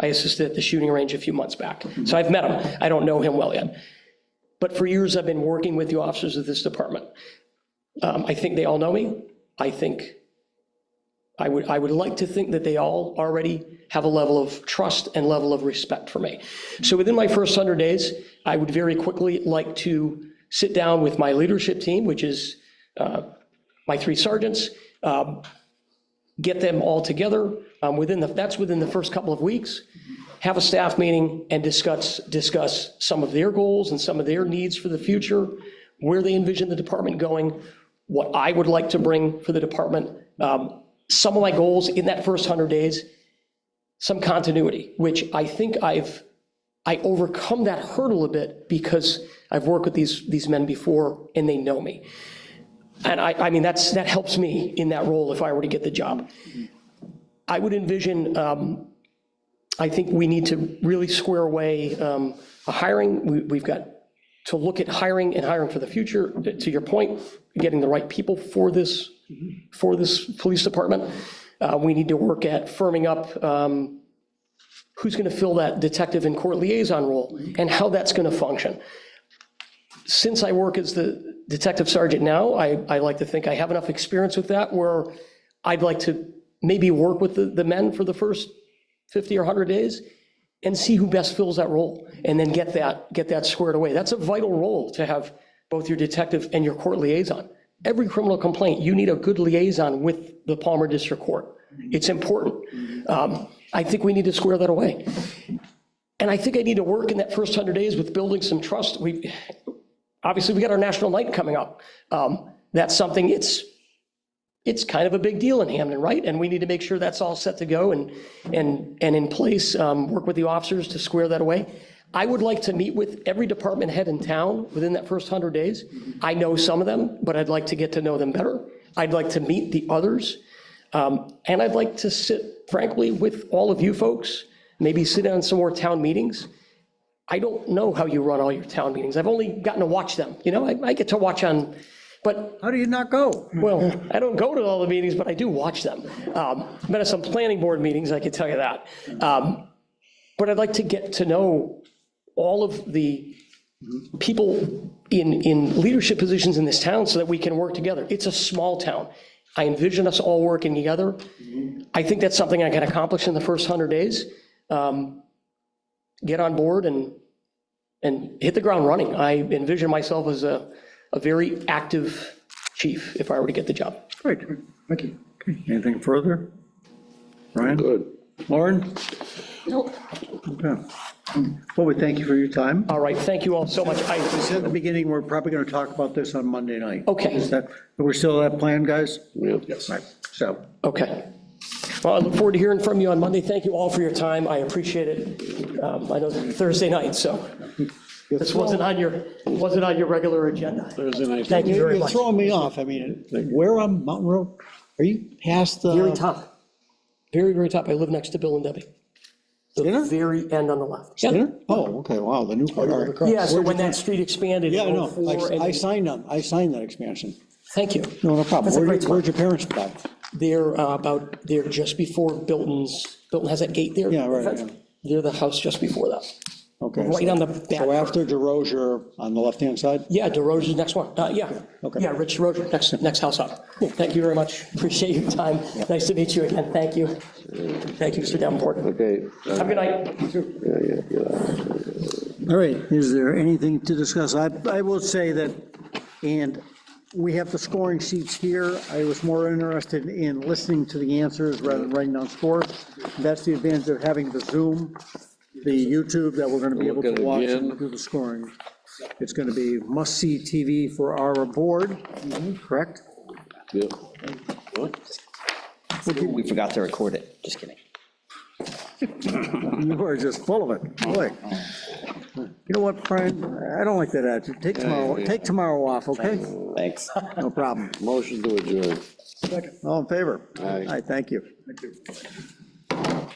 I assisted at the shooting range a few months back. So I've met him. I don't know him well yet. But for years, I've been working with the officers of this department. I think they all know me. I would like to think that they all already have a level of trust and level of respect for me. So within my first 100 days, I would very quickly like to sit down with my leadership team, which is my 3 sergeants, get them all together that's within the first couple of weeks, have a staff meeting and discuss some of their goals and some of their needs for the future, where they envision the department going, what I would like to bring for the department, some of my goals in that first 100 days, some continuity, which I think I overcome that hurdle a bit because I've worked with these men before and they know me. And I mean, that helps me in that role if I were to get the job. I would envision, I think we need to really square away a hiring. We've got to look at hiring and hiring for the future. To your point, getting the right people for this police department. We need to work at firming up who's going to fill that detective and court liaison role and how that's going to function. Since I work as the detective sergeant now, I like to think I have enough experience with that where I'd like to maybe work with the men for the first 50 or 100 days and see who best fills that role and then get that squared away. That's a vital role to have both your detective and your court liaison. Every criminal complaint, you need a good liaison with the Palmer District Court. It's important. I think we need to square that away. And I think I need to work in that first 100 days with building some trust. Obviously, we got our national night coming up. That's something, it's kind of a big deal in Hampden, right? And we need to make sure that's all set to go and in place, work with the officers to square that away. I would like to meet with every department head in town within that first 100 days. I know some of them, but I'd like to get to know them better. I'd like to meet the others. And I'd like to sit, frankly, with all of you folks, maybe sit down in some more town meetings. I don't know how you run all your town meetings. I've only gotten to watch them. You know, I get to watch on, but. How do you not go? Well, I don't go to all the meetings, but I do watch them. I've been at some planning board meetings, I can tell you that. But I'd like to get to know all of the people in leadership positions in this town so that we can work together. It's a small town. I envision us all working together. I think that's something I can accomplish in the first 100 days. Get on board and hit the ground running. I envision myself as a very active chief if I were to get the job. Great, thank you. Okay. Anything further? Brian? Good. Lauren? Nope. Okay. Well, we thank you for your time. All right, thank you all so much. I said at the beginning, we're probably going to talk about this on Monday night. Okay. Is that, we're still at that plan, guys? Yes. Right, so. Okay. Well, I look forward to hearing from you on Monday. Thank you all for your time. I appreciate it. I know it's Thursday night, so this wasn't on your regular agenda. Thursday night. Thank you very You're much. throwing me off. I mean, where on Mountain Road? Are you past the? Very top. Very, very top. I live next to Bill and Debbie. The Dinner? very end on the left. Yeah. Dinner? Oh, okay, wow, the new part. All right. Yeah, so when that street expanded. Yeah, I in know. 04 and- I signed them. I signed that expansion. Thank you. No problem. That's a great Where'd your parents buy? They're just before Bilton has that gate there. Yeah, right, yeah. They're the house just before that. Okay. Right so- on the back. So after DeRozier on the left-hand side? Yeah, DeRozier's next one. Yeah. Okay. Yeah, Rich DeRozier, next house up. Thank you very much. Appreciate your time. Nice to meet you again. Thank you. Thank you, Mr. Davenport. Okay. Have a good night. Yeah. All right, is there anything to discuss? I will say that, and we have the scoring sheets here. I was more interested in listening to the answers rather than writing down scores. That's the advantage of having the Zoom, the YouTube, that we're going to be able Look at to it watch again. and do the scoring. It's going to be must-see TV for our board, correct? Yeah. What? We forgot to record it, just kidding. You are just full of it, boy. You know what, Brian, I don't like that attitude. Take tomorrow off, okay? Thanks. No problem. Motion to adjourn. All in favor? Aye. Aye, thank you. Thank you.